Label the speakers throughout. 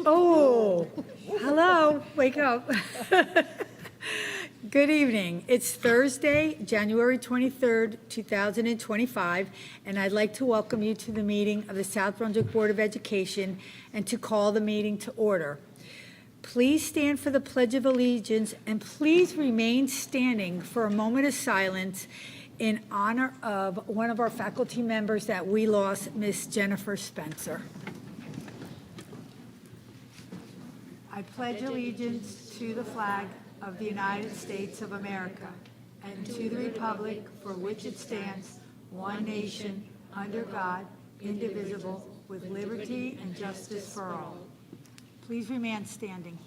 Speaker 1: Oh, hello, wake up. Good evening. It's Thursday, January 23rd, 2025, and I'd like to welcome you to the meeting of the South Brunswick Board of Education and to call the meeting to order. Please stand for the Pledge of Allegiance and please remain standing for a moment of silence in honor of one of our faculty members that we lost, Miss Jennifer Spencer. I pledge allegiance to the flag of the United States of America and to the republic for which it stands, one nation, under God, indivisible, with liberty and justice for all. Please remain standing.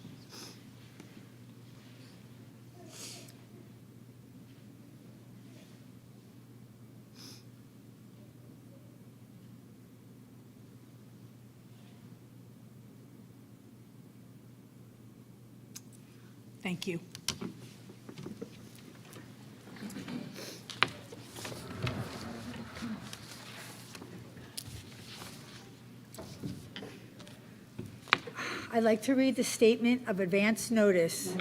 Speaker 1: Thank you. I'd like to read the statement of advance notice.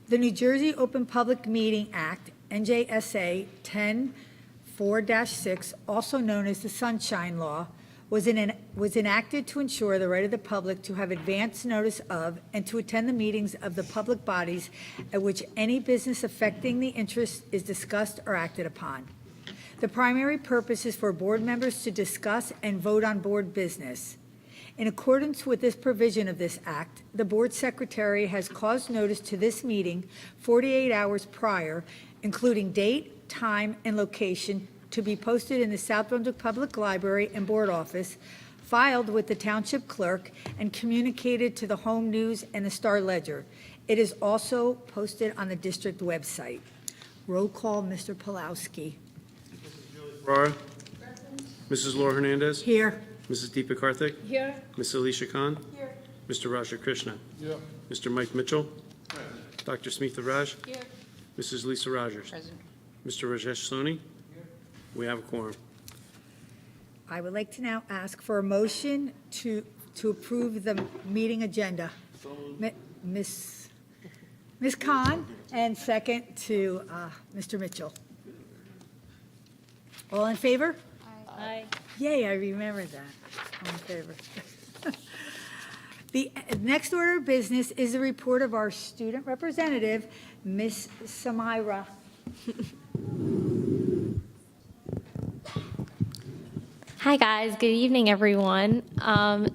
Speaker 1: The New Jersey Open Public Meeting Act, NJSA 10-4-6, also known as the Sunshine Law, was enacted to ensure the right of the public to have advance notice of and to attend the meetings of the public bodies at which any business affecting the interest is discussed or acted upon. The primary purpose is for board members to discuss and vote on board business. In accordance with this provision of this act, the board secretary has caused notice to this meeting 48 hours prior, including date, time, and location, to be posted in the South Brunswick Public Library and Board Office, filed with the Township Clerk, and communicated to the Home News and the Star Ledger. It is also posted on the district website. Roll call, Mr. Pulowski.
Speaker 2: Ferrara. Mrs. Laura Hernandez.
Speaker 1: Here.
Speaker 2: Mrs. Deepa Karthik.
Speaker 1: Here.
Speaker 2: Ms. Alicia Khan.
Speaker 1: Here.
Speaker 2: Mr. Raja Krishna.
Speaker 3: Yeah.
Speaker 2: Mr. Mike Mitchell.
Speaker 3: Present.
Speaker 2: Dr. Smitha Raj.
Speaker 1: Here.
Speaker 2: Mrs. Lisa Rogers.
Speaker 1: Present.
Speaker 2: Mr. Rajesh Soni. We have a quorum.
Speaker 1: I would like to now ask for a motion to approve the meeting agenda. Ms. Khan, and second to Mr. Mitchell. All in favor?
Speaker 4: Aye.
Speaker 1: Yay, I remembered that. All in favor. The next order of business is a report of our student representative, Ms. Samira.
Speaker 4: Hi guys, good evening everyone.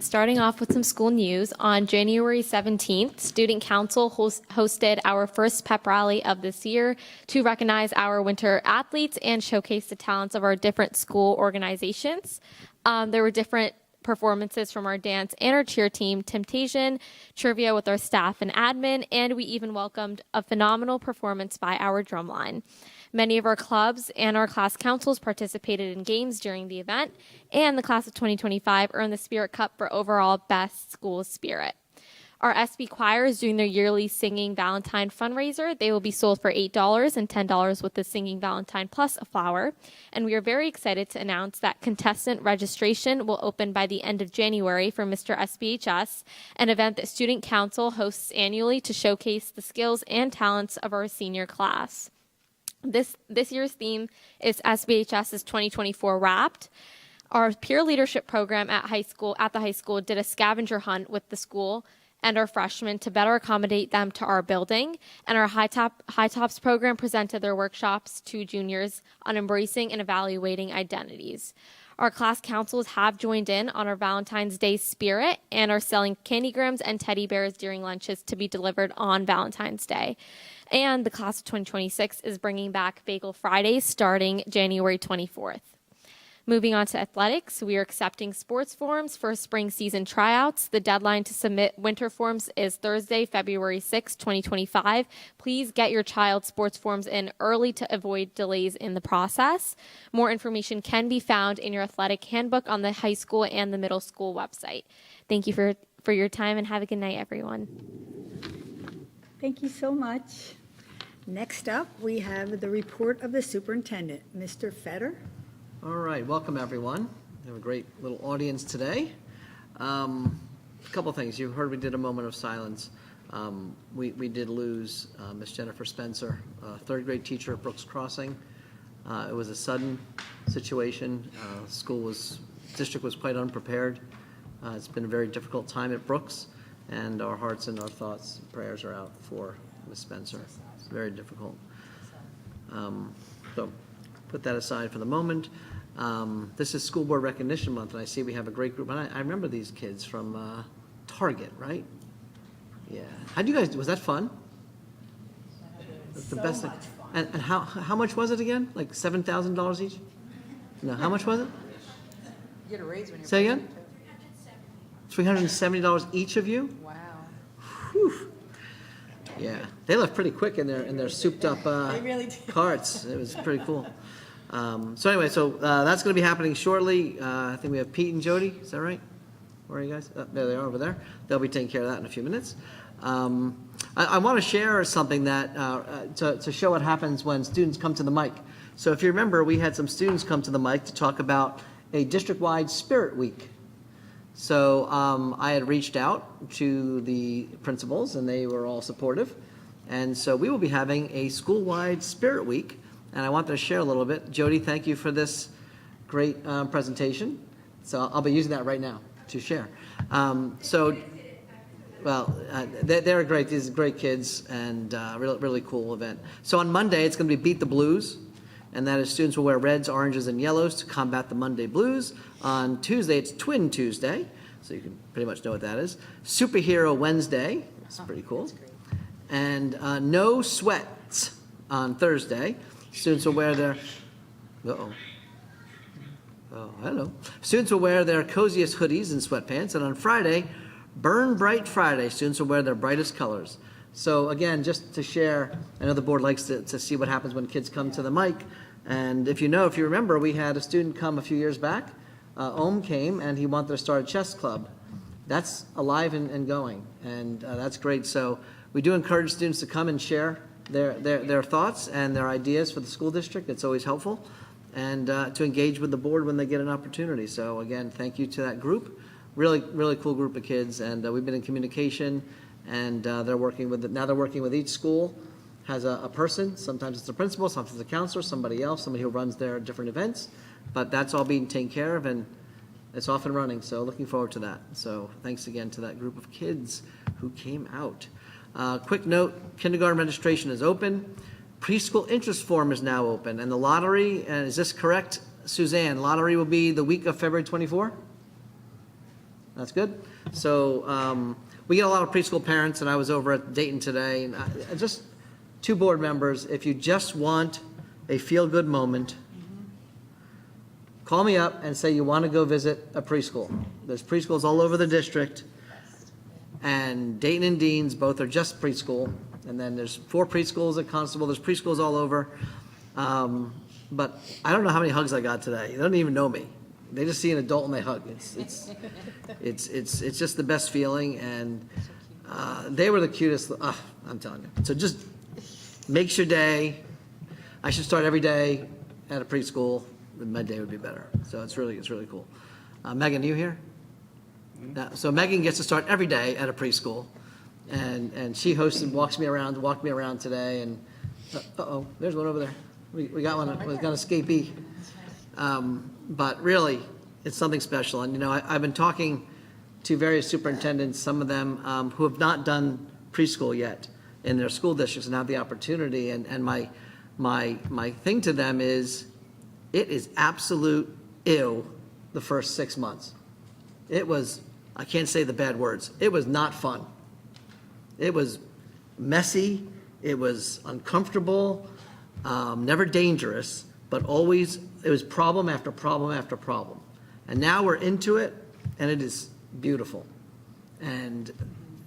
Speaker 4: Starting off with some school news, on January 17th, Student Council hosted our first pep rally of this year to recognize our winter athletes and showcase the talents of our different school organizations. There were different performances from our dance and our cheer team, Temptation, trivia with our staff and admin, and we even welcomed a phenomenal performance by our drumline. Many of our clubs and our class councils participated in games during the event, and the class of 2025 earned the Spirit Cup for overall best school spirit. Our SB choir is doing their yearly Singing Valentine fundraiser. They will be sold for $8 and $10 with the Singing Valentine plus a flower. And we are very excited to announce that contestant registration will open by the end of January for Mr. SBHS, an event that Student Council hosts annually to showcase the skills and talents of our senior class. This year's theme is SBHS's 2024 Wrapped. Our peer leadership program at the high school did a scavenger hunt with the school and our freshmen to better accommodate them to our building. And our High Tops program presented their workshops to juniors on embracing and evaluating identities. Our class councils have joined in on our Valentine's Day spirit and are selling candygrams and teddy bears during lunches to be delivered on Valentine's Day. And the class of 2026 is bringing back Bagel Fridays starting January 24th. Moving on to athletics, we are accepting sports forms for spring season tryouts. The deadline to submit winter forms is Thursday, February 6, 2025. Please get your child's sports forms in early to avoid delays in the process. More information can be found in your athletic handbook on the high school and the middle school website. Thank you for your time and have a good night, everyone.
Speaker 1: Thank you so much. Next up, we have the report of the superintendent, Mr. Fetter.
Speaker 5: All right, welcome everyone. We have a great little audience today.
Speaker 3: A couple things. You heard we did a moment of silence. We did lose Miss Jennifer Spencer, a third grade teacher at Brooks Crossing. It was a sudden situation. District was quite unprepared. It's been a very difficult time at Brooks, and our hearts and our thoughts and prayers are out for Miss Spencer. It's very difficult. So put that aside for the moment. This is School Board Recognition Month, and I see we have a great group. And I remember these kids from Target, right? Yeah. How'd you guys do? Was that fun? That's the best thing. And how much was it again? Like $7,000 each? No, how much was it?
Speaker 5: You get a raise when you're.
Speaker 3: Say again? $370 each of you?
Speaker 5: Wow.
Speaker 3: Whew. Yeah, they left pretty quick in their souped up
Speaker 5: They really did.
Speaker 3: carts. It was pretty cool. So anyway, that's going to be happening shortly. I think we have Pete and Jody. Is that right? Where are you guys? There they are over there. They'll be taking care of that in a few minutes. I want to share something that to show what happens when students come to the mic. So if you remember, we had some students come to the mic to talk about a district-wide Spirit Week. So I had reached out to the principals, and they were all supportive. And so we will be having a school-wide Spirit Week, and I wanted to share a little bit. Jody, thank you for this great presentation. So I'll be using that right now to share. They're great. These are great kids, and really, really cool event. So on Monday, it's going to be Beat the Blues, and that is students will wear reds, oranges, and yellows to combat the Monday blues. On Tuesday, it's Twin Tuesday, so you can pretty much know what that is. Superhero Wednesday, that's pretty cool. And no sweats on Thursday. Students will wear their, hello. Students will wear their coziest hoodies and sweatpants. And on Friday, Burn Bright Friday, students will wear their brightest colors. So again, just to share, I know the board likes to see what happens when kids come to the mic. And if you remember, we had a student come a few years back. Ohm came, and he wanted to start a chess club. That's alive and going, and that's great. So we do encourage students to come and share their thoughts and their ideas for the school district. It's always helpful, and to engage with the board when they get an opportunity. So again, thank you to that group. Really, really cool group of kids, and we've been in communication, and they're working with each school has a person. Sometimes it's the principal, sometimes it's a counselor, somebody else, somebody who runs their different events. But that's all being taken care of, and it's off and running. So looking forward to that. So thanks again to that group of kids who came out. Quick note, kindergarten registration is open. Preschool interest form is now open. And the lottery, and is this correct, Suzanne? Lottery will be the week of February 24? That's good. So we get a lot of preschool parents, and I was over at Dayton today. And just two board members, if you just want a feel-good moment, call me up and say you want to go visit a preschool. There's preschools all over the district, and Dayton and Deans both are just preschool, and then there's 4 preschools at Constable. There's preschools all over, but I don't know how many hugs I got today. They don't even know me. They just see an adult and they hug. It's just the best feeling, and they were the cutest. I'm telling you. So just makes your day. I should start every day at a preschool. My day would be better. So it's really cool. Megan, are you here? So Megan gets to start every day at a preschool, and she walked me around today, and there's one over there. We got one. We got an escapee. But really, it's something special. And I've been talking to various superintendents, some of them who have not done preschool yet in their school districts and have the opportunity. And my thing to them is, it is absolute ew the first 6 months. It was, I can't say the bad words, it was not fun. It was messy, it was uncomfortable, never dangerous, but always, it was problem after problem after problem. And now we're into it, and it is beautiful. And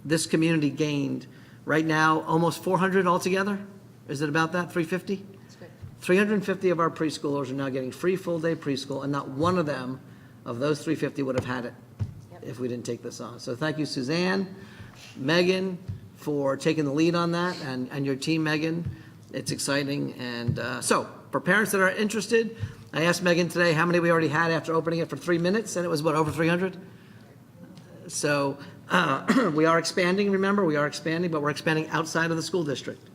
Speaker 3: this community gained, right now, almost 400 altogether. Is it about that, 350? 350 of our preschoolers are now getting free full-day preschool, and not one of them, of those 350, would have had it if we didn't take this on. So thank you, Suzanne, Megan, for taking the lead on that, and your team, Megan. It's exciting. And so for parents that are interested, I asked Megan today how many we already had after opening it for 3 minutes, and it was, over 300? So we are expanding, remember, we are expanding, but we're expanding outside of the school district.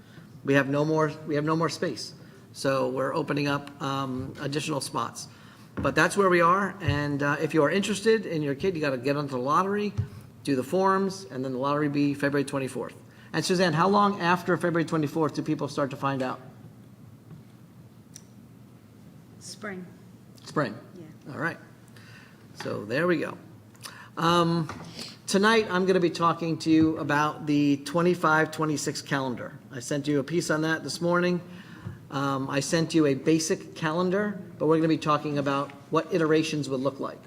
Speaker 3: We have no more space. So we're opening up additional spots. But that's where we are, and if you are interested in your kid, you got to get onto the lottery, do the forms, and then the lottery be February 24th. And Suzanne, how long after February 24th do people start to find out?
Speaker 5: Spring.
Speaker 3: Spring?
Speaker 5: Yeah.
Speaker 3: All right. So there we go. Tonight, I'm going to be talking to you about the 25-26 calendar. I sent you a piece on that this morning. I sent you a basic calendar, but we're going to be talking about what iterations would look like.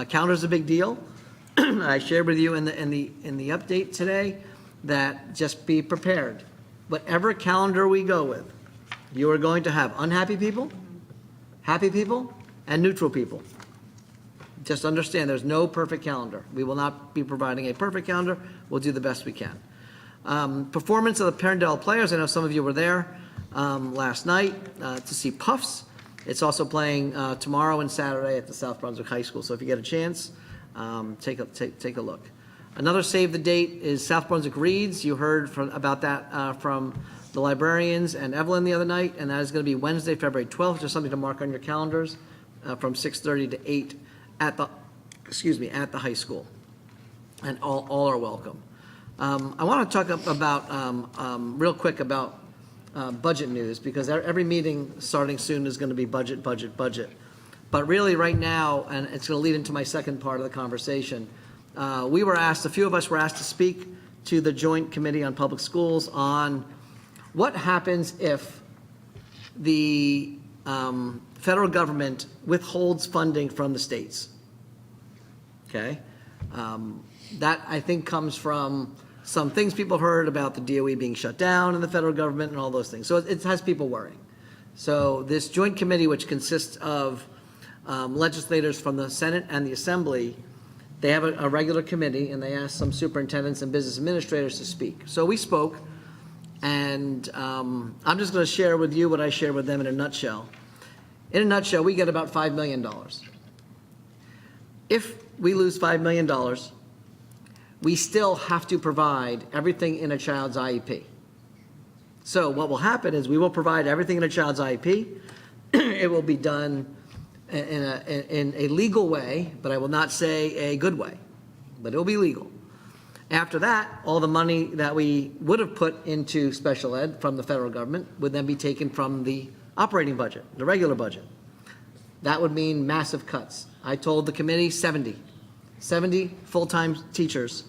Speaker 3: Calendar's a big deal. I shared with you in the update today that just be prepared. Whatever calendar we go with, you are going to have unhappy people, happy people, and neutral people. Just understand there's no perfect calendar. We will not be providing a perfect calendar. We'll do the best we can. Performance of the Parendale players. I know some of you were there last night to see Puffs. It's also playing tomorrow and Saturday at the South Brunswick High School. So if you get a chance, take a look. Another save the date is South Brunswick Reads. You heard about that from the librarians and Evelyn the other night, and that is going to be Wednesday, February 12th. Just something to mark on your calendars from 6:30 to 8 at the high school, and all are welcome. I want to talk about real quick about budget news, because every meeting starting soon is going to be budget. But really right now, and it's going to lead into my second part of the conversation, a few of us were asked to speak to the Joint Committee on Public Schools on what happens if the federal government withholds funding from the states. Okay? That, I think, comes from some things people heard about the DOE being shut down and the federal government and all those things. So it has people worrying. So this joint committee, which consists of legislators from the Senate and the Assembly, they have a regular committee, and they asked some superintendents and business administrators to speak. So we spoke, and I'm just going to share with you what I shared with them in a nutshell. In a nutshell, we get about $5 million. If we lose $5 million, we still have to provide everything in a child's IEP. So what will happen is we will provide everything in a child's IEP. It will be done in a legal way, but I will not say a good way, but it will be legal. After that, all the money that we would have put into special ed from the federal government would then be taken from the operating budget, the regular budget. That would mean massive cuts. I told the committee 70 full-time teachers,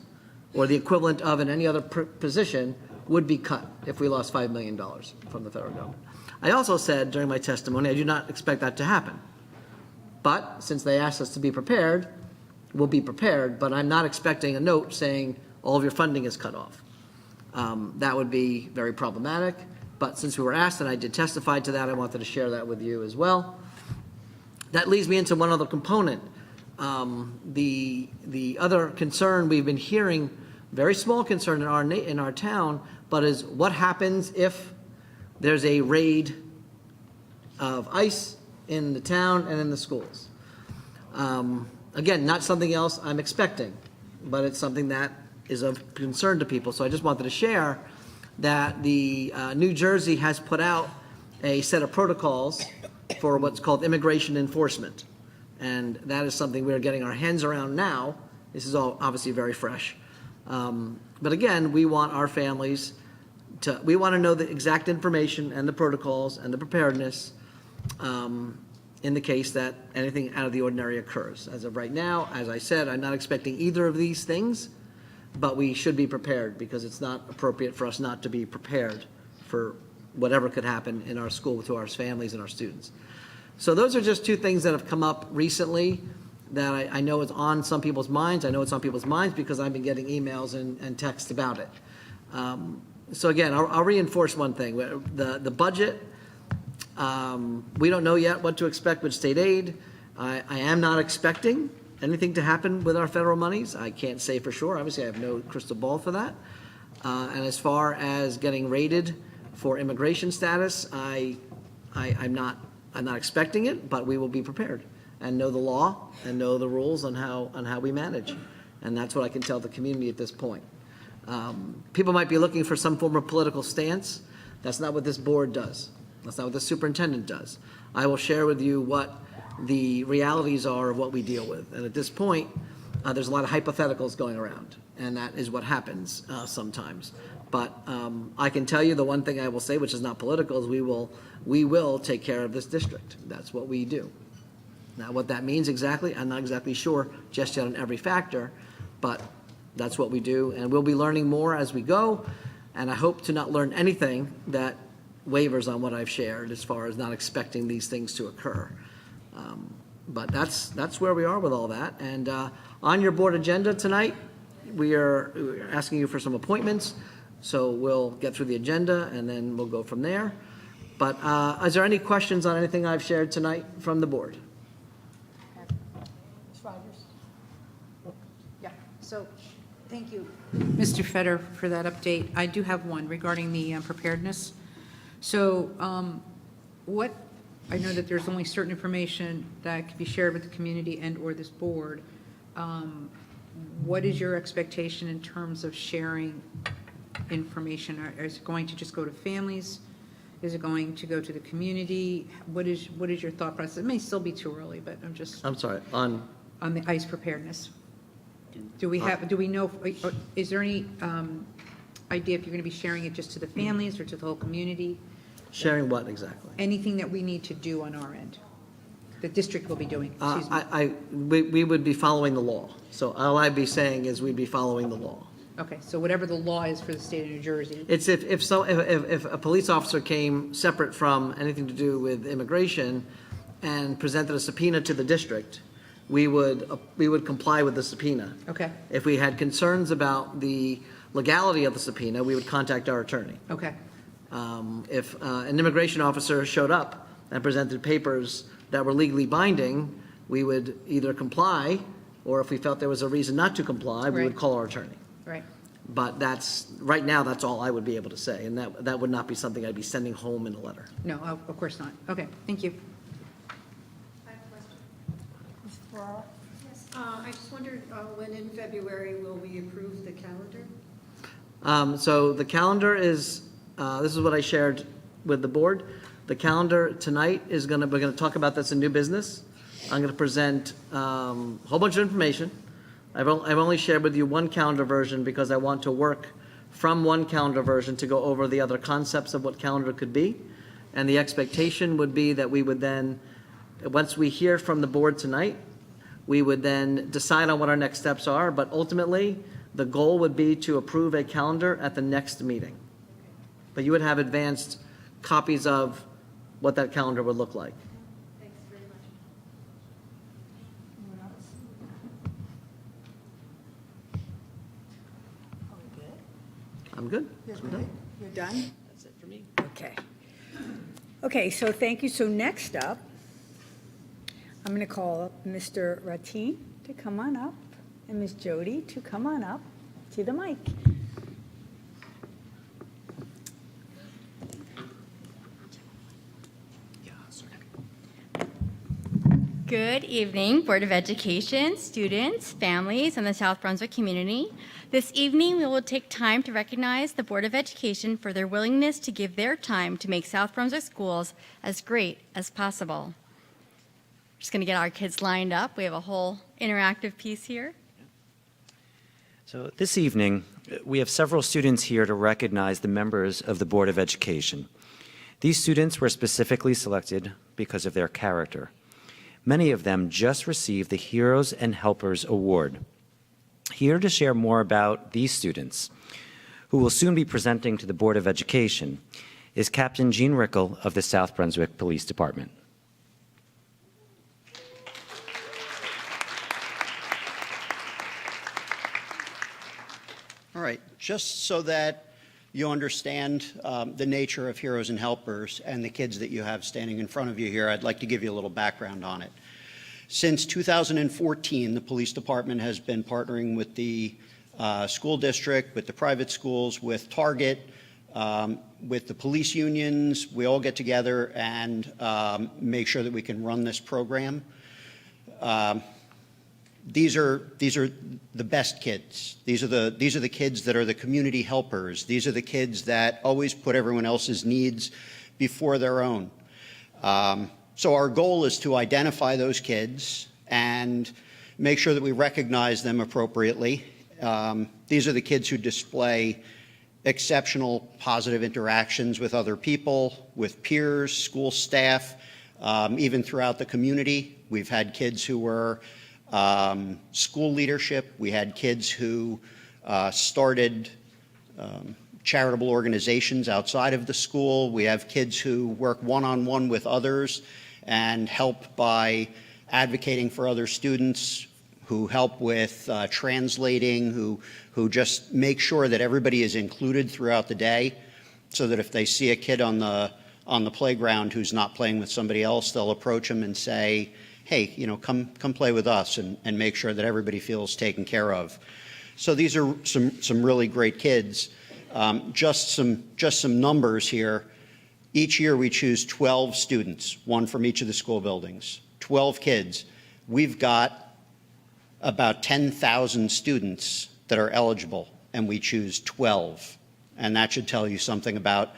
Speaker 3: or the equivalent of in any other position, would be cut if we lost $5 million from the federal government. I also said during my testimony, I do not expect that to happen. But since they asked us to be prepared, we'll be prepared, but I'm not expecting a note saying all of your funding is cut off. That would be very problematic, but since we were asked and I did testify to that, I wanted to share that with you as well. That leads me into one other component. The other concern we've been hearing, very small concern in our town, but is what happens if there's a raid of ICE in the town and in the schools. Again, not something else I'm expecting, but it's something that is of concern to people. So I just wanted to share that the New Jersey has put out a set of protocols for what's called immigration enforcement. And that is something we're getting our hands around now. This is all obviously very fresh. But again, we want our families we want to know the exact information and the protocols and the preparedness in the case that anything out of the ordinary occurs. As of right now, as I said, I'm not expecting either of these things, but we should be prepared, because it's not appropriate for us not to be prepared for whatever could happen in our school to our families and our students. So those are just two things that have come up recently that I know is on some people's minds. I know it's on people's minds because I've been getting emails and texts about it. So again, I'll reinforce one thing. The budget, we don't know yet what to expect with state aid. I am not expecting anything to happen with our federal monies. I can't say for sure. Obviously, I have no crystal ball for that. And as far as getting rated for immigration status, I'm not expecting it, but we will be prepared and know the law and know the rules on how we manage. And that's what I can tell the community at this point. People might be looking for some form of political stance. That's not what this board does. That's not what the superintendent does. I will share with you what the realities are of what we deal with. And at this point, there's a lot of hypotheticals going around, and that is what happens sometimes. But I can tell you the one thing I will say, which is not political, is we will take care of this district. That's what we do. Now, what that means exactly, I'm not exactly sure just yet on every factor, but that's what we do, and we'll be learning more as we go, and I hope to not learn anything that wavers on what I've shared as far as not expecting these things to occur. But that's where we are with all that. And on your board agenda tonight, we're asking you for some appointments, so we'll get through the agenda and then we'll go from there. But is there any questions on anything I've shared tonight from the board?
Speaker 5: Ms. Rogers? Yeah, so, thank you, Mr. Fetter, for that update. I do have one regarding the preparedness. So, I know that there's only certain information that can be shared with the community and/or this board. What is your expectation in terms of sharing information? Is it going to just go to families? Is it going to go to the community? What is your thought process? It may still be too early, but
Speaker 3: I'm sorry, on
Speaker 5: the ice preparedness. Do we know, is there any idea if you're going to be sharing it just to the families or to the whole community?
Speaker 3: sharing what exactly?
Speaker 5: Anything that we need to do on our end, the district will be doing, excuse me.
Speaker 3: We would be following the law. So all I'd be saying is we'd be following the law.
Speaker 5: Okay, so whatever the law is for the state of New Jersey.
Speaker 3: It's if a police officer came separate from anything to do with immigration and presented a subpoena to the district, we would comply with the subpoena.
Speaker 5: Okay,
Speaker 3: If we had concerns about the legality of the subpoena, we would contact our attorney.
Speaker 5: okay,
Speaker 3: If an immigration officer showed up and presented papers that were legally binding, we would either comply, or if we felt there was a reason not to comply, we would
Speaker 5: Right.
Speaker 3: call our attorney.
Speaker 5: right.
Speaker 3: But right now, that's all I would be able to say, and that would not be something I'd be sending home in a letter.
Speaker 5: No, of course not. Okay, thank you.
Speaker 6: I just wondered, when in February will we approve the calendar?
Speaker 3: So the calendar is, this is what I shared with the board. The calendar tonight is we're gonna talk about this in new business. I'm gonna present a whole bunch of information. I've only shared with you one calendar version because I want to work from one calendar version to go over the other concepts of what calendar could be. And the expectation would be that we would then, once we hear from the board tonight, we would then decide on what our next steps are, but ultimately, the goal would be to approve a calendar at the next meeting. But you would have advanced copies of what that calendar would look like.
Speaker 6: Thanks very much.
Speaker 3: I'm good.
Speaker 5: You're done?
Speaker 3: That's it for me.
Speaker 1: Okay. Okay, so thank you. So next up, I'm going to call up Mr. Ratin to come on up and Ms. Jody to come on up to the mic.
Speaker 7: Good evening, Board of Education, students, families, and the South Brunswick community. This evening, we will take time to recognize the Board of Education for their willingness to give their time to make South Brunswick schools as great as possible. Just going to get our kids lined up. We have a whole interactive piece here.
Speaker 8: So this evening, we have several students here to recognize the members of the Board of Education. These students were specifically selected because of their character. Many of them just received the Heroes and Helpers Award. Here to share more about these students, who will soon be presenting to the Board of Education, is Captain Gene Rickel of the South Brunswick Police Department.
Speaker 9: All right, just so that you understand the nature of Heroes and Helpers and the kids that you have standing in front of you here, I'd like to give you a little background on it. Since 2014, the police department has been partnering with the school district, with the private schools, with Target, with the police unions. We all get together and make sure that we can run this program. these are the best kids. These are the kids that are the community helpers. These are the kids that always put everyone else's needs before their own. So our goal is to identify those kids and make sure that we recognize them appropriately. These are the kids who display exceptional positive interactions with other people, with peers, school staff, even throughout the community. We've had kids who were school leadership. We had kids who started charitable organizations outside of the school. We have kids who work one-on-one with others and help by advocating for other students, who help with translating, who just make sure that everybody is included throughout the day, so that if they see a kid on the playground who's not playing with somebody else, they'll approach them and say, hey, come play with us, and make sure that everybody feels taken care of. So these are some really great kids. Just some numbers here. Each year we choose 12 students, one from each of the school buildings, 12 kids. We've got about 10,000 students that are eligible, and we choose 12. And that should tell you something about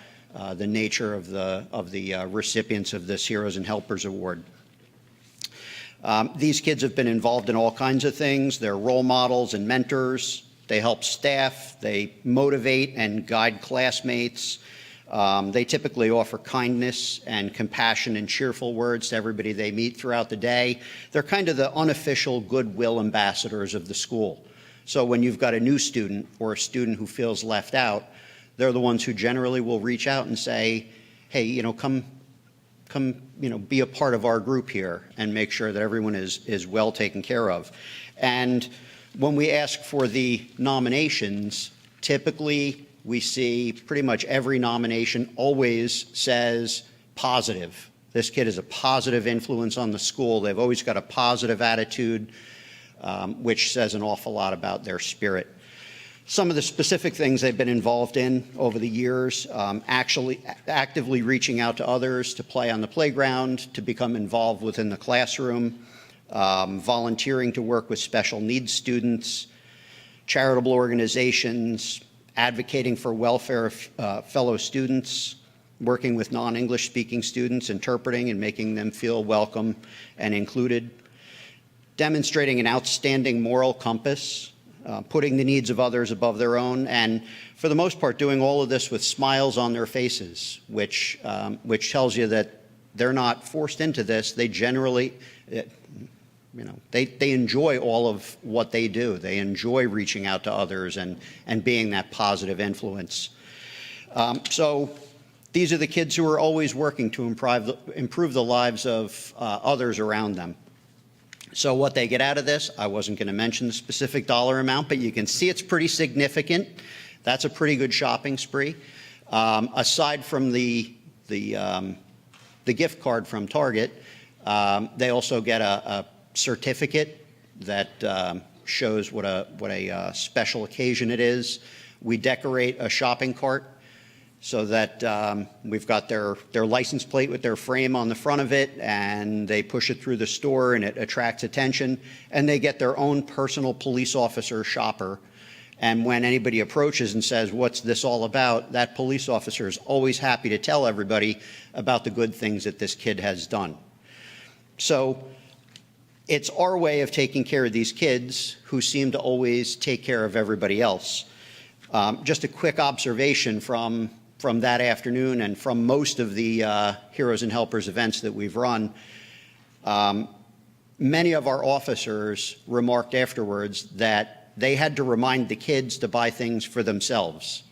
Speaker 9: the nature of the recipients of this Heroes and Helpers Award. These kids have been involved in all kinds of things. They're role models and mentors. They help staff. They motivate and guide classmates. They typically offer kindness and compassion and cheerful words to everybody they meet throughout the day. They're kind of the unofficial goodwill ambassadors of the school. So when you've got a new student or a student who feels left out, they're the ones who generally will reach out and say, hey, come be a part of our group here and make sure that everyone is well taken care of. And when we ask for the nominations, typically we see pretty much every nomination always says positive. This kid is a positive influence on the school. They've always got a positive attitude, which says an awful lot about their spirit. Some of the specific things they've been involved in over the years, actually actively reaching out to others to play on the playground, to become involved within the classroom, volunteering to work with special needs students, charitable organizations, advocating for welfare of fellow students, working with non-English speaking students, interpreting and making them feel welcome and included, demonstrating an outstanding moral compass, putting the needs of others above their own, and for the most part doing all of this with smiles on their faces, which tells you that they're not forced into this. They generally, they enjoy all of what they do. They enjoy reaching out to others and being that positive influence. So these are the kids who are always working to improve the lives of others around them. So what they get out of this, I wasn't going to mention the specific dollar amount, but you can see it's pretty significant. That's a pretty good shopping spree. Aside from the gift card from Target, they also get a certificate that shows what a special occasion it is. We decorate a shopping cart so that we've got their license plate with their frame on the front of it, and they push it through the store and it attracts attention, and they get their own personal police officer shopper. And when anybody approaches and says, what's this all about, that police officer is always happy to tell everybody about the good things that this kid has done. So it's our way of taking care of these kids who seem to always take care of everybody else. Just a quick observation from that afternoon and from most of the Heroes and Helpers events that we've run. Many of our officers remarked afterwards that they had to remind the kids to buy things for themselves.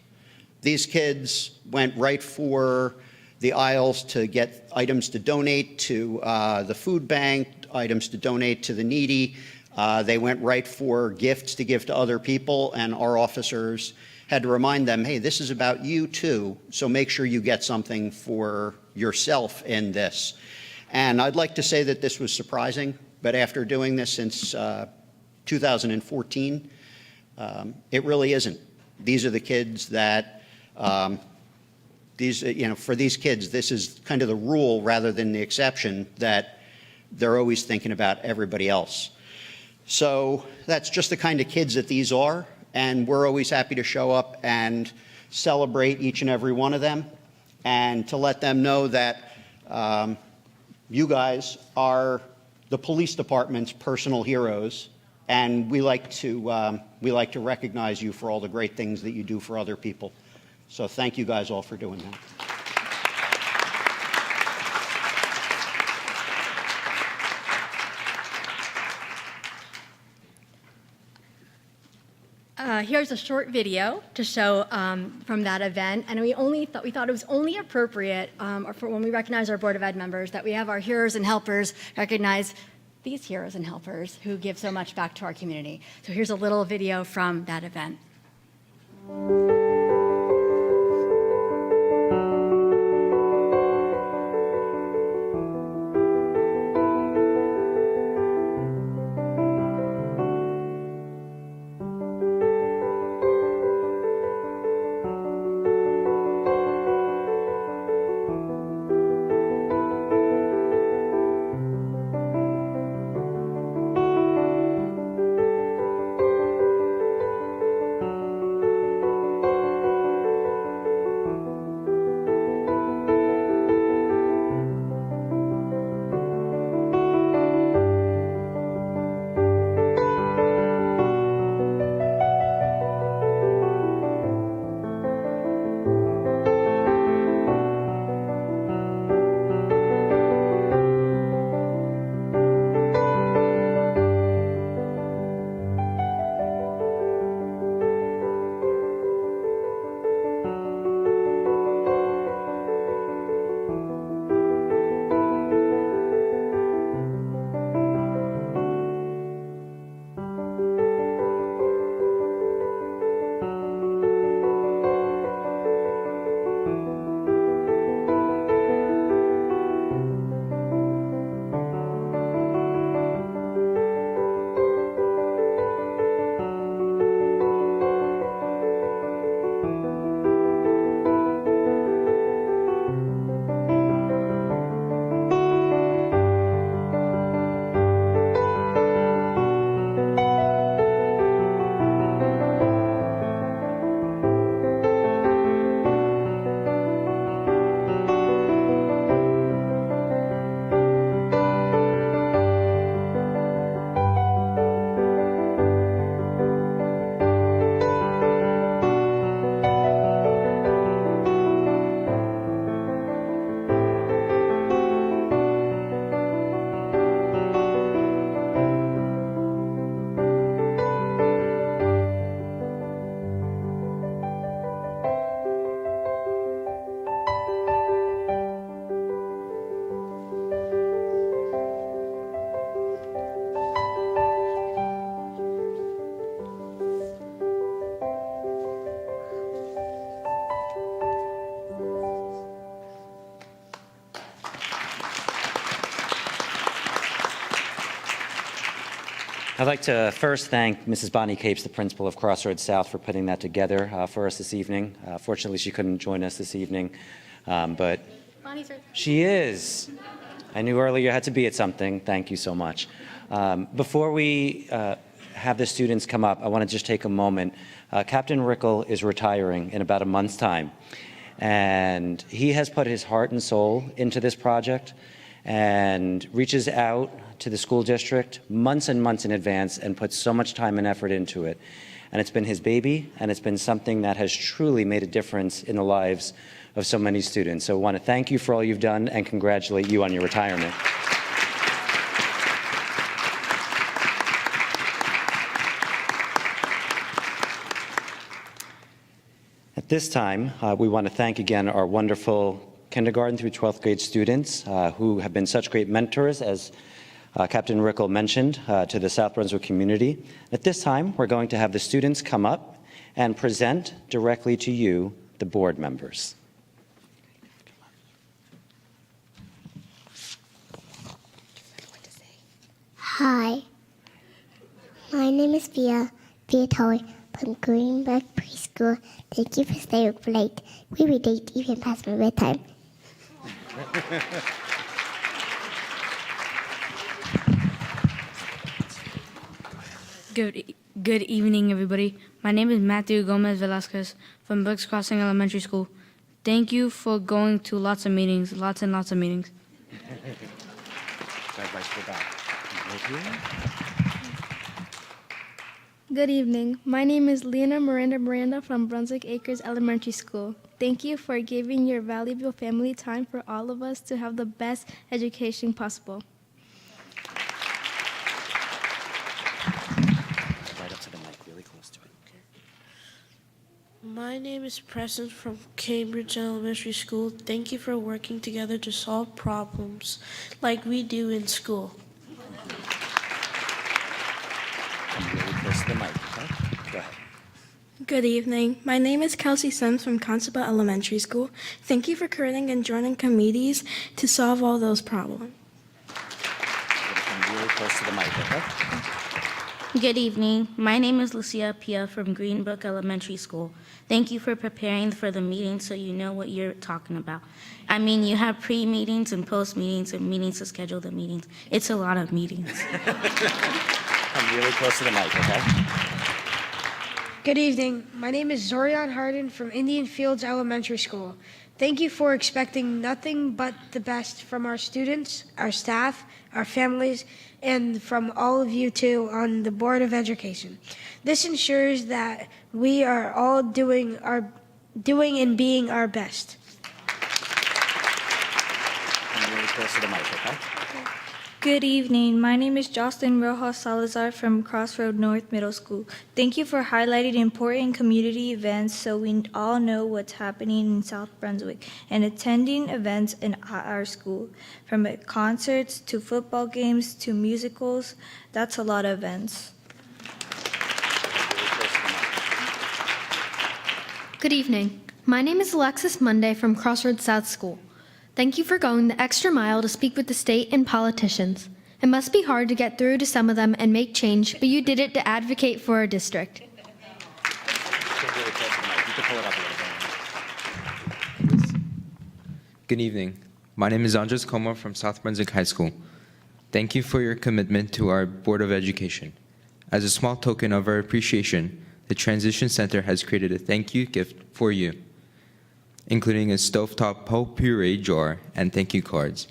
Speaker 9: These kids went right for the aisles to get items to donate to the food bank, items to donate to the needy. They went right for gifts to give to other people, and our officers had to remind them, hey, this is about you too, so make sure you get something for yourself in this. And I'd like to say that this was surprising, but after doing this since 2014, it really isn't. These are the kids that, for these kids, this is kind of the rule rather than the exception, that they're always thinking about everybody else. So that's just the kind of kids that these are, and we're always happy to show up and celebrate each and every one of them, and to let them know that you guys are the police department's personal heroes, and we like to recognize you for all the great things that you do for other people. So thank you guys all for doing that.
Speaker 7: Here's a short video to show from that event, and we thought it was only appropriate for when we recognize our Board of Ed members that we have our heroes and helpers recognize these heroes and helpers who give so much back to our community. So here's a little video from that event.
Speaker 8: I'd like to first thank Mrs. Bonnie Capes, the principal of Crossroads South, for putting that together for us this evening. Fortunately, she couldn't join us this evening, but
Speaker 7: Bonnie's right there.
Speaker 8: she is. I knew earlier you had to be at something. Thank you so much. Before we have the students come up, I want to just take a moment. Captain Rickle is retiring in about a month's time, and he has put his heart and soul into this project and reaches out to the school district months and months in advance and puts so much time and effort into it. And it's been his baby, and it's been something that has truly made a difference in the lives of so many students. So I want to thank you for all you've done and congratulate you on your retirement. At this time, we want to thank again our wonderful kindergarten through 12th grade students who have been such great mentors, as Captain Rickle mentioned, to the South Brunswick community. At this time, we're going to have the students come up and present directly to you, the board members.
Speaker 10: Hi, my name is Via Toy from Greenberg Preschool. Thank you for staying up late. We will date even past my bedtime.
Speaker 11: Good evening, everybody. My name is Matthew Gomez Velasquez from Brooks Crossing Elementary School. Thank you for going to lots of meetings, lots and lots of meetings.
Speaker 12: Good evening. My name is Lena Miranda from Brunswick Acres Elementary School. Thank you for giving your valuable family time for all of us to have the best education possible.
Speaker 8: Right up to the mic, really close to it.
Speaker 13: My name is Preston from Cambridge Elementary School. Thank you for working together to solve problems like we do in school.
Speaker 8: Come really close to the mic, okay? Go ahead.
Speaker 12: Good evening. My name is Kelsey Sims from Constable Elementary School. Thank you for creating and joining committees to solve all those problems.
Speaker 8: Come really close to the mic, okay?
Speaker 14: Good evening. My name is Lucia Pia from Greenbrook Elementary School. Thank you for preparing for the meeting so you know what you're talking about. I mean, you have pre-meetings and post-meetings and meetings to schedule the meetings. It's a lot of meetings.
Speaker 8: Come really close to the mic, okay?
Speaker 15: Good evening. My name is Zorian Harden from Indian Fields Elementary School. Thank you for expecting nothing but the best from our students, our staff, our families, and from all of you too on the Board of Education. This ensures that we are all doing and being our best.
Speaker 8: Come really close to the mic, okay?
Speaker 12: Good evening. My name is Jocelyn Rojas Salazar from Crossroad North Middle School. Thank you for highlighting important community events so we all know what's happening in South Brunswick and attending events in our school. From concerts to football games to musicals, that's a lot of events.
Speaker 16: Good evening. My name is Alexis Monday from Crossroads South School. Thank you for going the extra mile to speak with the state and politicians. It must be hard to get through to some of them and make change, but you did it to advocate for our district.
Speaker 17: Good evening. My name is Andres Como from South Brunswick High School. Thank you for your commitment to our Board of Education. As a small token of our appreciation, the Transition Center has created a thank you gift for you, including a stovetop potpourri jar and thank you cards.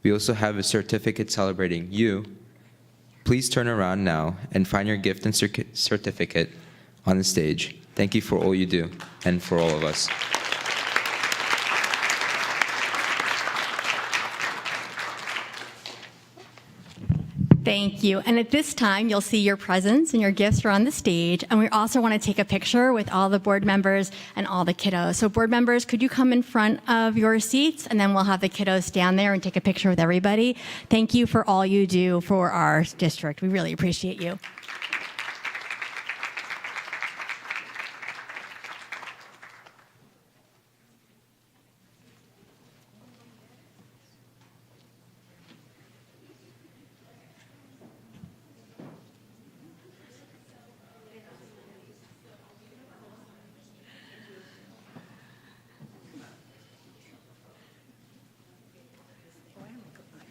Speaker 17: We also have a certificate celebrating you. Please turn around now and find your gift and certificate on the stage. Thank you for all you do and for all of us.
Speaker 7: Thank you. And at this time, you'll see your presents and your gifts are on the stage. And we also want to take a picture with all the board members and all the kiddos. So board members, could you come in front of your seats? And then we'll have the kiddos stand there and take a picture with everybody. Thank you for all you do for our district. We really appreciate you.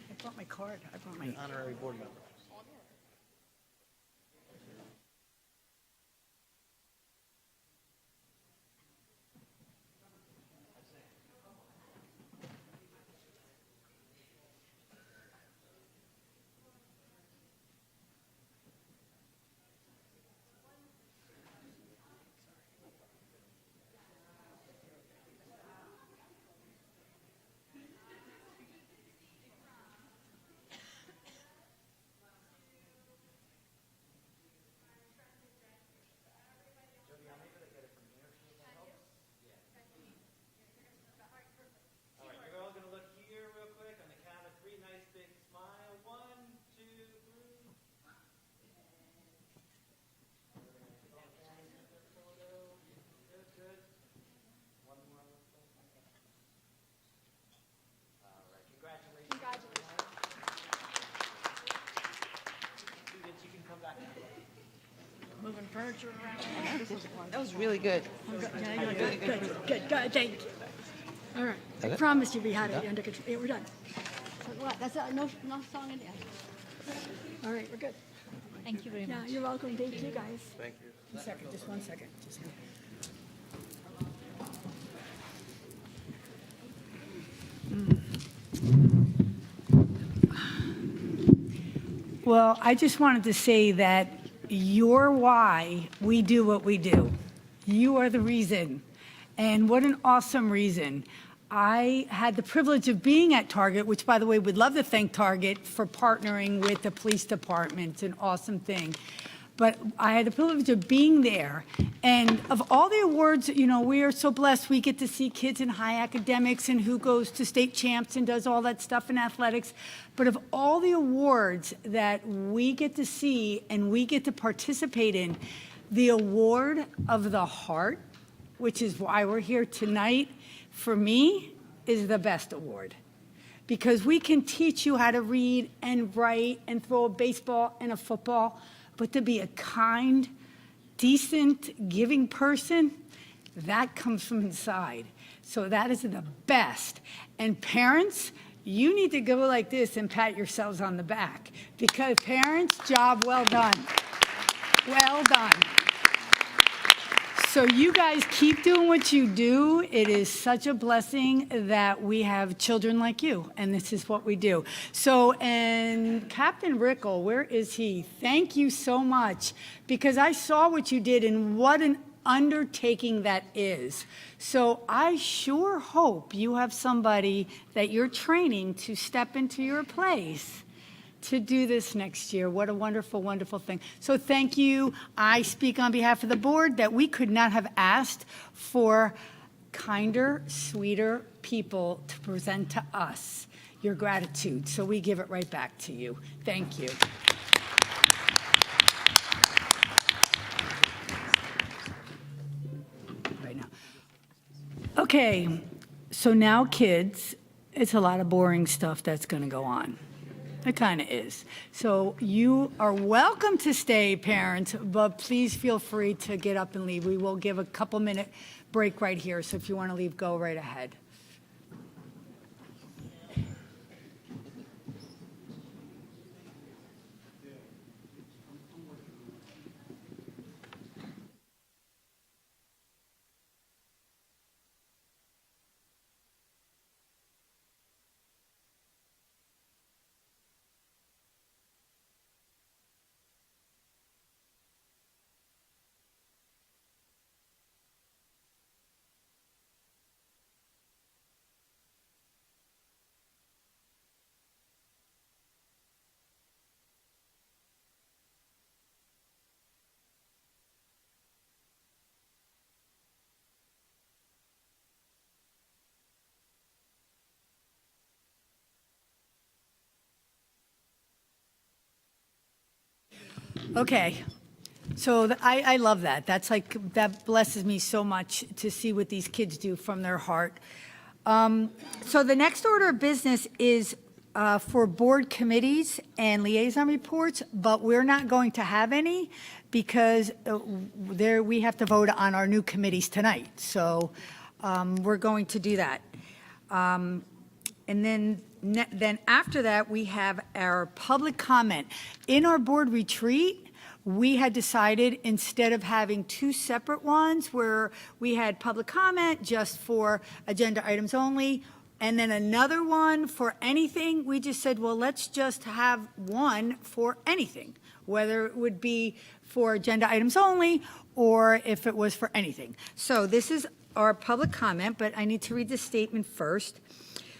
Speaker 5: I brought my card. I brought my
Speaker 9: honorary board member.
Speaker 5: moving furniture around. That was really good. Good, thank you. All right. I promised you we had it under control. Yeah, we're done.
Speaker 6: What? That's no song in there. All right, we're good.
Speaker 1: Thank you very
Speaker 6: Yeah,
Speaker 1: much.
Speaker 6: you're welcome. Thank you, guys.
Speaker 2: Thank you.
Speaker 1: One second, just one second. Well, I just wanted to say that you're why we do what we do. You are the reason. And what an awesome reason. I had the privilege of being at Target, which, by the way, would love to thank Target for partnering with the police department. It's an awesome thing. But I had the privilege of being there. And of all the awards, you know, we are so blessed. We get to see kids in high academics and who goes to state champs and does all that stuff in athletics. But of all the awards that we get to see and we get to participate in, the award of the heart, which is why we're here tonight, for me, is the best award. Because we can teach you how to read and write and throw a baseball and a football, but to be a kind, decent, giving person, that comes from inside. So that is the best. And parents, you need to go like this and pat yourselves on the back. Because parents, job well done. Well done. So you guys keep doing what you do. It is such a blessing that we have children like you, and this is what we do. So, and Captain Rickle, where is he? Thank you so much, because I saw what you did and what an undertaking that is. So I sure hope you have somebody that you're training to step into your place to do this next year. What a wonderful, wonderful thing. So thank you. I speak on behalf of the board that we could not have asked for kinder, sweeter people to present to us your gratitude. So we give it right back to you. Thank you. Right now. Okay, so now kids, it's a lot of boring stuff that's going to go on. It kind of is. So you are welcome to stay, parents, but please feel free to get up and leave. We will give a couple-minute break right here, so if you want to leave, go right ahead. Okay, so I love that. That's like, that blesses me so much to see what these kids do from their heart. So the next order of business is for board committees and liaison reports, but we're not going to have any because we have to vote on our new committees tonight. So we're going to do that. And then after that, we have our public comment. In our board retreat, we had decided, instead of having two separate ones where we had public comment just for agenda items only, and then another one for anything, we just said, well, let's just have one for anything, whether it would be for agenda items only or if it was for anything. So this is our public comment, but I need to read the statement first.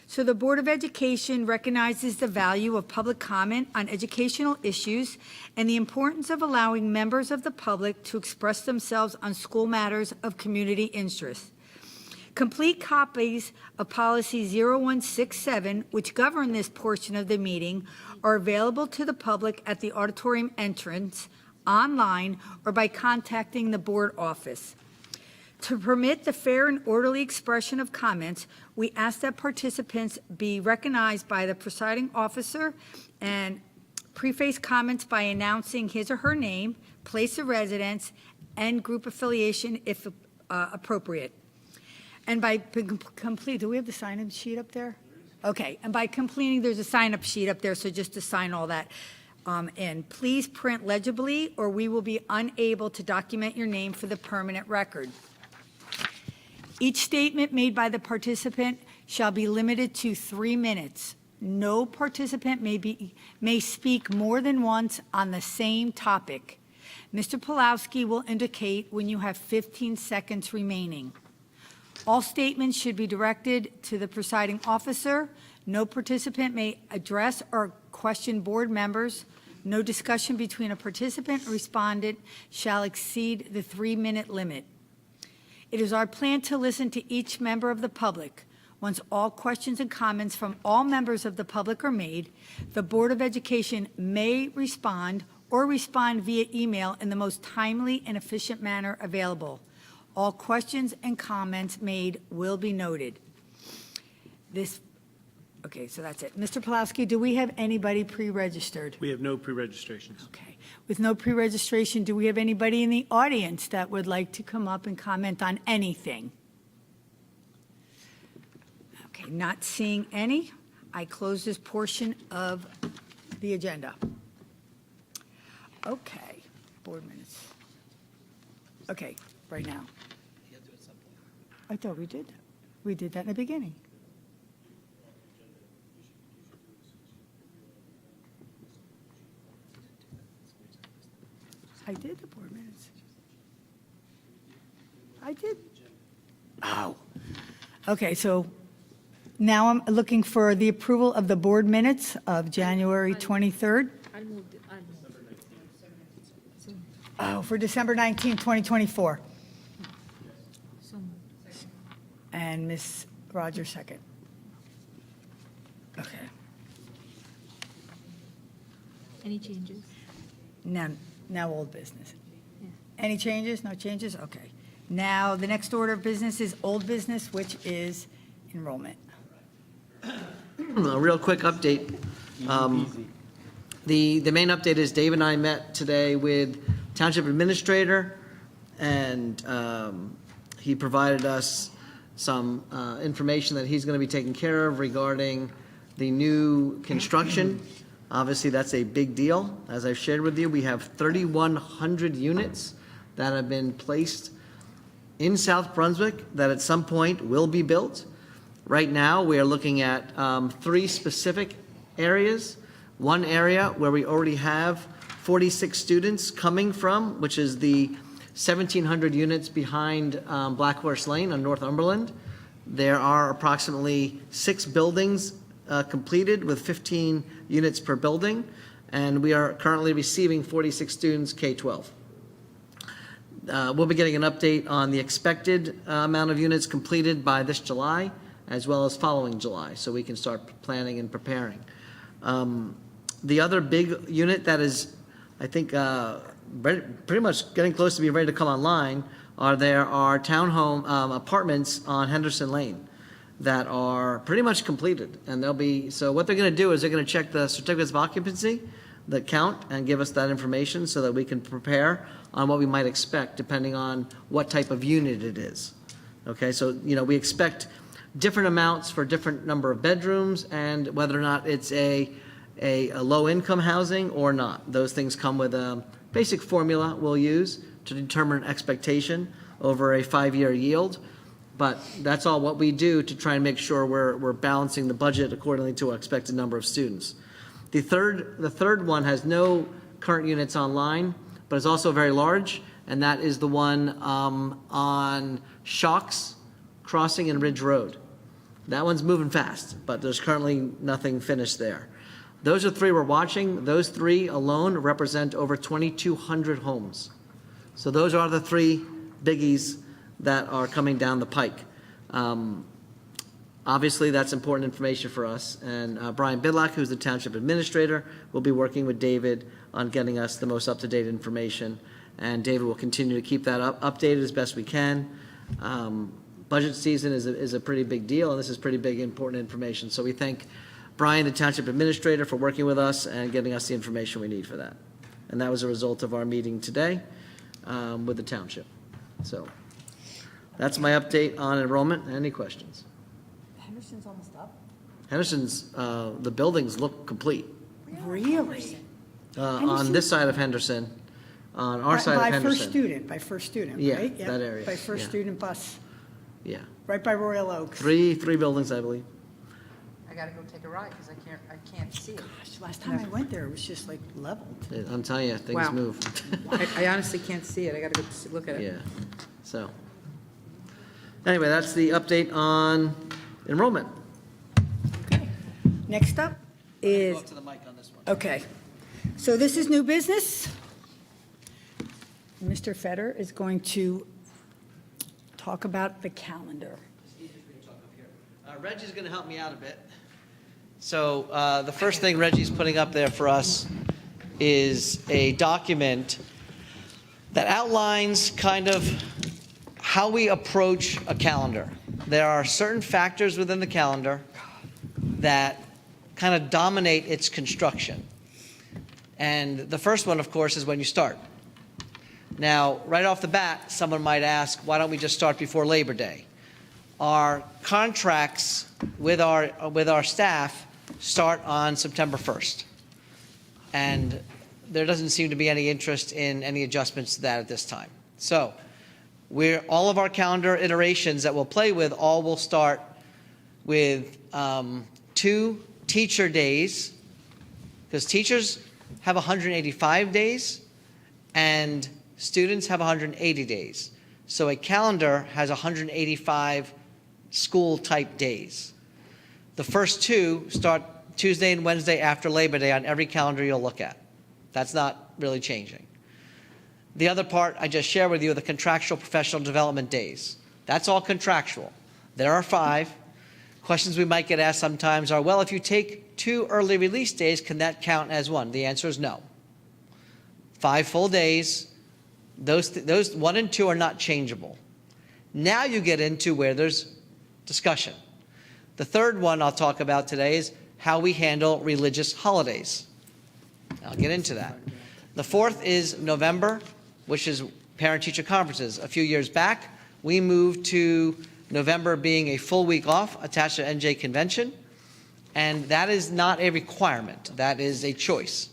Speaker 1: So the Board of Education recognizes the value of public comment on educational issues and the importance of allowing members of the public to express themselves on school matters of community interest. Complete copies of Policy 0167, which govern this portion of the meeting, are available to the public at the auditorium entrance, online, or by contacting the board office. To permit the fair and orderly expression of comments, we ask that participants be recognized by the presiding officer and preface comments by announcing his or her name, place of residence, and group affiliation if appropriate. And by complete, do we have the sign-in sheet up there? Okay, and by completing, there's a sign-up sheet up there, so just to sign all that in. Please print legibly, or we will be unable to document your name for the permanent record. Each statement made by the participant shall be limited to 3 minutes. No participant may speak more than once on the same topic. Mr. Pulowski will indicate when you have 15 seconds remaining. All statements should be directed to the presiding officer. No participant may address or question board members. No discussion between a participant and respondent shall exceed the 3-minute limit. It is our plan to listen to each member of the public. Once all questions and comments from all members of the public are made, the Board of Education may respond or respond via email in the most timely and efficient manner available. All questions and comments made will be noted. Okay, so that's it. Mr. Pulowski, do we have anybody pre-registered?
Speaker 2: We have no pre-registrations.
Speaker 1: Okay. With no pre-registration, do we have anybody in the audience that would like to come up and comment on anything? Okay, not seeing any. I close this portion of the agenda. Okay, board minutes. Okay, right now. I thought we did. We did that in the beginning. I did the board minutes. I did. Oh. Okay, so now I'm looking for the approval of the board minutes of January 23rd. Oh, for December 19, 2024. And Ms. Rogers, second. Okay.
Speaker 12: Any changes?
Speaker 1: Now old business. Any changes? No changes? Okay. Now, the next order of business is old business, which is enrollment.
Speaker 3: A real quick update. The main update is Dave and I met today with Township Administrator, and he provided us some information that he's going to be taking care of regarding the new construction. Obviously, that's a big deal. As I've shared with you, we have 3,100 units that have been placed in South Brunswick that at some point will be built. Right now, we are looking at 3 specific areas. One area where we already have 46 students coming from, which is the 1,700 units behind Black Horse Lane on Northumberland. There are approximately 6 buildings completed with 15 units per building, and we are currently receiving 46 students K-12. We'll be getting an update on the expected amount of units completed by this July, as well as following July, so we can start planning and preparing. The other big unit that is, I think, pretty much getting close to being ready to come online there are townhome apartments on Henderson Lane that are pretty much completed, and they'll be, so what they're going to do is they're going to check the certificates of occupancy, the count, and give us that information so that we can prepare on what we might expect depending on what type of unit it is. Okay, so we expect different amounts for different number of bedrooms and whether or not it's a low-income housing or not. Those things come with a basic formula we'll use to determine expectation over a 5-year yield. But that's all what we do to try and make sure we're balancing the budget accordingly to our expected number of students. The third one has no current units online, but is also very large, and that is the one on Shocks Crossing and Ridge Road. That one's moving fast, but there's currently nothing finished there. Those are 3 we're watching. Those 3 alone represent over 2,200 homes. So those are the 3 biggies that are coming down the pike. Obviously, that's important information for us. And Brian Bidlack, who's the Township Administrator, will be working with David on getting us the most up-to-date information. And David will continue to keep that updated as best we can. Budget season is a pretty big deal, and this is pretty big, important information. So we thank Brian, the Township Administrator, for working with us and getting us the information we need for that. And that was a result of our meeting today with the Township. So that's my update on enrollment. Any questions?
Speaker 1: Henderson's almost up.
Speaker 3: Henderson's, the buildings look complete.
Speaker 6: Really?
Speaker 3: On this side of Henderson, on our side of Henderson.
Speaker 6: By first student,
Speaker 3: Yeah,
Speaker 6: right?
Speaker 3: that area,
Speaker 6: By first
Speaker 3: yeah.
Speaker 6: student bus,
Speaker 3: Yeah,
Speaker 6: right by Royal Oaks.
Speaker 3: three buildings, I believe.
Speaker 5: I gotta go take a ride because I can't see it.
Speaker 6: Gosh, last time I went there, it was just like leveled.
Speaker 3: I'm telling you, things
Speaker 5: Wow.
Speaker 3: move.
Speaker 5: I honestly can't see it. I gotta go look at it.
Speaker 3: Yeah, so. Anyway, that's the update on enrollment.
Speaker 6: Next up is,
Speaker 3: to the mic on this one.
Speaker 6: okay, so this is new business. Mr. Feder is going to talk about the calendar.
Speaker 3: Reggie's going to help me out a bit. So the first thing Reggie's putting up there for us is a document that outlines kind of how we approach a calendar. There are certain factors within the calendar that kind of dominate its construction. And the first one, of course, is when you start. Now, right off the bat, someone might ask, why don't we just start before Labor Day? Our contracts with our staff start on September 1st. And there doesn't seem to be any interest in any adjustments to that at this time. So all of our calendar iterations that we'll play with all will start with 2 teacher days, because teachers have 185 days and students have 180 days. So a calendar has 185 school-type days. The first 2 start Tuesday and Wednesday after Labor Day on every calendar you'll look at. That's not really changing. The other part I just shared with you are the contractual professional development days. That's all contractual. There are 5. Questions we might get asked sometimes are, well, if you take 2 early release days, can that count as 1? The answer is no. 5 full days, those 1 and 2 are not changeable. Now you get into where there's discussion. The third one I'll talk about today is how we handle religious holidays. I'll get into that. The fourth is November, which is parent-teacher conferences. A few years back, we moved to November being a full week off attached to NJ convention, and that is not a requirement. That is a choice.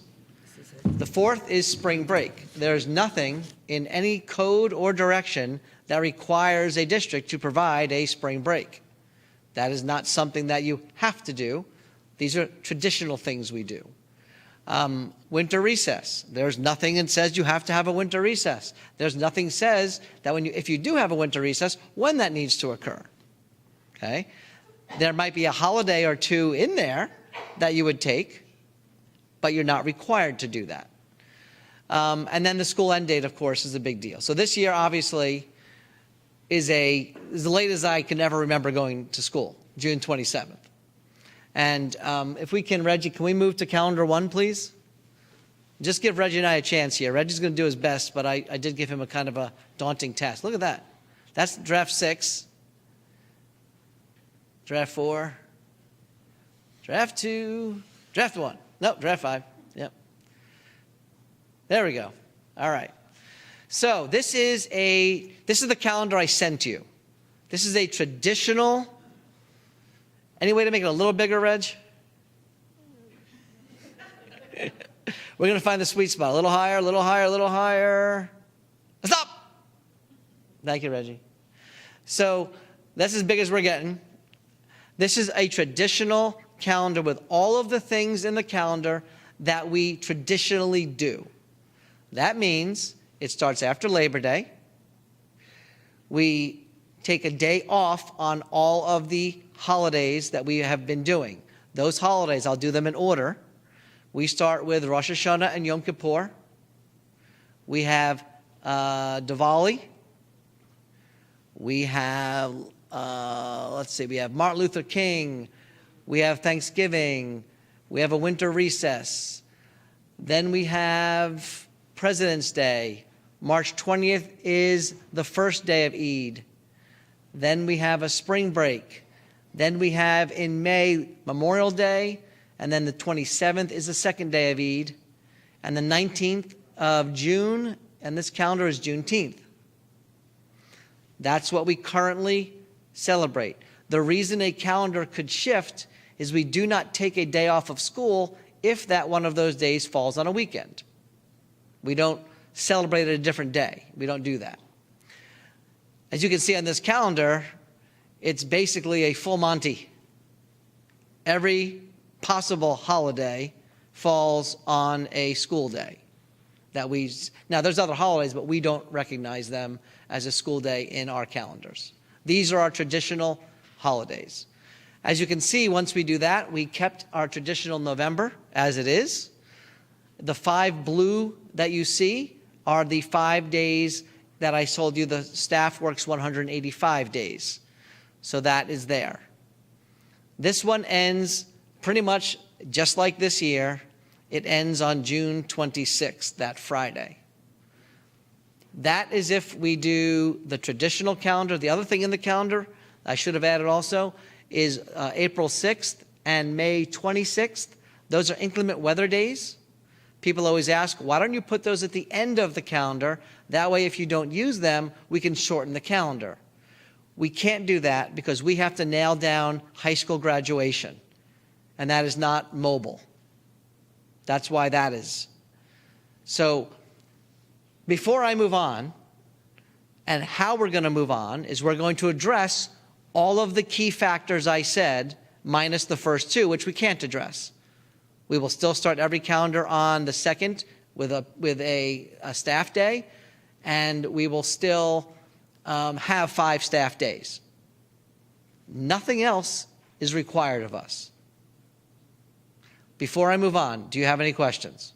Speaker 3: The fourth is spring break. There's nothing in any code or direction that requires a district to provide a spring break. That is not something that you have to do. These are traditional things we do. Winter recess. There's nothing that says you have to have a winter recess. There's nothing says that if you do have a winter recess, when that needs to occur. Okay? There might be a holiday or 2 in there that you would take, but you're not required to do that. And then the school end date, of course, is a big deal. So this year, obviously, is as late as I can ever remember going to school, June 27th. And if we can, Reggie, can we move to calendar 1, please? Just give Reggie and I a chance here. Reggie's going to do his best, but I did give him a kind of a daunting task. Look at that. That's draft 6, draft 4, draft 2, draft 1. No, draft 5. Yep. There we go. All right. So this is the calendar I sent you. This is a traditional. Any way to make it a little bigger, Reg? We're going to find the sweet spot. A little higher, a little higher, a little higher. Stop! Thank you, Reggie. So that's as big as we're getting. This is a traditional calendar with all of the things in the calendar that we traditionally do. That means it starts after Labor Day. We take a day off on all of the holidays that we have been doing. Those holidays, I'll do them in order. We start with Rosh Hashanah and Yom Kippur. We have Diwali. We have, we have Martin Luther King. We have Thanksgiving. We have a winter recess. Then we have President's Day. March 20th is the first day of Eid. Then we have a spring break. Then we have in May Memorial Day, and then the 27th is the second day of Eid, and the 19th of June, and this calendar is Juneteenth. That's what we currently celebrate. The reason a calendar could shift is we do not take a day off of school if that one of those days falls on a weekend. We don't celebrate it a different day. We don't do that. As you can see on this calendar, it's basically a full Monty. Every possible holiday falls on a school day. Now there's other holidays, but we don't recognize them as a school day in our calendars. These are our traditional holidays. As you can see, once we do that, we kept our traditional November as it is. The 5 blue that you see are the 5 days that I told you the staff works 185 days. So that is there. This one ends pretty much just like this year. It ends on June 26th, that Friday. That is if we do the traditional calendar. The other thing in the calendar I should have added also is April 6th and May 26th. Those are inclement weather days. People always ask, why don't you put those at the end of the calendar? That way, if you don't use them, we can shorten the calendar. We can't do that because we have to nail down high school graduation, and that is not mobile. That's why that is. So before I move on, and how we're going to move on is we're going to address all of the key factors I said, minus the first 2, which we can't address. We will still start every calendar on the 2nd with a staff day, and we will still have 5 staff days. Nothing else is required of us. Before I move on, do you have any questions?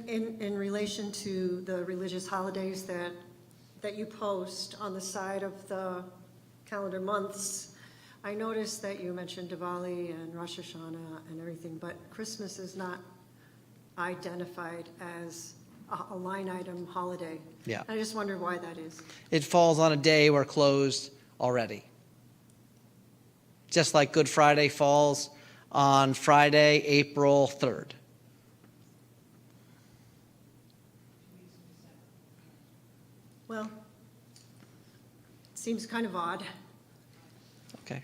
Speaker 18: In relation to the religious holidays that you post on the side of the calendar months, I noticed that you mentioned Diwali and Rosh Hashanah and everything, but Christmas is not identified as a line item holiday.
Speaker 3: Yeah.
Speaker 18: I just wondered why that is.
Speaker 3: It falls on a day we're closed already. Just like Good Friday falls on Friday, April 3rd.
Speaker 18: Well, it seems kind of odd.
Speaker 3: Okay.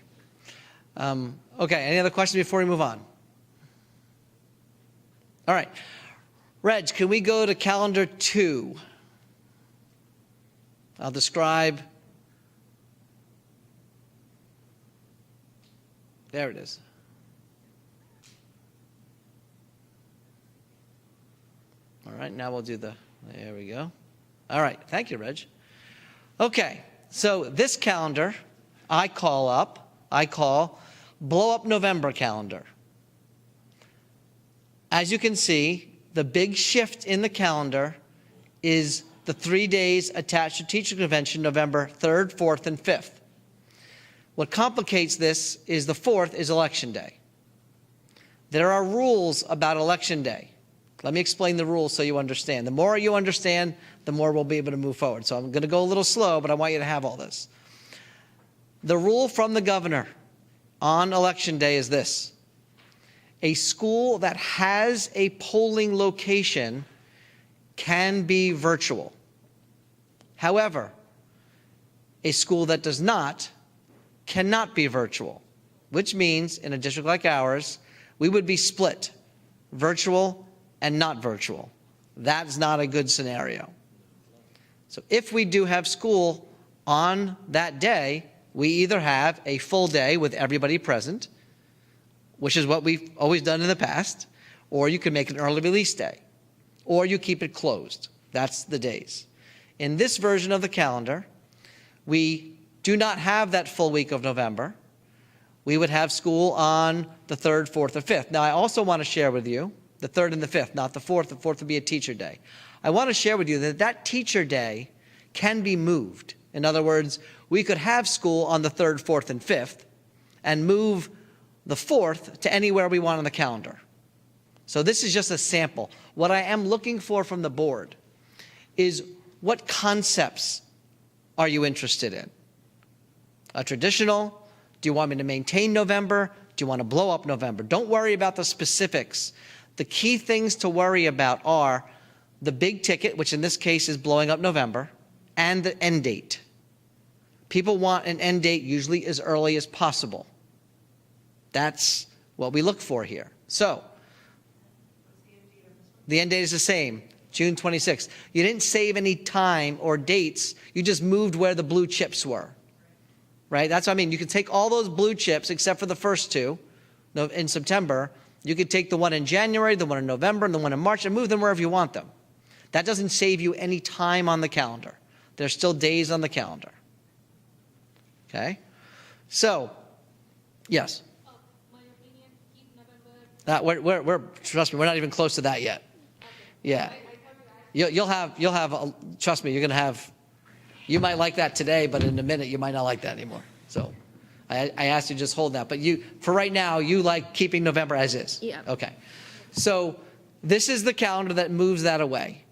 Speaker 3: Okay, any other questions before we move on? All right. Reg, can we go to calendar 2? I'll describe. There it is. All right, now we'll do there we go. All right, thank you, Reg. Okay, so this calendar I call Blow Up November calendar. As you can see, the big shift in the calendar is the 3 days attached to teacher convention, November 3rd, 4th, and 5th. What complicates this is the 4th is Election Day. There are rules about Election Day. Let me explain the rules so you understand. The more you understand, the more we'll be able to move forward. So I'm going to go a little slow, but I want you to have all this. The rule from the governor on Election Day is this. A school that has a polling location can be virtual. However, a school that does not cannot be virtual, which means in a district like ours, we would be split, virtual and not virtual. That's not a good scenario. So if we do have school on that day, we either have a full day with everybody present, which is what we've always done in the past, or you can make an early release day, or you keep it closed. That's the days. In this version of the calendar, we do not have that full week of November. We would have school on the 3rd, 4th, or 5th. Now, I also want to share with you the 3rd and the 5th, not the 4th. The 4th would be a teacher day. I want to share with you that that teacher day can be moved. In other words, we could have school on the 3rd, 4th, and 5th and move the 4th to anywhere we want on the calendar. So this is just a sample. What I am looking for from the board is what concepts are you interested in? A traditional? Do you want me to maintain November? Do you want to blow up November? Don't worry about the specifics. The key things to worry about are the big ticket, which in this case is blowing up November, and the end date. People want an end date usually as early as possible. That's what we look for here. So, the end date is the same, June 26th. You didn't save any time or dates, you just moved where the blue chips were. Right? That's what I mean. You could take all those blue chips, except for the first two, in September. You could take the one in January, the one in November, and the one in March, and move them wherever you want them. That doesn't save you any time on the calendar. There's still days on the calendar. Okay? So, yes. Trust me, we're not even close to that yet. Yeah. You'll have, trust me, you're going to have, you might like that today, but in a minute you might not like that anymore. So I asked you to just hold that. But for right now, you like keeping November as is?
Speaker 4: Yeah.
Speaker 3: Okay. So this is the calendar that moves that away.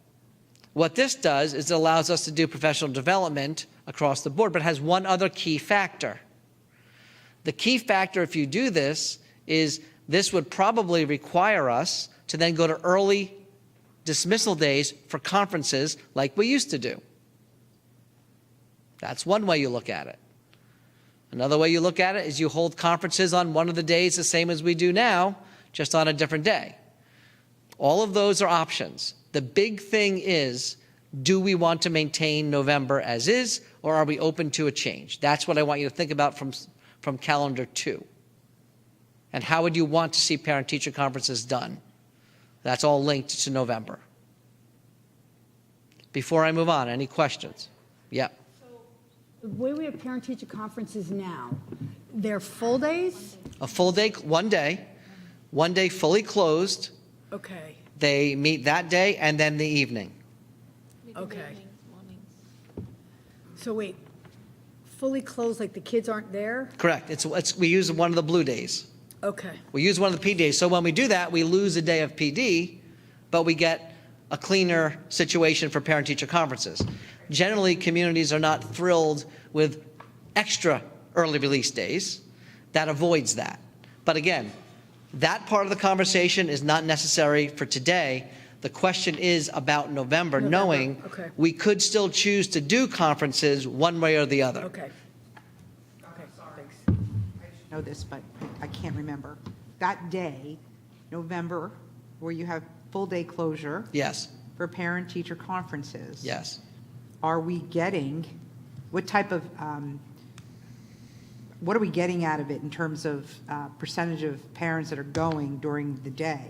Speaker 3: What this does is it allows us to do professional development across the board, but has one other key factor. The key factor, if you do this, is this would probably require us to then go to early dismissal days for conferences like we used to do. That's one way you look at it. Another way you look at it is you hold conferences on one of the days the same as we do now, just on a different day. All of those are options. The big thing is, do we want to maintain November as is, or are we open to a change? That's what I want you to think about from calendar 2. And how would you want to see parent-teacher conferences done? That's all linked to November. Before I move on, any questions? Yeah.
Speaker 6: The way we have parent-teacher conferences now, they're full days?
Speaker 3: A full day, one day fully closed.
Speaker 6: Okay,
Speaker 3: They meet that day and then the evening.
Speaker 6: okay. So wait, fully closed, like the kids aren't there?
Speaker 3: Correct. We use one of the blue days.
Speaker 6: Okay,
Speaker 3: We use one of the PD days. So when we do that, we lose a day of PD, but we get a cleaner situation for parent-teacher conferences. Generally, communities are not thrilled with extra early release days. That avoids that. But again, that part of the conversation is not necessary for today. The question is about November, knowing
Speaker 6: okay.
Speaker 3: we could still choose to do conferences one way or the other.
Speaker 6: okay.
Speaker 5: Know this, but I can't remember. That day, November, where you have full-day closure
Speaker 3: Yes,
Speaker 5: for parent-teacher conferences.
Speaker 3: yes.
Speaker 5: Are we getting, what type of, what are we getting out of it in terms of percentage of parents that are going during the day?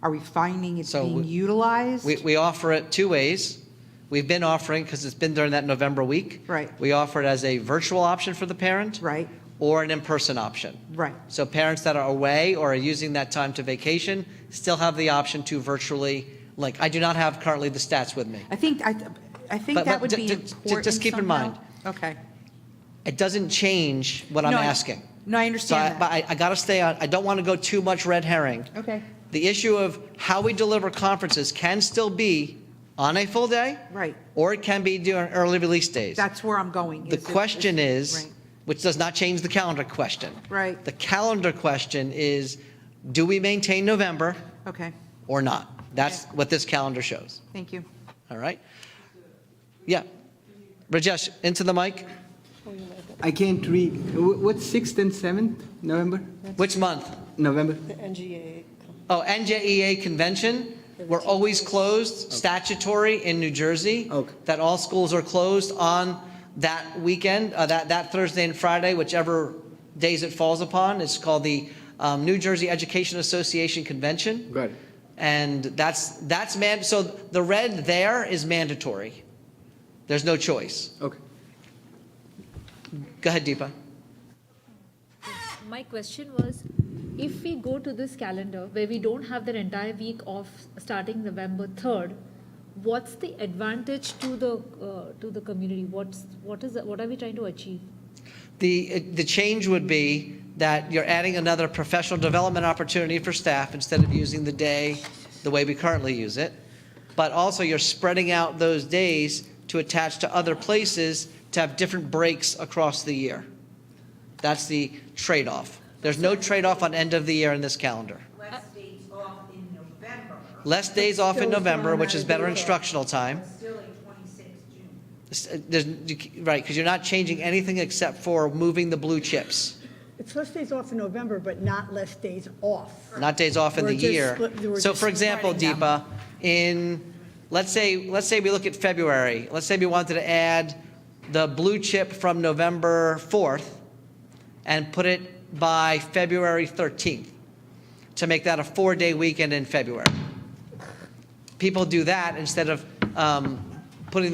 Speaker 5: Are we finding it's being utilized?
Speaker 3: We offer it two ways. We've been offering, because it's been during that November week.
Speaker 5: Right.
Speaker 3: We offer it as a virtual option for the parent.
Speaker 5: Right.
Speaker 3: Or an in-person option.
Speaker 5: Right.
Speaker 3: So parents that are away or are using that time to vacation still have the option to virtually link. I do not have currently the stats with me.
Speaker 5: I think
Speaker 3: But
Speaker 5: that would be important
Speaker 3: just keep in
Speaker 5: somehow.
Speaker 3: mind,
Speaker 5: Okay.
Speaker 3: it doesn't change what I'm
Speaker 5: No,
Speaker 3: asking.
Speaker 5: No, I
Speaker 3: So
Speaker 5: understand
Speaker 3: but
Speaker 5: that.
Speaker 3: I got to stay on, I don't want to go too much red herring.
Speaker 5: Okay.
Speaker 3: The issue of how we deliver conferences can still be on a full day.
Speaker 5: Right.
Speaker 3: Or it can be during early release days.
Speaker 5: That's where I'm going.
Speaker 3: The question is, which does not change the calendar question.
Speaker 5: Right.
Speaker 3: The calendar question is, do we maintain November
Speaker 5: Okay,
Speaker 3: or not? That's what this calendar shows.
Speaker 5: thank you.
Speaker 3: All right? Yeah. Rajesh, into the mic.
Speaker 19: I can't read. What's 6th and 7th November?
Speaker 3: Which month?
Speaker 19: November.
Speaker 18: The NGA.
Speaker 3: Oh, NJEA convention. We're always closed, statutory in New Jersey, that all schools are closed on that weekend, that Thursday and Friday, whichever days it falls upon. It's called the New Jersey Education Association Convention.
Speaker 19: Got it.
Speaker 3: And that's so the red there is mandatory. There's no choice.
Speaker 19: Okay.
Speaker 3: Go ahead, Deepa.
Speaker 20: My question was, if we go to this calendar where we don't have the entire week off starting November 3rd, what's the advantage to the community? What are we trying to achieve?
Speaker 3: The change would be that you're adding another professional development opportunity for staff instead of using the day the way we currently use it. But also you're spreading out those days to attach to other places to have different breaks across the year. That's the trade-off. There's no trade-off on end of the year in this calendar.
Speaker 5: Less days off in November.
Speaker 3: Less days off in November, which is better instructional time.
Speaker 5: Still in 26 June.
Speaker 3: Right, because you're not changing anything except for moving the blue chips.
Speaker 6: It's less days off in November, but not less days off.
Speaker 3: Not days off in
Speaker 6: We're
Speaker 3: the
Speaker 6: just
Speaker 3: year.
Speaker 6: we're
Speaker 3: So
Speaker 6: just
Speaker 3: for example,
Speaker 6: spreading them.
Speaker 3: Deepa, let's say we look at February. Let's say we wanted to add the blue chip from November 4th and put it by February 13th to make that a 4-day weekend in February. People do that instead of attaching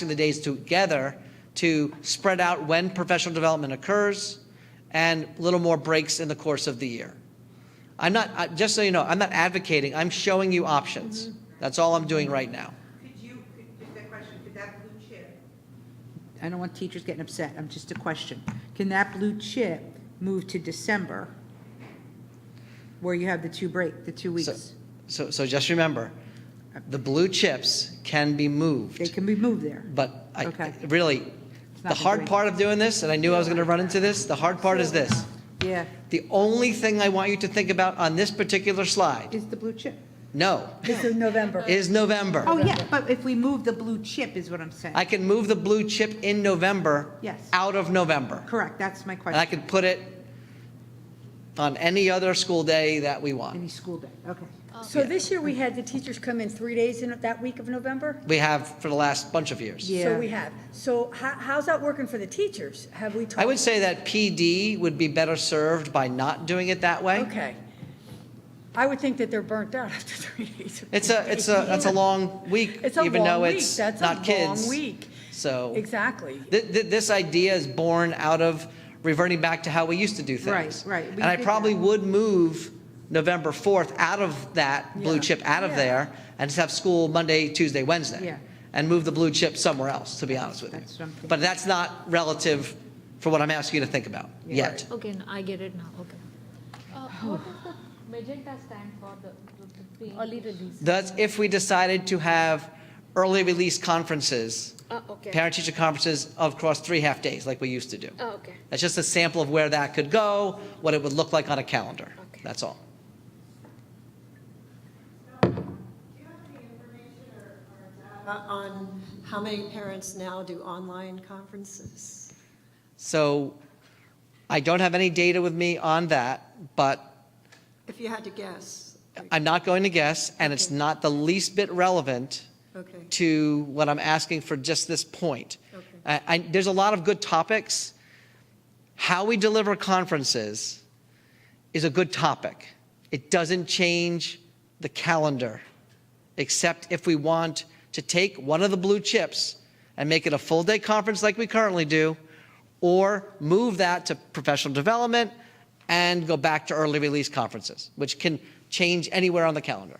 Speaker 3: the days together to spread out when professional development occurs and a little more breaks in the course of the year. Just so you know, I'm not advocating, I'm showing you options. That's all I'm doing right now.
Speaker 5: Just that question, could that blue chip? I don't want teachers getting upset, I'm just a question. Can that blue chip move to December, where you have the 2 weeks?
Speaker 3: So just remember, the blue chips can be moved.
Speaker 5: They can be moved there.
Speaker 3: But
Speaker 5: Okay.
Speaker 3: really, the hard part of doing this, and I knew I was going to run into this, the hard part is this.
Speaker 5: Yeah,
Speaker 3: The only thing I want you to think about on this particular slide,
Speaker 5: is the blue chip.
Speaker 3: no,
Speaker 6: This is November.
Speaker 3: is November.
Speaker 5: Oh, yeah, but if we move the blue chip is what I'm saying.
Speaker 3: I can move the blue chip in November
Speaker 5: Yes.
Speaker 3: out of November.
Speaker 5: Correct, that's my
Speaker 3: And
Speaker 5: question.
Speaker 3: I could put it on any other school day that we want.
Speaker 5: Any school day, okay.
Speaker 6: So this year, we had the teachers come in 3 days in that week of November?
Speaker 3: We have for the last bunch of years.
Speaker 5: Yeah.
Speaker 6: So we have. So how's that working for the teachers? Have we talked?
Speaker 3: I would say that PD would be better served by not doing it that way.
Speaker 6: Okay. I would think that they're burnt out after 3 days.
Speaker 3: That's a long week,
Speaker 6: It's a
Speaker 3: even
Speaker 6: long
Speaker 3: though
Speaker 6: week.
Speaker 3: it's
Speaker 6: That's
Speaker 3: not
Speaker 6: a
Speaker 3: kids.
Speaker 6: long week.
Speaker 3: So
Speaker 6: Exactly.
Speaker 3: this idea is born out of reverting back to how we used to do things.
Speaker 5: Right. We
Speaker 3: And I
Speaker 5: did
Speaker 3: probably
Speaker 5: that.
Speaker 3: would move November 4th out of that blue
Speaker 6: Yeah.
Speaker 3: chip out of
Speaker 6: Yeah.
Speaker 3: there and just have school Monday, Tuesday, Wednesday.
Speaker 5: Yeah.
Speaker 3: And move the blue chip somewhere else, to be honest with you.
Speaker 5: That's what I'm thinking.
Speaker 3: But that's not relative for what I'm asking you to think about yet.
Speaker 20: Okay, I get it now, okay. What does the magenta stand for, the early release?
Speaker 3: That's if we decided to have early release conferences,
Speaker 20: Okay.
Speaker 3: parent-teacher conferences across 3 half-days like we used to do.
Speaker 20: Okay.
Speaker 3: That's just a sample of where that could go, what it would look like on a calendar. That's all.
Speaker 18: On how many parents now do online conferences?
Speaker 3: So I don't have any data with me on that, but
Speaker 18: If you had to guess.
Speaker 3: I'm not going to guess, and it's not the least bit relevant
Speaker 18: Okay.
Speaker 3: to what I'm asking for just this point. There's a lot of good topics. How we deliver conferences is a good topic. It doesn't change the calendar, except if we want to take one of the blue chips and make it a full-day conference like we currently do, or move that to professional development and go back to early release conferences, which can change anywhere on the calendar.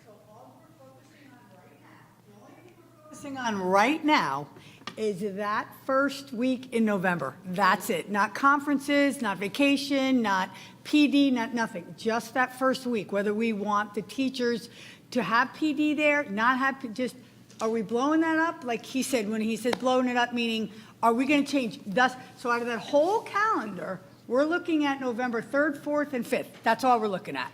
Speaker 6: Focusing on right now is that first week in November. That's it. Not conferences, not vacation, not PD, not nothing. Just that first week, whether we want the teachers to have PD there, not have, just, are we blowing that up? Like he said, when he says blowing it up, meaning, are we going to change? Thus, so out of that whole calendar, we're looking at November 3rd, 4th, and 5th. That's all we're looking at.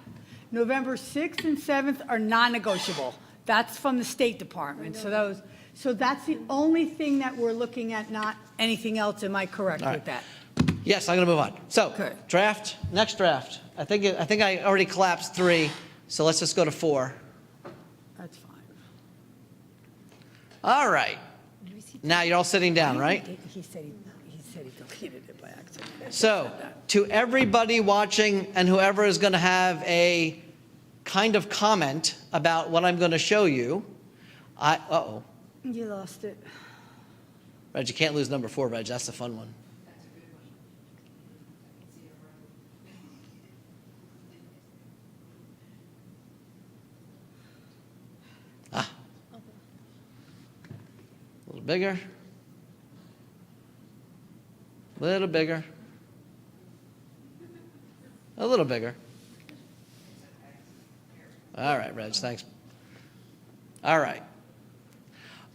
Speaker 6: November 6th and 7th are non-negotiable. That's from the State Department. So that's the only thing that we're looking at, not anything else. Am I correct
Speaker 3: All right.
Speaker 6: with that?
Speaker 3: Yes, I'm going to move on. So,
Speaker 6: Okay.
Speaker 3: draft, next draft. I think I already collapsed 3, so let's just go to 4.
Speaker 6: That's fine.
Speaker 3: All right. Now you're all sitting down, right?
Speaker 6: He said he deleted it by accident.
Speaker 3: So, to everybody watching and whoever is going to have a kind of comment about what I'm going to show you, uh-oh.
Speaker 6: You lost it.
Speaker 3: Reg, you can't lose number 4, Reg. That's the fun one. Ah. A little bigger. A little bigger. A little bigger. All right, Reg, thanks. All right.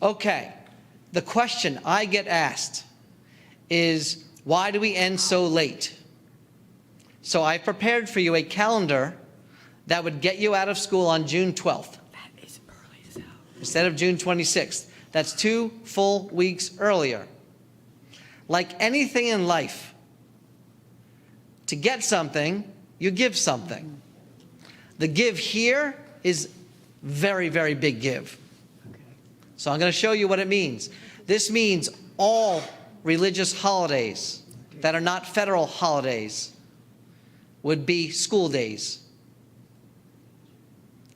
Speaker 3: Okay. The question I get asked is, why do we end so late? So I prepared for you a calendar that would get you out of school on June 12th.
Speaker 6: That is early as hell.
Speaker 3: Instead of June 26th. That's 2 full weeks earlier. Like anything in life, to get something, you give something. The give here is very, very big give. So I'm going to show you what it means. This means all religious holidays that are not federal holidays would be school days.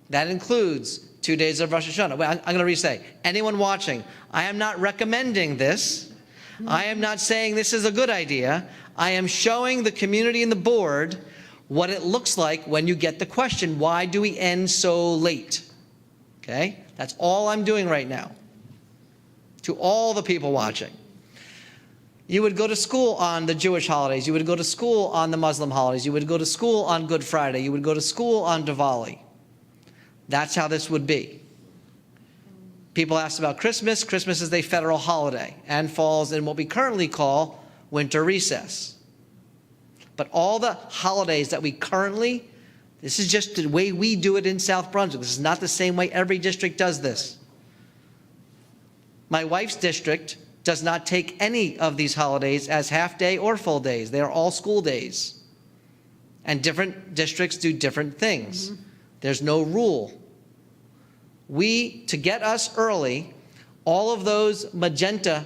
Speaker 3: That includes 2 days of Rosh Hashanah. Well, I'm going to re-say, anyone watching, I am not recommending this. I am not saying this is a good idea. I am showing the community and the board what it looks like when you get the question, why do we end so late? Okay? That's all I'm doing right now. To all the people watching. You would go to school on the Jewish holidays. You would go to school on the Muslim holidays. You would go to school on Good Friday. You would go to school on Diwali. That's how this would be. People asked about Christmas. Christmas is a federal holiday and falls in what we currently call winter recess. But all the holidays that we currently, this is just the way we do it in South Brunswick. This is not the same way every district does this. My wife's district does not take any of these holidays as half day or full days. They are all school days. And different districts do different things. There's no rule. To get us early, all of those magenta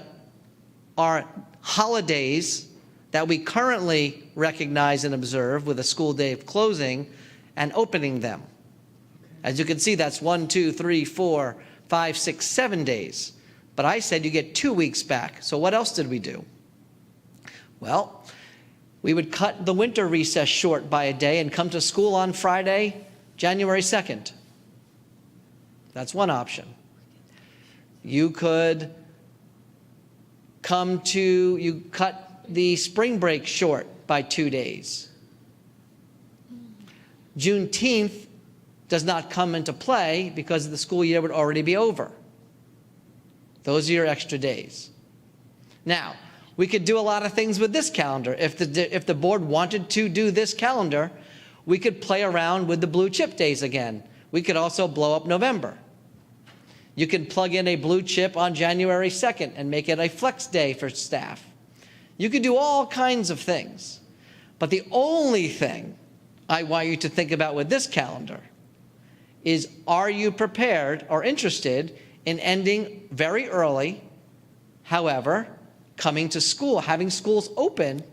Speaker 3: are holidays that we currently recognize and observe with a school day of closing and opening them. As you can see, that's 1, 2, 3, 4, 5, 6, 7 days. But I said you get 2 weeks back. So what else did we do? Well, we would cut the winter recess short by a day and come to school on Friday, January 2nd. That's one option. You could you cut the spring break short by 2 days. Juneteenth does not come into play because the school year would already be over. Those are your extra days. Now, we could do a lot of things with this calendar. If the board wanted to do this calendar, we could play around with the blue chip days again. We could also blow up November. You can plug in a blue chip on January 2nd and make it a flex day for staff. You could do all kinds of things. But the only thing I want you to think about with this calendar is, are you prepared or interested in ending very early, however, coming to school, having schools open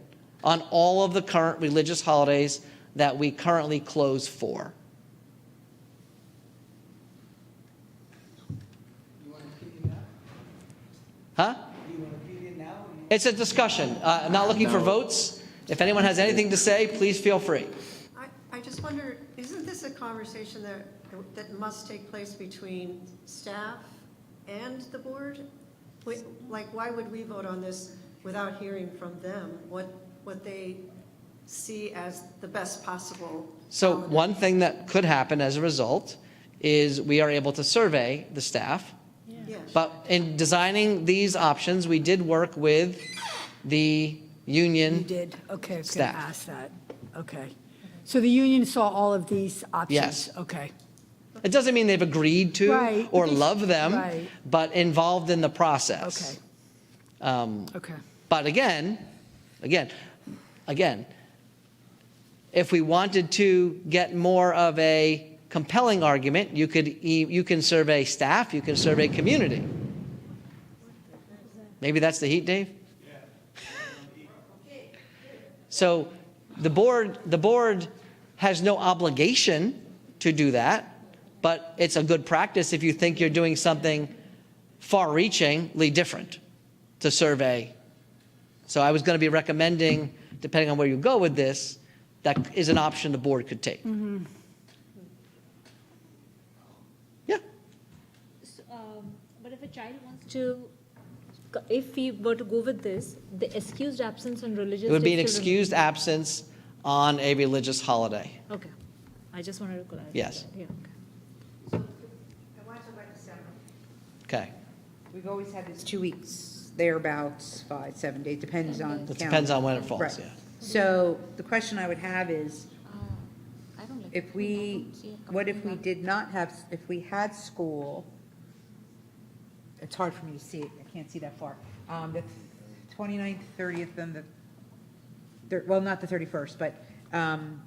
Speaker 3: on all of the current religious holidays that we currently close for? Huh? It's a discussion. I'm not looking for votes. If anyone has anything to say, please feel free.
Speaker 18: I just wonder, isn't this a conversation that must take place between staff and the board? Like, why would we vote on this without hearing from them what they see as the best possible?
Speaker 3: So one thing that could happen as a result is we are able to survey the staff.
Speaker 18: Yes.
Speaker 3: But in designing these options, we did work with the union.
Speaker 6: You did? Okay, I was going to
Speaker 3: Staff.
Speaker 6: ask that. Okay. So the union saw all of these options?
Speaker 3: Yes.
Speaker 6: Okay.
Speaker 3: It doesn't mean they've agreed to
Speaker 6: Right,
Speaker 3: or
Speaker 6: but they-
Speaker 3: love them,
Speaker 6: right.
Speaker 3: but involved in the process.
Speaker 6: Okay.
Speaker 3: But again, if we wanted to get more of a compelling argument, you can survey staff, you can survey community. Maybe that's the heat, Dave? So the board has no obligation to do that, but it's a good practice if you think you're doing something far-reachingly different to survey. So I was going to be recommending, depending on where you go with this, that is an option the board could take.
Speaker 6: Mm-hmm.
Speaker 3: Yeah.
Speaker 20: But if a child wants to, if we were to go with this, the excused absence on religious
Speaker 3: It would be an
Speaker 20: days still
Speaker 3: excused absence on a religious holiday.
Speaker 20: remain. Okay, I just wanted to clarify.
Speaker 3: Yes.
Speaker 20: that. Yeah, okay.
Speaker 5: I want to talk about December.
Speaker 3: Okay.
Speaker 5: We've always had this 2 weeks, thereabouts, 5, 7 days, depends on.
Speaker 3: It depends on when it falls,
Speaker 5: Right.
Speaker 3: yeah.
Speaker 5: So the question I would have is, if we, what if we did not have, if we had school it's hard for me to see it, I can't see that far. The 29th, 30th, and well, not the 31st, but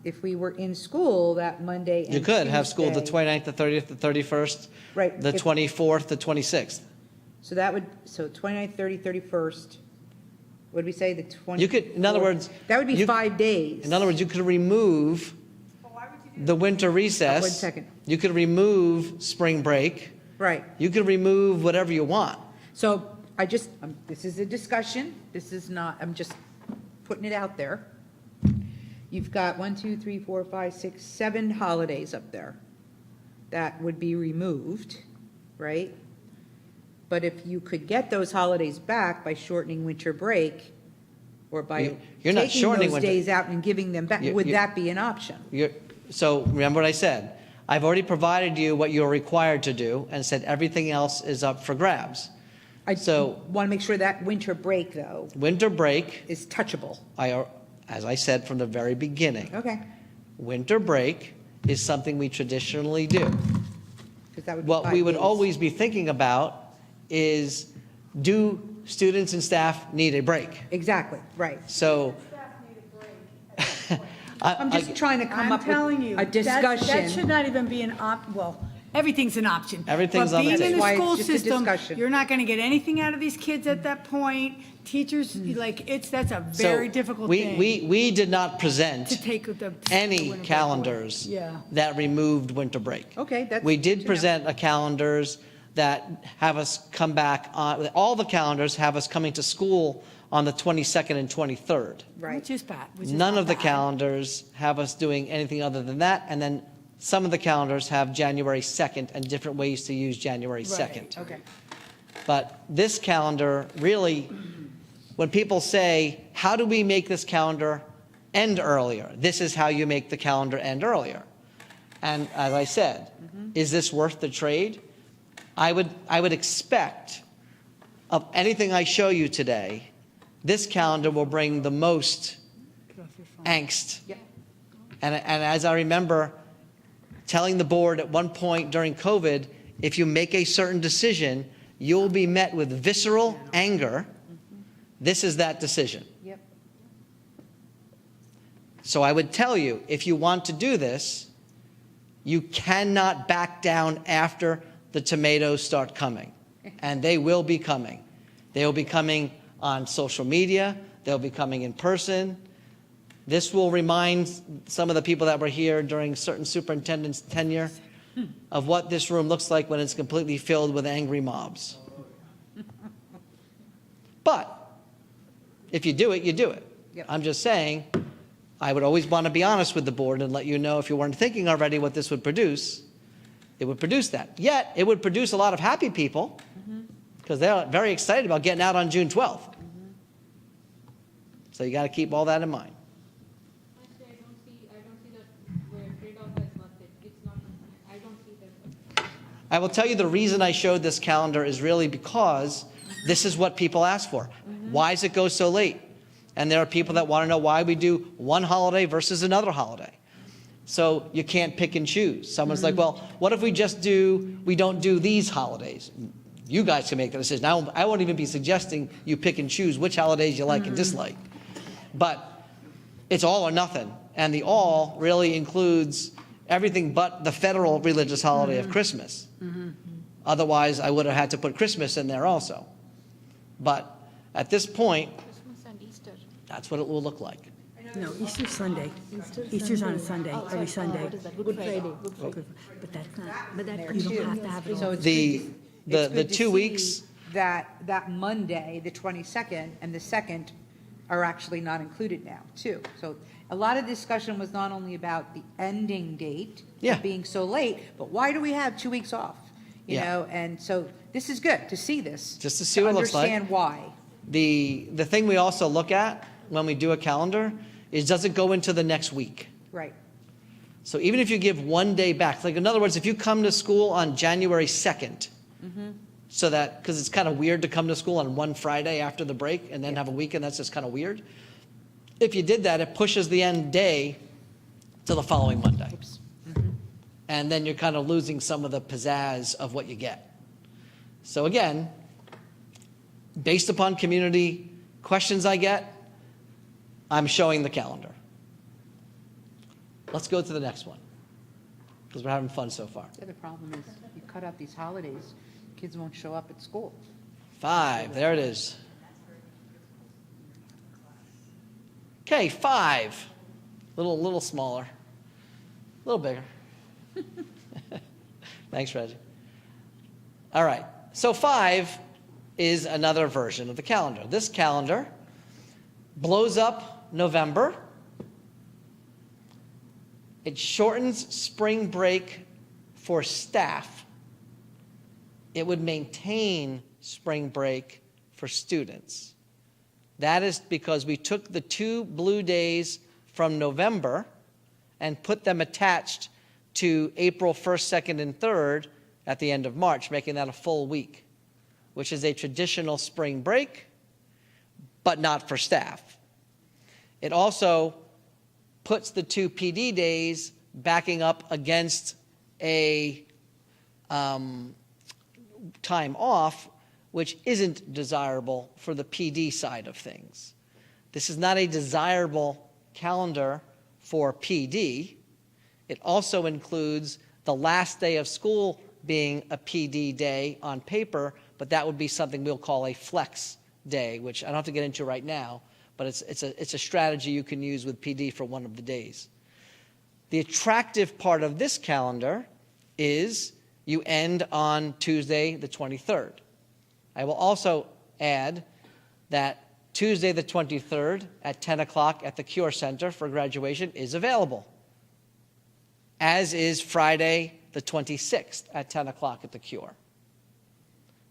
Speaker 5: if we were in school that Monday and
Speaker 3: You could have school the
Speaker 5: Tuesday-
Speaker 3: 29th, the 30th, the 31st,
Speaker 5: Right.
Speaker 3: the
Speaker 5: if-
Speaker 3: 24th, the 26th.
Speaker 5: So that would, so 29th, 30th, 31st, what did we say, the 20th?
Speaker 3: You could, in other words.
Speaker 5: That would be
Speaker 3: you-
Speaker 5: 5 days.
Speaker 3: In other words, you could remove the winter recess.
Speaker 5: 1 second.
Speaker 3: You could remove spring break.
Speaker 5: Right.
Speaker 3: You could remove whatever you want.
Speaker 5: So I just, this is a discussion, this is not, I'm just putting it out there. You've got 1, 2, 3, 4, 5, 6, 7 holidays up there that would be removed, right? But if you could get those holidays back by shortening winter break, or by
Speaker 3: You're not
Speaker 5: taking
Speaker 3: shortening
Speaker 5: those
Speaker 3: winter-
Speaker 5: days out and giving them back, would
Speaker 3: You-
Speaker 5: that be an option?
Speaker 3: So remember what I said. I've already provided you what you're required to do and said everything else is up for grabs.
Speaker 5: I
Speaker 3: So
Speaker 5: want to make sure that winter break, though,
Speaker 3: winter break,
Speaker 5: is touchable.
Speaker 3: as I said from the very beginning,
Speaker 5: Okay.
Speaker 3: winter break is something we traditionally do.
Speaker 5: 'Cause that would be
Speaker 3: What
Speaker 5: 5
Speaker 3: we would
Speaker 5: days.
Speaker 3: always be thinking about is, do students and staff need a break?
Speaker 5: Exactly, right.
Speaker 3: So.
Speaker 5: I'm just trying to come up
Speaker 6: telling
Speaker 5: with
Speaker 6: you,
Speaker 5: a discussion.
Speaker 6: That should not even be an well, everything's an option.
Speaker 3: Everything's on the
Speaker 6: But being in
Speaker 3: table.
Speaker 5: Why
Speaker 6: the
Speaker 5: it's
Speaker 6: school
Speaker 5: just a
Speaker 6: system,
Speaker 5: discussion.
Speaker 6: you're not going to get anything out of these kids at that point. Teachers, like, that's a very
Speaker 3: So
Speaker 6: difficult
Speaker 3: we-
Speaker 6: thing.
Speaker 3: We did not present
Speaker 6: To take the
Speaker 3: any
Speaker 6: winter break
Speaker 3: calendars
Speaker 6: away. Yeah.
Speaker 3: that removed winter break.
Speaker 5: Okay, that's.
Speaker 3: We
Speaker 5: good
Speaker 3: did
Speaker 5: to know.
Speaker 3: present a calendars that have us come back on, all the calendars have us coming to school on the 22nd and 23rd.
Speaker 5: Right.
Speaker 6: Which is bad. which is
Speaker 3: None
Speaker 6: not
Speaker 3: of the
Speaker 6: bad.
Speaker 3: calendars have us doing anything other than that, and then some of the calendars have January 2nd and different ways to use January 2nd.
Speaker 5: Okay.
Speaker 3: But this calendar really, when people say, how do we make this calendar end earlier? This is how you make the calendar end earlier. And as I said, is this worth the trade? I would expect of anything I show you today, this calendar will bring the most angst.
Speaker 5: Yep.
Speaker 3: And as I remember telling the board at one point during COVID, if you make a certain decision, you'll be met with visceral anger. This is that decision.
Speaker 5: Yep.
Speaker 3: So I would tell you, if you want to do this, you cannot back down after the tomatoes start coming. And they will be coming. They will be coming on social media. They'll be coming in person. This will remind some of the people that were here during certain superintendents' tenure of what this room looks like when it's completely filled with angry mobs. But if you do it, you do it.
Speaker 5: Yep.
Speaker 3: I'm just saying, I would always want to be honest with the board and let you know, if you weren't thinking already what this would produce, it would produce that. Yet, it would produce a lot of happy people, because they're very excited about getting out on June 12th. So you got to keep all that in mind. I will tell you the reason I showed this calendar is really because this is what people ask for. Why does it go so late? And there are people that want to know why we do one holiday versus another holiday. So you can't pick and choose. Someone's like, well, what if we don't do these holidays? You guys can make the decision. I won't even be suggesting you pick and choose which holidays you like and dislike. But it's all or nothing. And the all really includes everything but the federal religious holiday of Christmas. Otherwise, I would have had to put Christmas in there also. But at this point, that's what it will look like.
Speaker 6: No, Easter's Sunday. Easter's on a Sunday, every Sunday.
Speaker 20: Good Friday.
Speaker 6: But that's not, but that, you don't have to have it all.
Speaker 5: So it's
Speaker 3: The
Speaker 5: good to
Speaker 3: 2
Speaker 5: see
Speaker 3: weeks,
Speaker 5: that Monday, the 22nd, and the 2nd are actually not included now, too. So a lot of discussion was not only about the ending date
Speaker 3: Yeah.
Speaker 5: being so late, but why do we have 2 weeks off? You
Speaker 3: Yeah.
Speaker 5: know, and so this is good to see this.
Speaker 3: Just to see what it looks like.
Speaker 5: Understand why.
Speaker 3: the thing we also look at when we do a calendar is, does it go into the next week?
Speaker 5: Right.
Speaker 3: So even if you give 1 day back, like in other words, if you come to school on January 2nd, so that, because it's kind of weird to come to school on one Friday after the break and then have a weekend, that's just kind of weird. If you did that, it pushes the end day to the following Monday. And then you're kind of losing some of the pizzazz of what you get. So again, based upon community questions I get, I'm showing the calendar. Let's go to the next one, because we're having fun so far.
Speaker 5: The other problem is you cut out these holidays, kids won't show up at school.
Speaker 3: 5, there it is. Okay, 5. Little smaller. A little bigger. Thanks, Reggie. All right, so 5 is another version of the calendar. This calendar blows up November. It shortens spring break for staff. It would maintain spring break for students. That is because we took the 2 blue days from November and put them attached to April 1st, 2nd, and 3rd at the end of March, making that a full week, which is a traditional spring break, but not for staff. It also puts the 2 PD days backing up against a time off, which isn't desirable for the PD side of things. This is not a desirable calendar for PD. It also includes the last day of school being a PD day on paper, but that would be something we'll call a flex day, which I don't have to get into right now, but it's a strategy you can use with PD for one of the days. The attractive part of this calendar is you end on Tuesday the 23rd. I will also add that Tuesday the 23rd at 10 o'clock at the Cure Center for graduation is available, as is Friday the 26th at 10 o'clock at the Cure.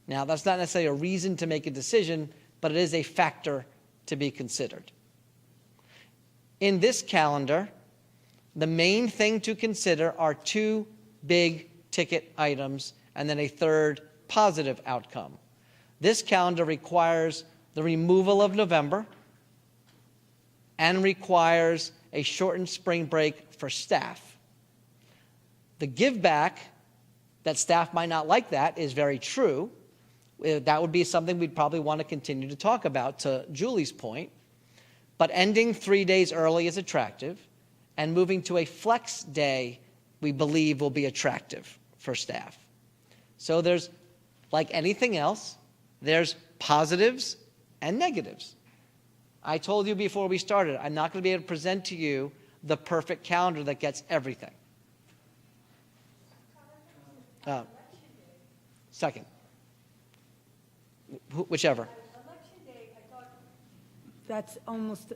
Speaker 3: Now, that's not necessarily a reason to make a decision, but it is a factor to be considered. In this calendar, the main thing to consider are 2 big ticket items and then a 3rd positive outcome. This calendar requires the removal of November and requires a shortened spring break for staff. The give back that staff might not like that is very true. That would be something we'd probably want to continue to talk about, to Julie's point. But ending 3 days early is attractive, and moving to a flex day we believe will be attractive for staff. So there's, like anything else, there's positives and negatives. I told you before we started, I'm not going to be able to present to you the perfect calendar that gets everything. Second. Whichever.
Speaker 6: That's almost,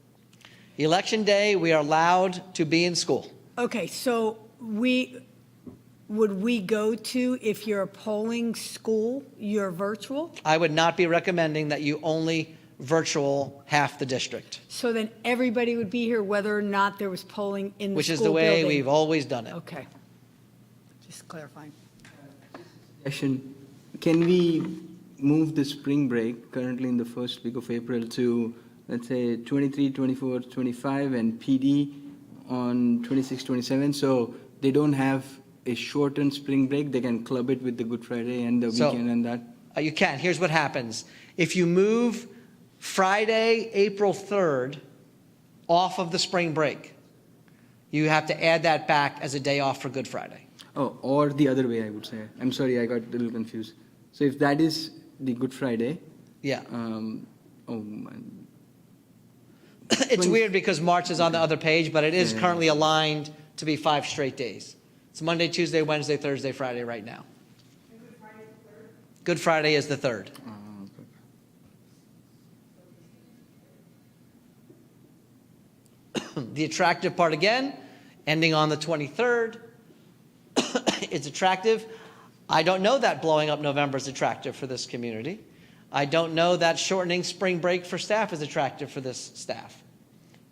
Speaker 3: Election day, we are allowed to be in school.
Speaker 6: okay, so would we go to, if you're a polling school, you're virtual?
Speaker 3: I would not be recommending that you only virtual half the district,
Speaker 6: So then everybody would be here whether or not there was polling in the
Speaker 3: which
Speaker 6: school
Speaker 3: is the way
Speaker 6: building?
Speaker 3: we've always done it.
Speaker 6: Okay. Just clarifying.
Speaker 19: Question. Can we move the spring break currently in the first week of April to, let's say, 23, 24, 25, and PD on 26, 27, so they don't have a shortened spring break? They can club it with the Good Friday and the weekend and that?
Speaker 3: You can. Here's what happens. If you move Friday, April 3rd off of the spring break, you have to add that back as a day off for Good Friday.
Speaker 19: Oh, or the other way, I would say. I'm sorry, I got a little confused. So if that is the Good Friday,
Speaker 3: Yeah.
Speaker 19: oh man.
Speaker 3: It's weird because March is on the other page, but it is currently aligned to be 5 straight days. It's Monday, Tuesday, Wednesday, Thursday, Friday right now. Good Friday is the 3rd. The attractive part again, ending on the 23rd, is attractive. I don't know that blowing up November is attractive for this community. I don't know that shortening spring break for staff is attractive for this staff.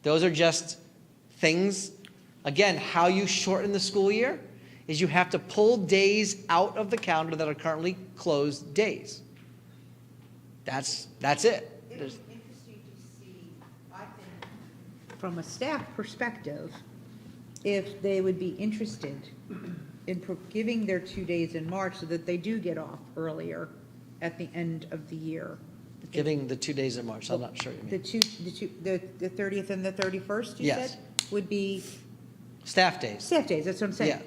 Speaker 3: Those are just things. Again, how you shorten the school year is you have to pull days out of the calendar that are currently closed days. That's it.
Speaker 5: It was interesting to see, I think, from a staff perspective, if they would be interested in giving their 2 days in March so that they do get off earlier at the end of the year.
Speaker 3: giving the 2 days in March, I'm not sure what you mean.
Speaker 5: The 30th and the 31st, you
Speaker 3: Yes.
Speaker 5: said? Would be
Speaker 3: Staff days.
Speaker 5: staff days, that's what I'm saying.
Speaker 3: Yeah.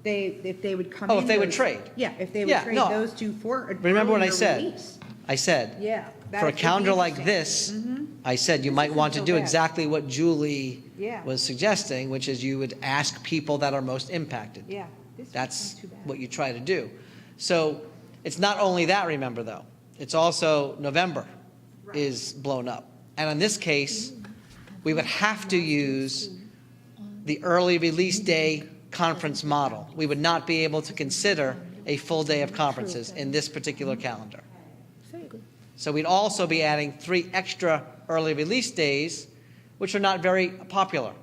Speaker 5: If they would come in.
Speaker 3: Oh, if they would
Speaker 5: those-
Speaker 3: trade.
Speaker 5: Yeah, if they would
Speaker 3: Yeah,
Speaker 5: trade
Speaker 3: no.
Speaker 5: those two for. an
Speaker 3: Remember what I
Speaker 5: earlier
Speaker 3: said?
Speaker 5: release.
Speaker 3: I said,
Speaker 5: Yeah. that
Speaker 3: for a
Speaker 5: would be
Speaker 3: calendar like
Speaker 5: interesting.
Speaker 3: this, I said you might
Speaker 5: isn't
Speaker 3: want to
Speaker 5: so
Speaker 3: do
Speaker 5: bad.
Speaker 3: exactly what Julie
Speaker 5: Yeah.
Speaker 3: was suggesting, which is you would ask people that are most impacted.
Speaker 5: Yeah. This is
Speaker 3: That's
Speaker 5: not too bad.
Speaker 3: what you try to do. So it's not only that, remember, though. It's also November is blown up. And in this case, we would have to use the early release day conference model. We would not be able to consider a full day of conferences in this particular calendar. So we'd also be adding 3 extra early release days, which are not very popular,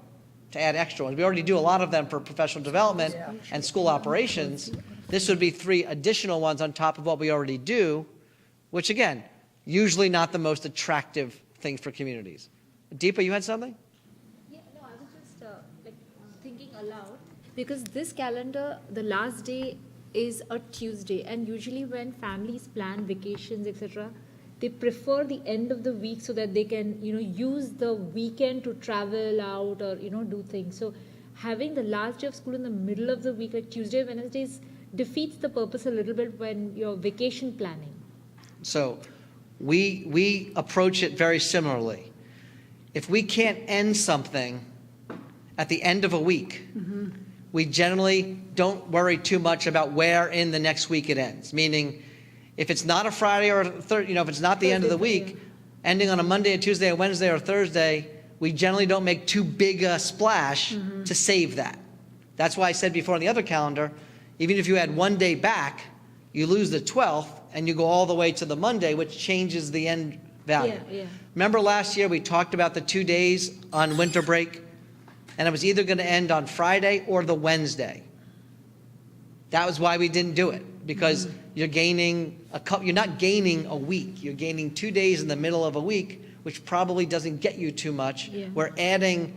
Speaker 3: to add extra ones. We already do a lot of them for professional development and school operations. This would be 3 additional ones on top of what we already do, which again, usually not the most attractive thing for communities. Deepa, you had something?
Speaker 20: Yeah, no, I was just thinking aloud because this calendar, the last day is a Tuesday, and usually when families plan vacations, etc., they prefer the end of the week so that they can, use the weekend to travel out or, do things. So having the last day of school in the middle of the week, like Tuesday, Wednesdays, defeats the purpose a little bit when you're vacation planning.
Speaker 3: So we approach it very similarly. If we can't end something at the end of a week, we generally don't worry too much about where in the next week it ends. Meaning, if it's not a Friday or if it's not the end of the week, ending on a Monday, a Tuesday, a Wednesday, or Thursday, we generally don't make too big a splash to save that. That's why I said before on the other calendar, even if you add 1 day back, you lose the 12th and you go all the way to the Monday, which changes the end value.
Speaker 20: Yeah.
Speaker 3: Remember last year we talked about the 2 days on winter break, and it was either going to end on Friday or the Wednesday. That was why we didn't do it, because you're not gaining a week. You're gaining 2 days in the middle of a week, which probably doesn't get you too much.
Speaker 20: Yeah.
Speaker 3: Where adding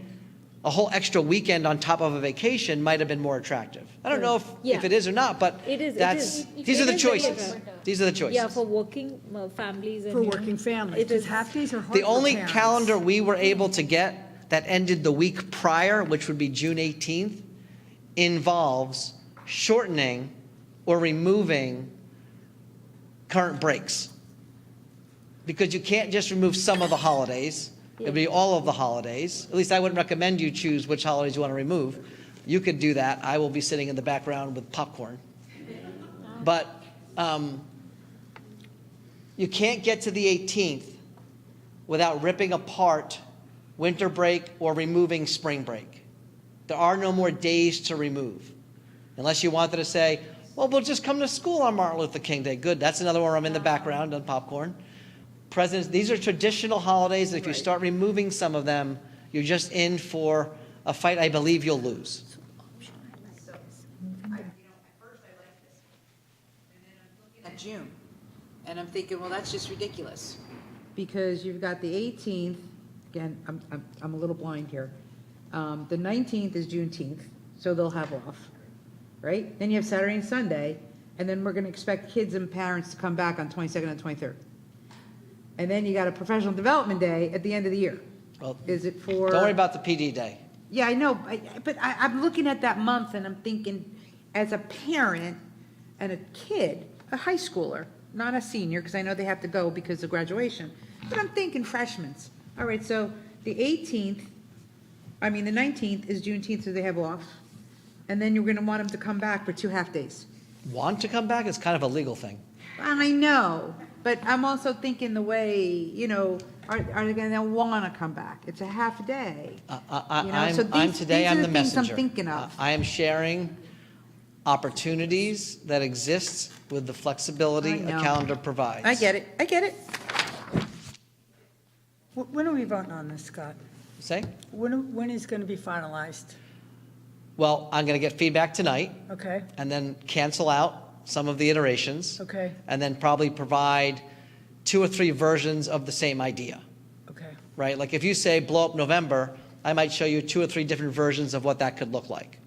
Speaker 3: a whole extra weekend on top of a vacation might have been more attractive. I don't know if it is or not, but
Speaker 20: It is.
Speaker 3: these are the
Speaker 20: It is very
Speaker 3: choices.
Speaker 20: attractive.
Speaker 3: These are the choices.
Speaker 20: Yeah, for working families. And,
Speaker 6: For working families,
Speaker 20: it
Speaker 6: because
Speaker 20: is
Speaker 6: half days are hard
Speaker 3: The
Speaker 6: for
Speaker 3: only
Speaker 6: parents.
Speaker 3: calendar we were able to get that ended the week prior, which would be June 18th, involves shortening or removing current breaks. Because you can't just remove some of the holidays. It'd be all of the holidays. At least I wouldn't recommend you choose which holidays you want to remove. You could do that. I will be sitting in the background with popcorn. But you can't get to the 18th without ripping apart winter break or removing spring break. There are no more days to remove. Unless you wanted to say, well, we'll just come to school on Martin Luther King Day. Good, that's another one where I'm in the background on popcorn. Presidents, these are traditional holidays, and if you start removing some of them, you're just in for a fight I believe you'll lose.
Speaker 5: At June. And I'm thinking, well, that's just ridiculous. Because you've got the 18th, again, I'm a little blind here. The 19th is Juneteenth, so they'll have off, right? Then you have Saturday and Sunday, and then we're going to expect kids and parents to come back on 22nd and 23rd. And then you got a professional development day at the end of the year.
Speaker 3: Well,
Speaker 5: Is it for?
Speaker 3: don't worry about the PD day.
Speaker 5: Yeah, I know, but I'm looking at that month and I'm thinking, as a parent and a kid, a high schooler, not a senior, because I know they have to go because of graduation, but I'm thinking freshmen. All right, so the 19th is Juneteenth, so they have off. And then you're going to want them to come back for 2 half-days.
Speaker 3: Want to come back is kind of a legal thing.
Speaker 5: I know, but I'm also thinking the way, are they going to want to come back? It's a half day. I'm the
Speaker 3: messenger.
Speaker 5: I'm thinking of.
Speaker 3: I am sharing opportunities that exist with the flexibility a calendar provides.
Speaker 5: I get it.
Speaker 6: When are we voting on this, Scott?
Speaker 3: Say?
Speaker 6: When is going to be finalized?
Speaker 3: Well, I'm going to get feedback tonight
Speaker 6: Okay,
Speaker 3: and then cancel out some of the iterations.
Speaker 6: okay,
Speaker 3: And then probably provide 2 or 3 versions of the same idea,
Speaker 6: okay.
Speaker 3: right? Like if you say blow up November, I might show you 2 or 3 different versions of what that could look like.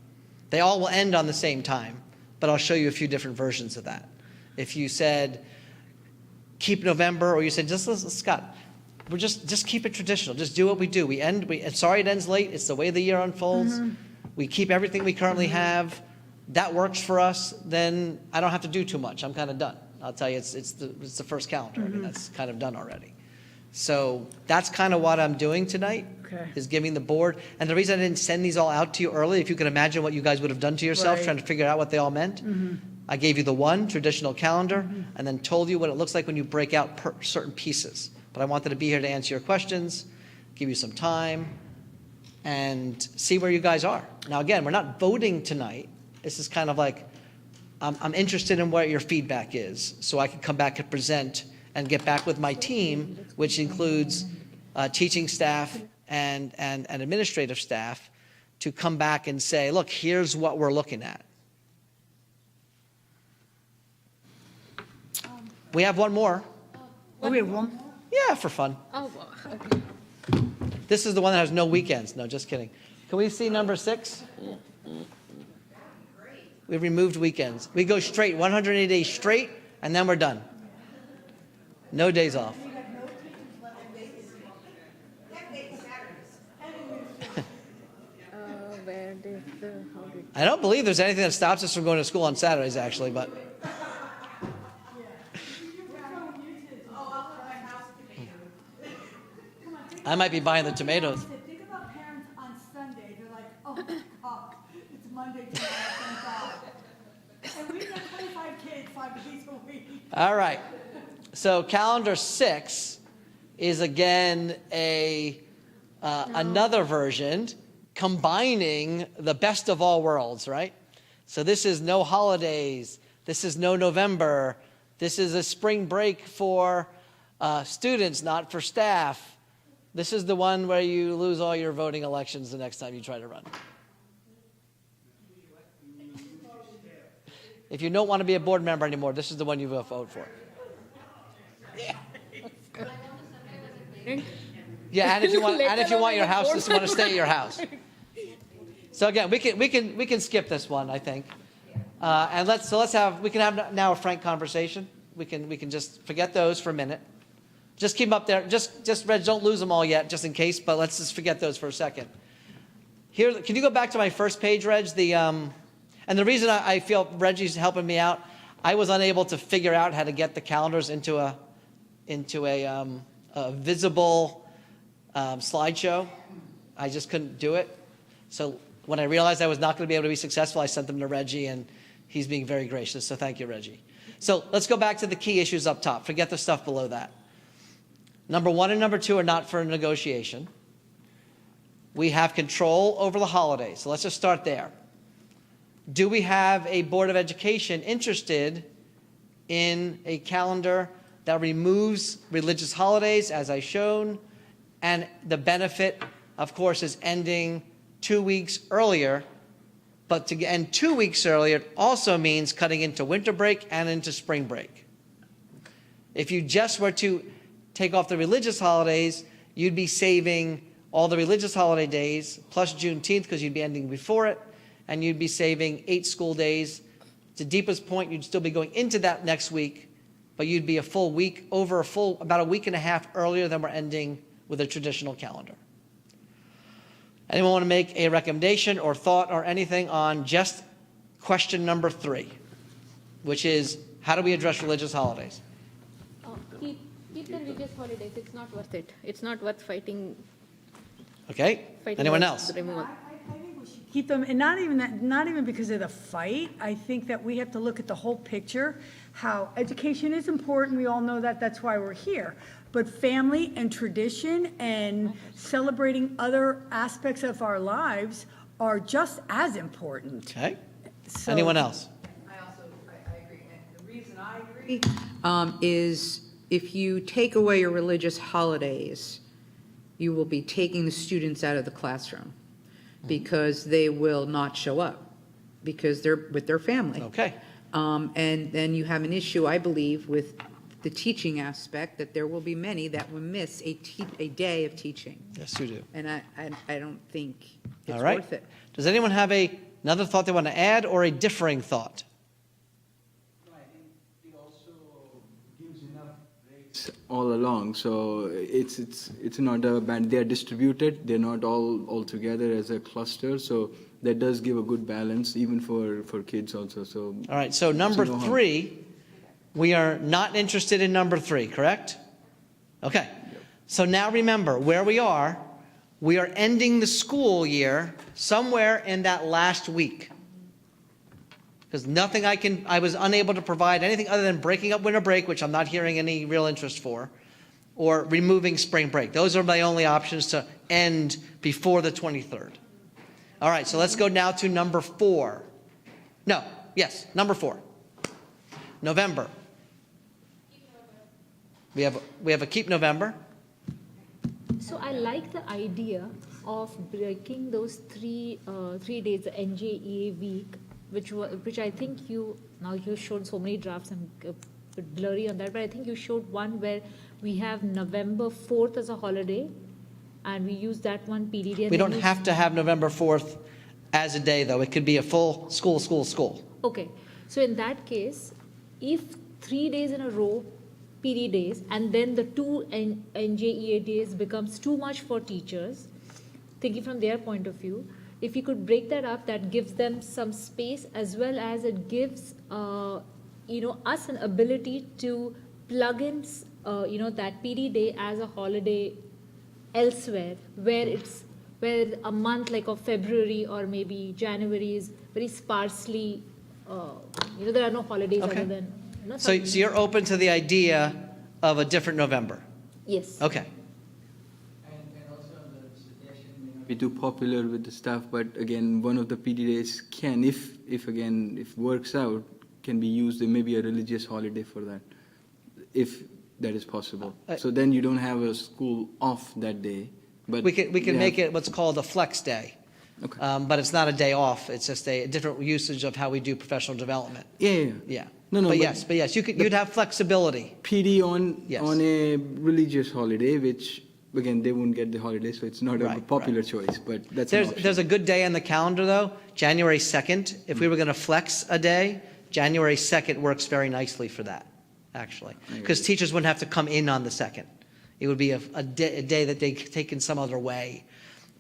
Speaker 3: They all will end on the same time, but I'll show you a few different versions of that. If you said keep November, or you said, just listen, Scott, we're just keep it traditional. Just do what we do. Sorry it ends late. It's the way the year unfolds. We keep everything we currently have. That works for us. Then I don't have to do too much. I'm kind of done. I'll tell you, it's the first calendar. I mean, that's kind of done already. So that's kind of what I'm doing tonight, is giving the board. And the reason I didn't send these all out to you early, if you can imagine what you guys would have done to yourself, trying to figure out what they all meant. I gave you the one traditional calendar, and then told you what it looks like when you break out certain pieces. But I wanted to be here to answer your questions, give you some time, and see where you guys are. Now, again, we're not voting tonight. This is kind of like, I'm interested in what your feedback is, so I can come back and present and get back with my team, which includes teaching staff and administrative staff, to come back and say, look, here's what we're looking at. We have one more.
Speaker 6: Oh, we have one?
Speaker 3: Yeah, for fun.
Speaker 7: Oh, okay.
Speaker 3: This is the one that has no weekends. No, just kidding. Can we see number 6? We removed weekends. We go straight, 180 days straight, and then we're done. No days off. I don't believe there's anything that stops us from going to school on Saturdays, actually, but. I might be buying the tomatoes.
Speaker 6: Think about parents on Sunday. They're like, oh, God, it's Monday tomorrow, thank God. And we've got 25 kids 5 days a week.
Speaker 3: All right. So calendar 6 is again another version combining the best of all worlds, right? So this is no holidays. This is no November. This is a spring break for students, not for staff. This is the one where you lose all your voting elections the next time you try to run. If you don't want to be a board member anymore, this is the one you vote for. Yeah, and if you want your house, this want to stay at your house. So again, we can skip this one, I think, and we can have now a frank conversation. We can just forget those for a minute. Just keep them up there. Just Reg, don't lose them all yet, just in case. But let's just forget those for a second. Here, can you go back to my first page, Reg? And the reason I feel Reggie's helping me out, I was unable to figure out how to get the calendars into a visible slideshow. I just couldn't do it. So when I realized I was not going to be able to be successful, I sent them to Reggie, and he's being very gracious. So thank you, Reggie. So let's go back to the key issues up top. Forget the stuff below that. Number 1 and number 2 are not for negotiation. We have control over the holidays. So let's just start there. Do we have a Board of Education interested in a calendar that removes religious holidays, as I've shown, and the benefit, of course, is ending 2 weeks earlier, but to end 2 weeks earlier also means cutting into winter break and into spring break. If you just were to take off the religious holidays, you'd be saving all the religious holiday days plus Juneteenth, because you'd be ending before it, and you'd be saving 8 school days. To deepest point, you'd still be going into that next week, but you'd be about a week and a half earlier than we're ending with a traditional calendar. Anyone want to make a recommendation or thought or anything on just question number 3, which is, how do we address religious holidays?
Speaker 7: Keep the religious holidays. It's not worth it. It's not worth fighting.
Speaker 3: Okay. Anyone else?
Speaker 6: I think we should keep them, and not even because of the fight. I think that we have to look at the whole picture, how education is important. We all know that. That's why we're here. But family and tradition and celebrating other aspects of our lives are just as important.
Speaker 3: Okay. Anyone else?
Speaker 5: I agree. And the reason I agree is if you take away your religious holidays, you will be taking the students out of the classroom because they will not show up because they're with their family.
Speaker 3: Okay.
Speaker 5: And then you have an issue, I believe, with the teaching aspect, that there will be many that will miss a day of teaching.
Speaker 3: Yes, you do.
Speaker 5: And I don't think it's
Speaker 3: All right.
Speaker 5: worth it.
Speaker 3: Does anyone have another thought they want to add, or a differing thought?
Speaker 19: I think it also gives enough weeks all along. So it's not a bad. They are distributed. They're not all together as a cluster. So that does give a good balance, even for kids also. So
Speaker 3: All right, so number 3, we are not interested in number 3, correct? Okay. So now remember where we are. We are ending the school year somewhere in that last week. Because I was unable to provide anything other than breaking up winter break, which I'm not hearing any real interest for, or removing spring break. Those are my only options to end before the 23rd. All right, so let's go now to number 4. Number 4. November. We have a keep November.
Speaker 20: So I like the idea of breaking those 3 days, the NJEA week, which I think you showed so many drafts. I'm a bit blurry on that, but I think you showed one where we have November 4th as a holiday, and we use that one PD day.
Speaker 3: We don't have to have November 4th as a day, though. It could be a full school.
Speaker 20: Okay, so in that case, if 3 days in a row, PD days, and then the 2 NJEA days becomes too much for teachers, thinking from their point of view, if you could break that up, that gives them some space, as well as it gives us an ability to plug in that PD day as a holiday elsewhere, where a month like of February or maybe January is very sparsely, there are no holidays
Speaker 3: Okay.
Speaker 20: other than.
Speaker 3: So you're open to the idea of a different November?
Speaker 20: Yes.
Speaker 3: Okay.
Speaker 19: be too popular with the staff, but again, one of the PD days can, if works out, can be used. There may be a religious holiday for that, if that is possible. So then you don't have a school off that day. But
Speaker 3: We can make it what's called a flex day.
Speaker 19: Okay.
Speaker 3: But it's not a day off. It's just a different usage of how we do professional development.
Speaker 19: Yeah.
Speaker 3: But yes, you'd have flexibility.
Speaker 19: PD on
Speaker 3: Yes.
Speaker 19: on a religious holiday, which again they won't get the holiday, so it's not a popular choice. But that's an option.
Speaker 3: There's a good day on the calendar though, January 2nd. If we were going to flex a day, January 2nd works very nicely for that, actually, because teachers wouldn't have to come in on the 2nd. It would be a day that they take in some other way,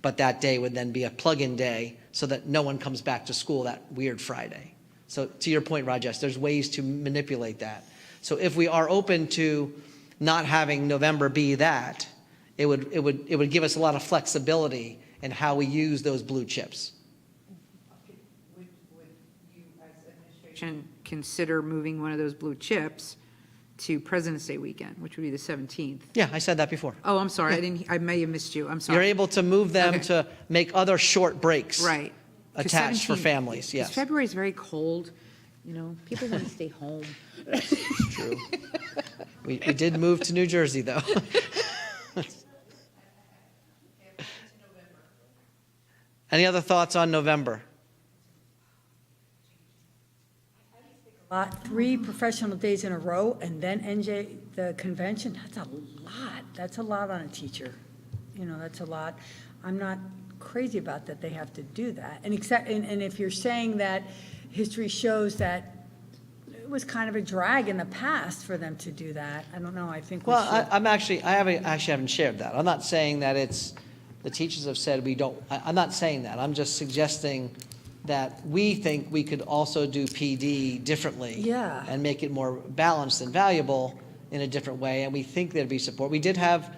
Speaker 3: but that day would then be a plug-in day so that no one comes back to school that weird Friday. So to your point, Rajesh, there's ways to manipulate that. So if we are open to not having November be that, it would give us a lot of flexibility in how we use those blue chips.
Speaker 5: Would you, as administration, consider moving one of those blue chips to President's Day weekend, which would be the 17th?
Speaker 3: Yeah, I said that before.
Speaker 5: Oh, I'm sorry. I may have missed you. I'm sorry.
Speaker 3: You're able to move them
Speaker 5: Okay.
Speaker 3: to make other short breaks.
Speaker 5: Right. 'Cause
Speaker 3: Attached for
Speaker 5: 17
Speaker 3: families,
Speaker 5: 'cause
Speaker 3: yes.
Speaker 5: February is very cold. People want to stay home.
Speaker 3: It's true. We did move to New Jersey, though. Any other thoughts on November?
Speaker 6: 3 professional days in a row, and then the convention, that's a lot. That's a lot on a teacher. That's a lot. I'm not crazy about that they have to do that. And if you're saying that history shows that it was kind of a drag in the past for them to do that, I don't know, I think we should.
Speaker 3: Well, I haven't shared that. I'm not saying that the teachers have said we don't, I'm not saying that. I'm just suggesting that we think we could also do PD differently.
Speaker 6: Yeah.
Speaker 3: And make it more balanced and valuable in a different way, and we think there'd be support. We did have,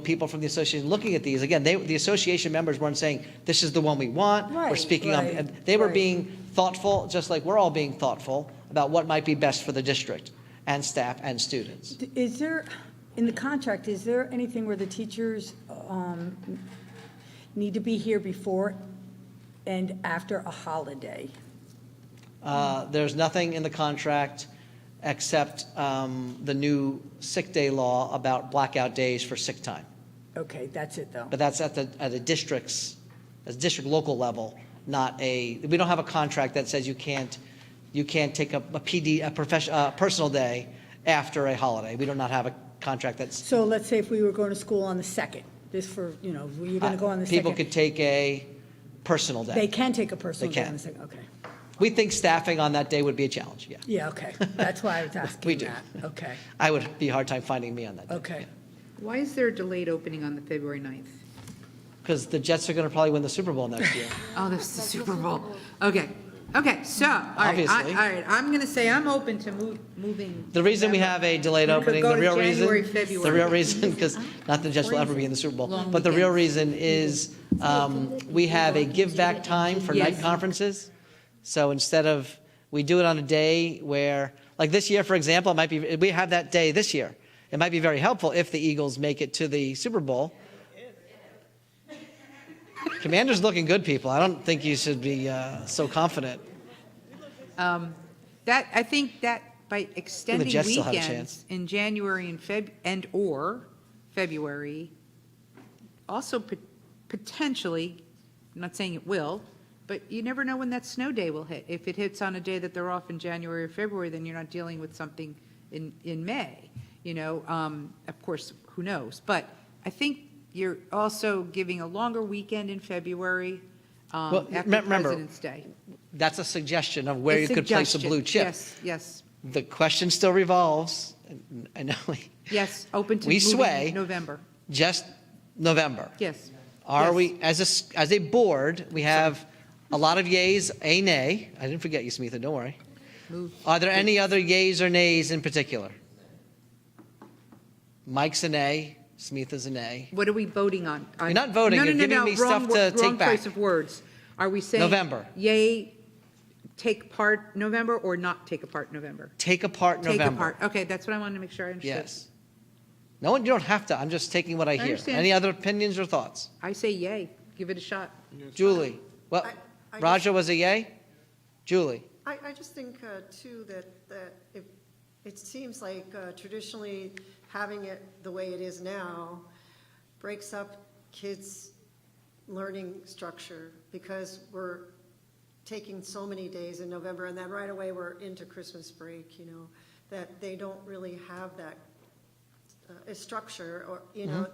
Speaker 3: people from the association looking at these. Again, the association members weren't saying, this is the one we want. We're speaking on, and they were being thoughtful, just like we're all being thoughtful about what might be best for the district and staff and students.
Speaker 6: Is there, in the contract, is there anything where the teachers need to be here before and after a holiday?
Speaker 3: There's nothing in the contract except the new sick day law about blackout days for sick time.
Speaker 6: Okay, that's it, though.
Speaker 3: But that's at the district's, as district local level, we don't have a contract that says you can't take a personal day after a holiday. We do not have a contract that's.
Speaker 6: So let's say if we were going to school on the 2nd, you're going to go on the 2nd.
Speaker 3: People could take a personal day.
Speaker 6: They can take a personal
Speaker 3: They
Speaker 6: day
Speaker 3: can.
Speaker 6: on the 2nd, okay.
Speaker 3: We think staffing on that day would be a challenge, yeah.
Speaker 1: Yeah, okay. That's why I was asking
Speaker 3: We do.
Speaker 1: that. Okay,
Speaker 3: I would be a hard time finding me on that day.
Speaker 1: okay.
Speaker 5: Why is there a delayed opening on the February 9th?
Speaker 3: Because the Jets are going to probably win the Super Bowl next year.
Speaker 5: Oh, that's the Super Bowl. Okay, so, all right,
Speaker 3: Obviously.
Speaker 5: all right, I'm going to say I'm open to moving.
Speaker 3: The reason we have a delayed
Speaker 5: We could
Speaker 3: opening,
Speaker 5: go
Speaker 3: the
Speaker 5: to
Speaker 3: real
Speaker 5: January,
Speaker 3: reason,
Speaker 5: February.
Speaker 3: because not the Jets will ever be in the Super Bowl,
Speaker 5: Long
Speaker 3: but the real
Speaker 5: weekends.
Speaker 3: reason is we have a give back time for night
Speaker 5: Yes.
Speaker 3: conferences. So instead of, we do it on a day where, like this year, for example, it might be, we have that day this year. It might be very helpful if the Eagles make it to the Super Bowl. Commander's looking good, people. I don't think you should be so confident.
Speaker 5: I think that by extending
Speaker 3: Jets still have a
Speaker 5: weekends
Speaker 3: chance.
Speaker 5: in January and/or February, also potentially, I'm not saying it will, but you never know when that snow day will hit. If it hits on a day that they're off in January or February, then you're not dealing with something in May. You know, of course, who knows? But I think you're also giving a longer weekend in February
Speaker 3: Well,
Speaker 5: after
Speaker 3: remember,
Speaker 5: President's Day.
Speaker 3: That's a suggestion of where
Speaker 5: A
Speaker 3: you could place a
Speaker 5: suggestion.
Speaker 3: blue chip.
Speaker 5: Yes, yes,
Speaker 3: The question still revolves, I know,
Speaker 5: yes, open to
Speaker 3: We
Speaker 5: moving
Speaker 3: sway.
Speaker 5: November.
Speaker 3: just November.
Speaker 5: Yes.
Speaker 3: Are
Speaker 5: Yes.
Speaker 3: we, as a board, we have a lot of yays, a nay. I didn't forget you, Smitha, don't worry.
Speaker 5: Move.
Speaker 3: Are there any other yays or nays in particular? Mike's a nay, Smitha's a nay.
Speaker 5: What are we voting on?
Speaker 3: You're not voting,
Speaker 5: No,
Speaker 3: you're
Speaker 5: no, no,
Speaker 3: giving
Speaker 5: no,
Speaker 3: me
Speaker 5: wrong
Speaker 3: stuff to take
Speaker 5: Wrong
Speaker 3: back.
Speaker 5: choice of words. Are we saying?
Speaker 3: November.
Speaker 5: Yay, take part November or not take a part November?
Speaker 3: Take apart
Speaker 5: Take a
Speaker 3: November.
Speaker 5: part. Okay, that's what I wanted to make sure I understood.
Speaker 3: Yes. No one, you don't have to, I'm just taking what I hear.
Speaker 5: understand.
Speaker 3: Any other opinions or thoughts?
Speaker 5: I say yay, give it a shot.
Speaker 3: Julie, well,
Speaker 18: I
Speaker 3: Raja was a yay? Julie?
Speaker 18: I just think, too, that it seems like traditionally having it the way it is now breaks up kids' learning structure because we're taking so many days in November and then right away we're into Christmas break, you know, that they don't really have that a structure or, you know,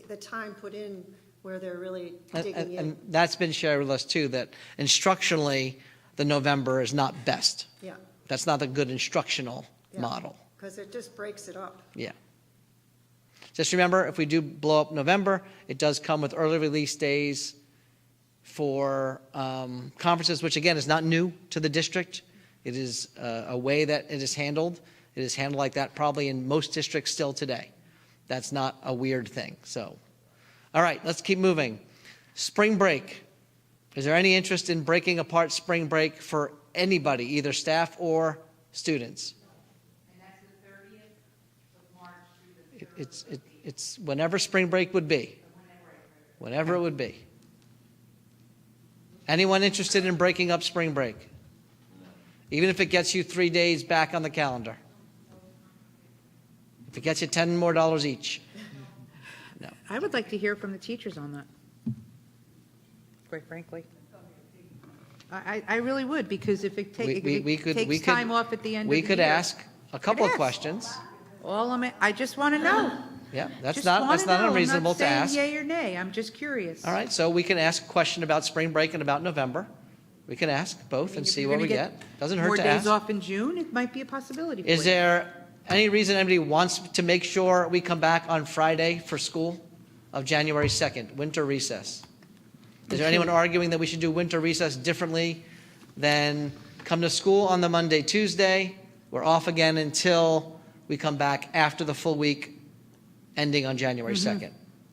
Speaker 18: the time put in where they're really digging in.
Speaker 3: And that's been shared with us too, that instructionally, the November is not best.
Speaker 18: Yeah,
Speaker 3: That's not a good instructional
Speaker 18: Yeah.
Speaker 3: model.
Speaker 18: because it just breaks it up.
Speaker 3: Yeah. Just remember, if we do blow up November, it does come with early release days for conferences, which again is not new to the district. It is a way that it is handled. It is handled like that probably in most districts still today. That's not a weird thing. So, all right, let's keep moving. Spring break. Is there any interest in breaking apart spring break for anybody, either staff or students?
Speaker 5: And that's the 30th of March through the 3rd.
Speaker 3: It's whenever spring break would be. Whenever it would be. Anyone interested in breaking up spring break? Even if it gets you 3 days back on the calendar. If it gets you $10 more each. No.
Speaker 5: I would like to hear from the teachers on that, quite frankly. I really would, because if it takes time off at the end of the year.
Speaker 3: We could ask a couple of
Speaker 5: Yes.
Speaker 3: questions.
Speaker 5: I just want to know.
Speaker 3: Yeah, that's
Speaker 5: Just
Speaker 3: not
Speaker 5: wanna know.
Speaker 3: unreasonable to
Speaker 5: I'm
Speaker 3: ask.
Speaker 5: not saying yay or nay, I'm just curious.
Speaker 3: All right, so we can ask a question about spring break and about November. We can ask both and
Speaker 5: If
Speaker 3: see
Speaker 5: you're
Speaker 3: what
Speaker 5: gonna
Speaker 3: we get. Doesn't hurt
Speaker 5: More
Speaker 3: to
Speaker 5: days
Speaker 3: ask.
Speaker 5: off in June, it might be a possibility for
Speaker 3: Is
Speaker 5: you.
Speaker 3: there any reason anybody wants to make sure we come back on Friday for school of January 2nd, winter recess? Is there anyone arguing that we should do winter recess differently than come to school on the Monday, Tuesday? We're off again until we come back after the full week ending on January 2nd.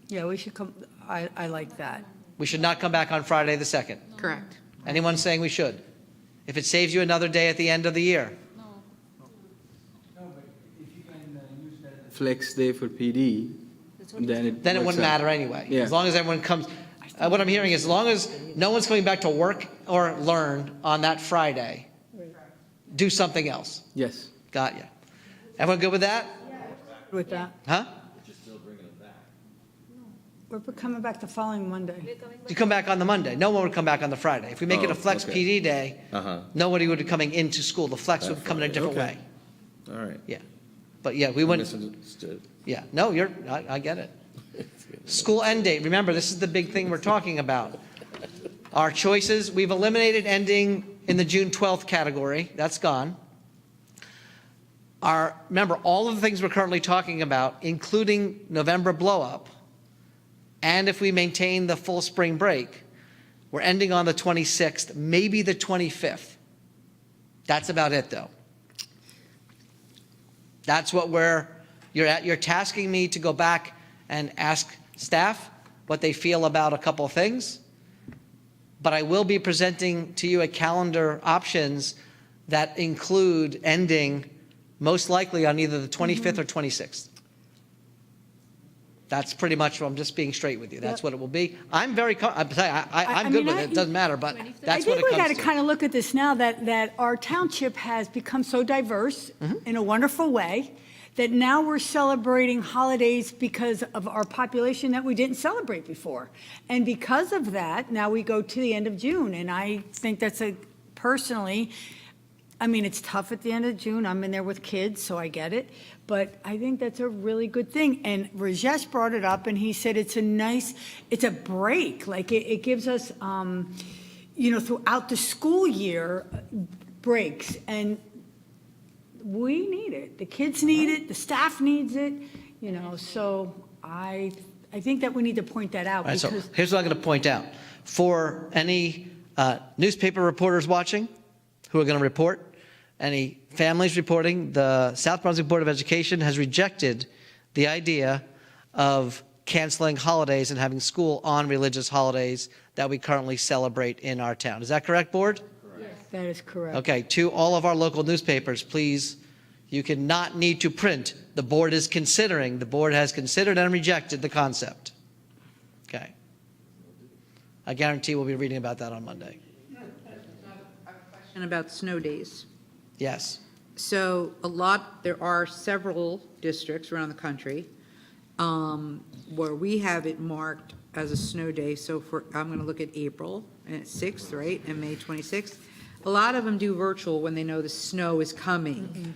Speaker 6: Yeah, we should come, I like that.
Speaker 3: We should not come back on Friday the 2nd.
Speaker 5: Correct.
Speaker 3: Anyone saying we should? If it saves you another day at the end of the year.
Speaker 19: Flex day for PD, then it
Speaker 3: Then it
Speaker 19: works
Speaker 3: wouldn't
Speaker 19: out.
Speaker 3: matter anyway.
Speaker 19: Yeah.
Speaker 3: As long as everyone comes, what I'm hearing is as long as no one's coming back to work or learn on that Friday, do something else.
Speaker 19: Yes.
Speaker 3: Got you. Everyone good with that?
Speaker 6: With that,
Speaker 3: Huh?
Speaker 6: we're coming back the following Monday.
Speaker 3: You come back on the Monday. No one would come back on the Friday. If we make it a flex
Speaker 21: okay.
Speaker 3: PD day, nobody would be coming into school. The flex would
Speaker 21: That
Speaker 3: come in a
Speaker 21: Friday.
Speaker 3: different
Speaker 21: Okay.
Speaker 3: way.
Speaker 21: All right.
Speaker 3: Yeah. But yeah, we wouldn't.
Speaker 21: Misunderstood.
Speaker 3: Yeah, no, I get it. School end date, remember, this is the big thing we're talking about. Our choices, we've eliminated ending in the June 12th category. That's gone. Remember, all of the things we're currently talking about, including November blow-up, and if we maintain the full spring break, we're ending on the 26th, maybe the 25th. That's about it, though. That's what you're tasking me to go back and ask staff what they feel about a couple of things. But I will be presenting to you a calendar options that include ending most likely on either the 25th or 26th. That's pretty much what I'm just being straight with you. That's what it will be. I'm good with it. It doesn't matter, but that's what it comes to.
Speaker 6: I think we got to kind of look at this now that our township has become so diverse in a wonderful way that now we're celebrating holidays because of our population that we didn't celebrate before. And because of that, now we go to the end of June. And I think that's personally, I mean, it's tough at the end of June. I'm in there with kids, so I get it. But I think that's a really good thing. And Rajesh brought it up, and he said it's a break. Like it gives us, throughout the school year, breaks. And we need it. The kids need it. The staff needs it. So I think that we need to point that out.
Speaker 3: Right, so here's what I'm going to point out. For any newspaper reporters watching who are going to report, any families reporting, the South Brunswick Board of Education has rejected the idea of canceling holidays and having school on religious holidays that we currently celebrate in our town. Is that correct, Board?
Speaker 6: That is correct.
Speaker 3: Okay, to all of our local newspapers, please, you cannot need to print. The board has considered and rejected the concept. Okay. I guarantee we'll be reading about that on Monday.
Speaker 5: And about snow days.
Speaker 3: Yes.
Speaker 5: So there are several districts around the country where we have it marked as a snow day. So I'm going to look at April 6th, right, and May 26th. A lot of them do virtual when they know the snow is coming.
Speaker 6: Mm-hmm.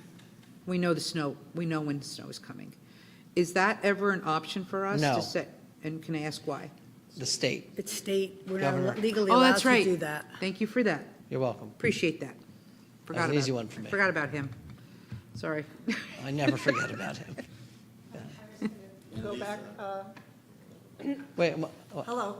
Speaker 5: We know when the snow is coming. Is that ever an option for us?
Speaker 3: No.
Speaker 5: To say, and can I ask why?
Speaker 3: The state.
Speaker 6: It's state. We're
Speaker 3: Governor.
Speaker 6: not legally
Speaker 5: Oh,
Speaker 6: allowed
Speaker 5: that's
Speaker 6: to
Speaker 5: right.
Speaker 6: do that.
Speaker 5: Thank you for that.
Speaker 3: You're welcome.
Speaker 5: Appreciate that.
Speaker 3: That's an easy one for me.
Speaker 5: Forgot about him. Sorry.
Speaker 3: I never forget about him.
Speaker 18: Go back.
Speaker 3: Wait.
Speaker 18: Hello.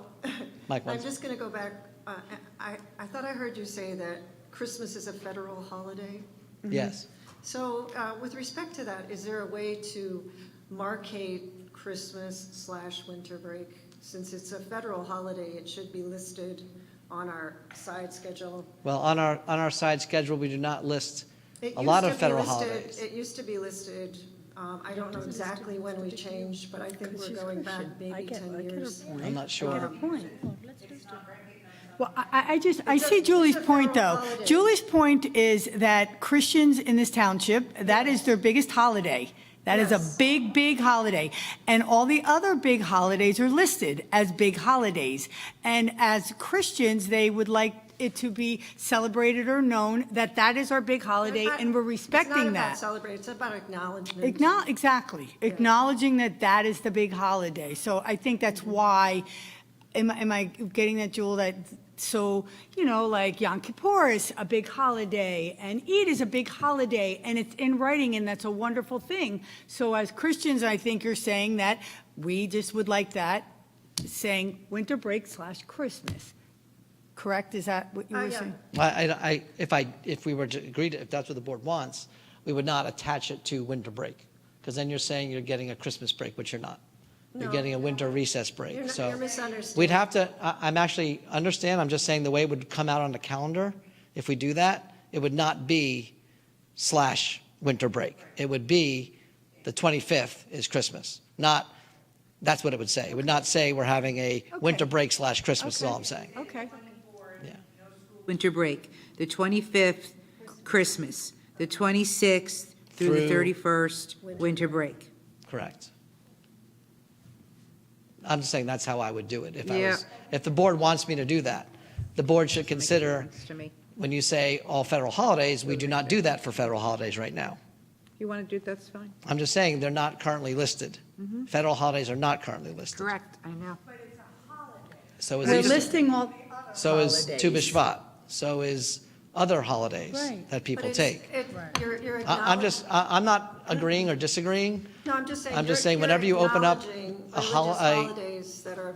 Speaker 3: Mike,
Speaker 18: I'm just going to go back. I thought I heard you say that Christmas is a federal holiday.
Speaker 3: Yes.
Speaker 18: So with respect to that, is there a way to markate Christmas/winter break? Since it's a federal holiday, it should be listed on our side schedule.
Speaker 3: Well, on our side schedule, we do not list
Speaker 18: It
Speaker 3: a lot
Speaker 18: used
Speaker 3: of
Speaker 18: to be
Speaker 3: federal
Speaker 18: listed-
Speaker 3: holidays.
Speaker 18: It used to be listed, I don't know exactly when we changed, but I think we're going back maybe 10 years.
Speaker 3: I'm not sure.
Speaker 6: Well, I see Julie's point, though. Julie's point is that Christians in this township, that is their biggest holiday. That is a big, big holiday. And all the other big holidays are listed as big holidays. And as Christians, they would like it to be celebrated or known that that is our big holiday, and we're respecting
Speaker 18: It's not about
Speaker 6: that.
Speaker 18: celebrate, it's about acknowledgement.
Speaker 6: Exactly. Acknowledging that that is the big holiday. So I think that's why, am I getting that, Jewel, that, so, like Yom Kippur is a big holiday, and Eid is a big holiday, and it's in writing, and that's a wonderful thing. So as Christians, I think you're saying that we just would like that, saying winter break / Christmas. Correct? Is that what you were saying?
Speaker 3: If we were to agree to, if that's what the board wants, we would not attach it to winter break, because then you're saying you're getting a Christmas break, which you're not. You're
Speaker 18: No.
Speaker 3: getting a winter recess break.
Speaker 18: You're
Speaker 3: So
Speaker 18: misunderstanding.
Speaker 3: we'd have to, I'm just saying the way it would come out on the calendar, if we do that, it would not be / winter break. It would be the 25th is Christmas, that's what it would say. It would not say we're having a winter break / Christmas is all I'm saying.
Speaker 6: Okay.
Speaker 5: Winter break, the 25th, Christmas, the 26th through the 31st, winter break.
Speaker 3: Correct. I'm just saying that's how I would do it.
Speaker 5: Yeah.
Speaker 3: If the board wants me to do that, the board should consider,
Speaker 5: To me.
Speaker 3: when you say all federal holidays, we do not do that for federal holidays right now.
Speaker 5: You want to do it, that's fine.
Speaker 3: I'm just saying they're not currently listed.
Speaker 5: Mhm.
Speaker 3: Federal holidays are not currently listed.
Speaker 5: Correct, I know.
Speaker 3: So is
Speaker 6: We're
Speaker 3: Easter.
Speaker 6: listing all
Speaker 3: So is Tu
Speaker 6: holidays.
Speaker 3: B'Shvat. So is other holidays
Speaker 18: Right.
Speaker 3: that people
Speaker 18: But it's-
Speaker 3: take.
Speaker 18: You're
Speaker 3: I'm not agreeing or disagreeing.
Speaker 18: No, I'm just saying.
Speaker 3: I'm just
Speaker 18: you're-
Speaker 3: saying whenever you open up
Speaker 18: acknowledging
Speaker 3: a
Speaker 18: religious holidays that are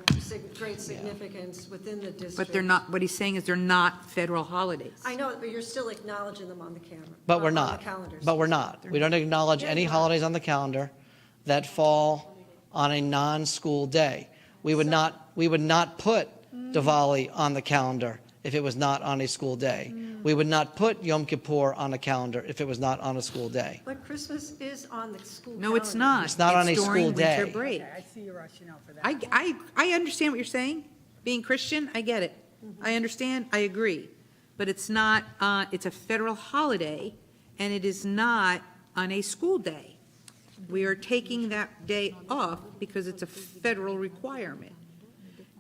Speaker 18: great significance within the district.
Speaker 5: But they're not, what he's saying is they're not federal holidays.
Speaker 18: I know, but you're still acknowledging them on the camera.
Speaker 3: But we're
Speaker 18: on
Speaker 3: not.
Speaker 18: the calendars.
Speaker 3: But we're not. We don't acknowledge any holidays on the calendar that fall on a non-school day. We would not put Diwali on the calendar if it was not on a school day. We would not put Yom Kippur on the calendar if it was not on a school day.
Speaker 18: But Christmas is on the school calendar.
Speaker 5: No, it's not.
Speaker 3: It's not on a
Speaker 5: during
Speaker 3: school
Speaker 5: winter
Speaker 3: day.
Speaker 5: break.
Speaker 6: I see your rationale for that.
Speaker 5: I understand what you're saying. Being Christian, I get it. I understand, I agree. But it's not, it's a federal holiday, and it is not on a school day. We are taking that day off because it's a federal requirement.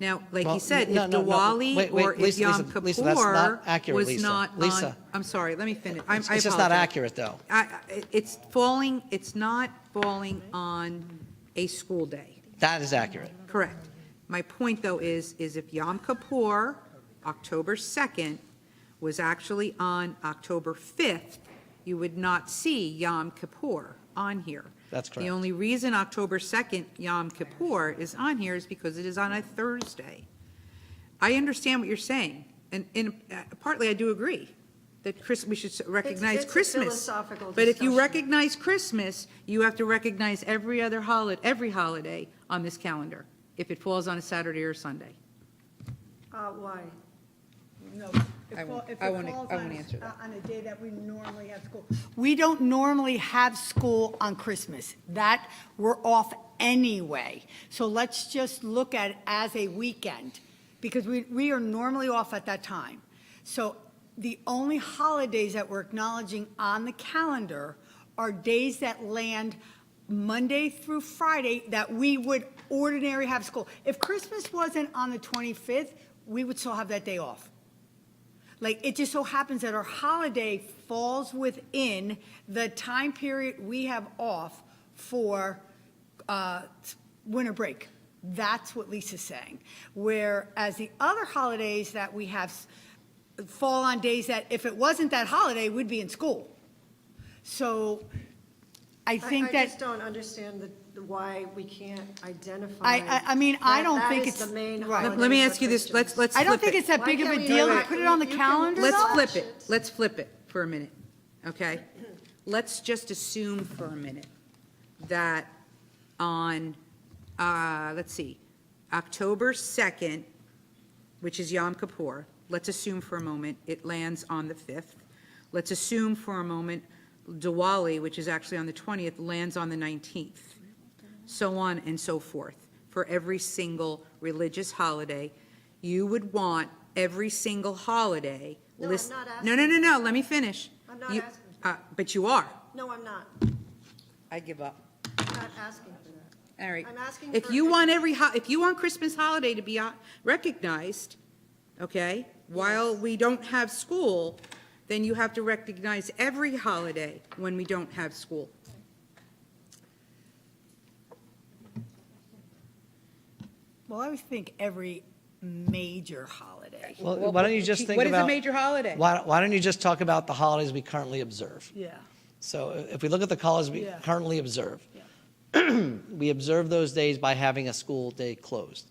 Speaker 5: Now, like
Speaker 3: Well,
Speaker 5: he said,
Speaker 3: no,
Speaker 5: if
Speaker 3: no, no.
Speaker 5: Diwali
Speaker 3: Wait,
Speaker 5: or if
Speaker 3: Lisa,
Speaker 5: Yom
Speaker 3: Lisa, that's not
Speaker 5: Kippur
Speaker 3: accurate,
Speaker 5: was
Speaker 3: Lisa.
Speaker 5: not on.
Speaker 3: Lisa.
Speaker 5: I'm sorry, let me finish.
Speaker 3: It's just not
Speaker 5: apologize.
Speaker 3: accurate, though.
Speaker 5: It's not falling on a school day.
Speaker 3: That is accurate.
Speaker 5: Correct. My point, though, is if Yom Kippur, October 2nd, was actually on October 5th, you would not see Yom Kippur on here.
Speaker 3: That's correct.
Speaker 5: The only reason October 2nd, Yom Kippur, is on here is because it is on a Thursday. I understand what you're saying, and partly I do agree that we should recognize
Speaker 18: It's a
Speaker 5: Christmas.
Speaker 18: philosophical
Speaker 5: But if you
Speaker 18: discussion.
Speaker 5: recognize Christmas, you have to recognize every holiday on this calendar, if it falls on a Saturday or Sunday.
Speaker 18: Why?
Speaker 6: No.
Speaker 5: I won't
Speaker 6: falls
Speaker 5: answer that.
Speaker 6: on a day that we normally have school. We don't normally have school on Christmas. That, we're off anyway. So let's just look at it as a weekend, because we are normally off at that time. So the only holidays that we're acknowledging on the calendar are days that land Monday through Friday that we would ordinarily have school. If Christmas wasn't on the 25th, we would still have that day off. Like, it just so happens that our holiday falls within the time period we have off for winter break. That's what Lisa's saying. Whereas the other holidays that we have fall on days that, if it wasn't that holiday, we'd be in school. So I think
Speaker 18: I
Speaker 6: that.
Speaker 18: just don't understand why we can't identify.
Speaker 6: I mean, I don't
Speaker 18: that
Speaker 6: think
Speaker 18: is
Speaker 6: it's.
Speaker 18: the main
Speaker 6: right.
Speaker 18: holiday
Speaker 5: Let me
Speaker 18: for
Speaker 5: ask you this,
Speaker 18: Christians.
Speaker 5: let's
Speaker 6: I don't
Speaker 5: flip
Speaker 6: think
Speaker 5: it.
Speaker 6: it's that
Speaker 18: Why
Speaker 6: big of
Speaker 18: can't
Speaker 6: a
Speaker 18: we
Speaker 6: deal
Speaker 18: do
Speaker 6: to
Speaker 18: it?
Speaker 6: put it on the
Speaker 18: You can
Speaker 6: calendar.
Speaker 5: Let's
Speaker 6: though.
Speaker 5: flip it. Let's flip it for a minute, okay? Let's just assume for a minute that on, let's see, October 2nd, which is Yom Kippur, let's assume for a moment it lands on the 5th. Let's assume for a moment Diwali, which is actually on the 20th, lands on the 19th. So on and so forth. For every single religious holiday, you would want every single holiday.
Speaker 18: No, I'm not asking.
Speaker 5: No, let me finish.
Speaker 18: I'm not
Speaker 5: You-
Speaker 18: asking.
Speaker 5: But you are.
Speaker 18: No, I'm not.
Speaker 5: I give up.
Speaker 18: I'm not asking for that.
Speaker 5: All right.
Speaker 18: I'm asking
Speaker 5: If
Speaker 18: for-
Speaker 5: you want if you want Christmas holiday to be recognized, okay, while we don't have school, then you have to recognize every holiday when we don't have school.
Speaker 6: Well, I always think every major holiday.
Speaker 3: Well, why don't you just think
Speaker 5: What is
Speaker 3: about.
Speaker 5: a major holiday?
Speaker 3: Why don't you just talk about the holidays we currently observe?
Speaker 6: Yeah.
Speaker 3: So if we look at the holidays we
Speaker 6: Yeah.
Speaker 3: currently observe, we observe those days by having a school day closed.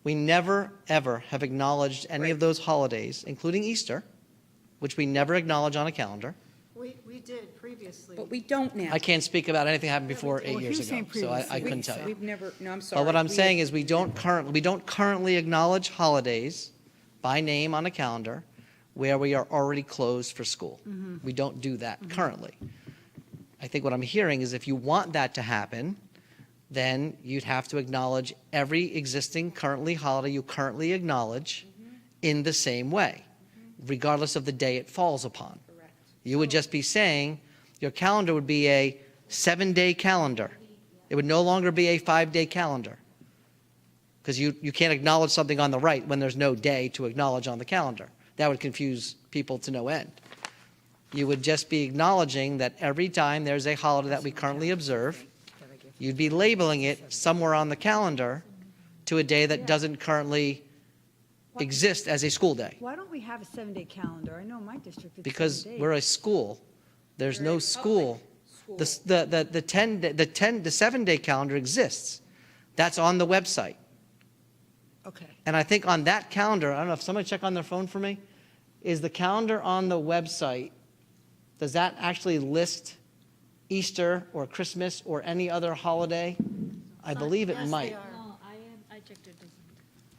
Speaker 3: We never, ever have acknowledged any of those holidays, including Easter, which we never acknowledge on a calendar.
Speaker 18: We did previously.
Speaker 5: But we don't now.
Speaker 3: I can't speak about anything happened before
Speaker 6: Well,
Speaker 3: 8 years
Speaker 6: he's saying
Speaker 3: ago, so I
Speaker 6: previously.
Speaker 3: couldn't tell you.
Speaker 5: We've never, no, I'm sorry.
Speaker 3: But what I'm
Speaker 5: We-
Speaker 3: saying is we don't currently acknowledge holidays by name on a calendar where we are already closed for school. We don't do that currently. I think what I'm hearing is if you want that to happen, then you'd have to acknowledge every existing currently holiday you currently acknowledge in the same way, regardless of the day it falls upon. You would just be saying your calendar would be a 7-day calendar. It would no longer be a 5-day calendar because you can't acknowledge something on the right when there's no day to acknowledge on the calendar. That would confuse people to no end. You would just be acknowledging that every time there's a holiday that we currently observe, you'd be labeling it somewhere on the calendar to a day that doesn't currently exist as a school day.
Speaker 6: Why don't we have a 7-day calendar? I know my district, it's
Speaker 3: Because
Speaker 6: 7 days.
Speaker 3: we're a school. There's no school. The 7-day calendar exists. That's on the website.
Speaker 6: Okay.
Speaker 3: And I think on that calendar, I don't know if somebody check on their phone for me, is the calendar on the website, does that actually list Easter or Christmas or any other holiday? I believe it might.
Speaker 20: No, I checked it.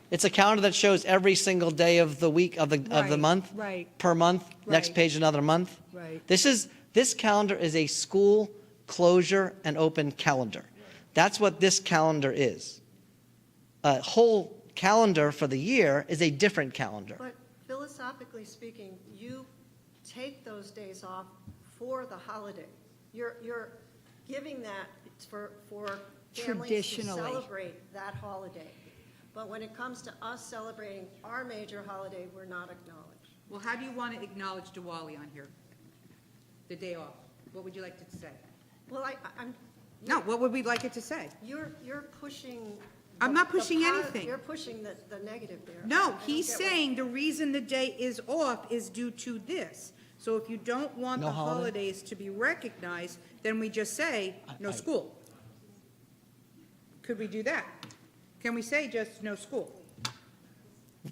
Speaker 3: It's a calendar that shows every single day of the week of the
Speaker 6: Right,
Speaker 3: month,
Speaker 6: right.
Speaker 3: per month. Next
Speaker 6: Right.
Speaker 3: page, another month.
Speaker 6: Right.
Speaker 3: This calendar is a school closure and open calendar. That's what this calendar is. A whole calendar for the year is a different calendar.
Speaker 18: But philosophically speaking, you take those days off for the holiday. You're giving that for families to
Speaker 6: Traditionally.
Speaker 18: celebrate that holiday. But when it comes to us celebrating our major holiday, we're not acknowledged.
Speaker 5: Well, how do you want to acknowledge Diwali on here? The day off? What would you like it to say?
Speaker 18: Well, I'm.
Speaker 5: No, what would we like it to say?
Speaker 18: You're pushing.
Speaker 5: I'm not pushing anything.
Speaker 18: You're pushing the negative there.
Speaker 5: No,
Speaker 18: I
Speaker 5: he's
Speaker 18: don't get what-
Speaker 5: saying the reason the day is off is due to this. So if you don't want
Speaker 3: No
Speaker 5: the
Speaker 3: holiday?
Speaker 5: holidays to be recognized, then we just say, no school. Could we do that? Can we say just no school?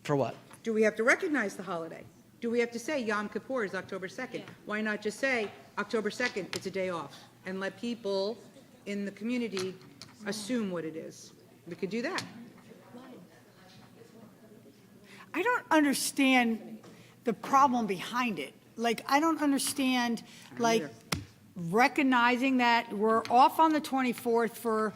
Speaker 3: For what?
Speaker 5: Do we have to recognize the holiday? Do we have to say Yom Kippur is October 2nd? Why not just say October 2nd, it's a day off, and let people in the community assume what it is? We could do that.
Speaker 6: I don't understand the problem behind it. Like, I don't understand, like, recognizing that we're off on the 24th for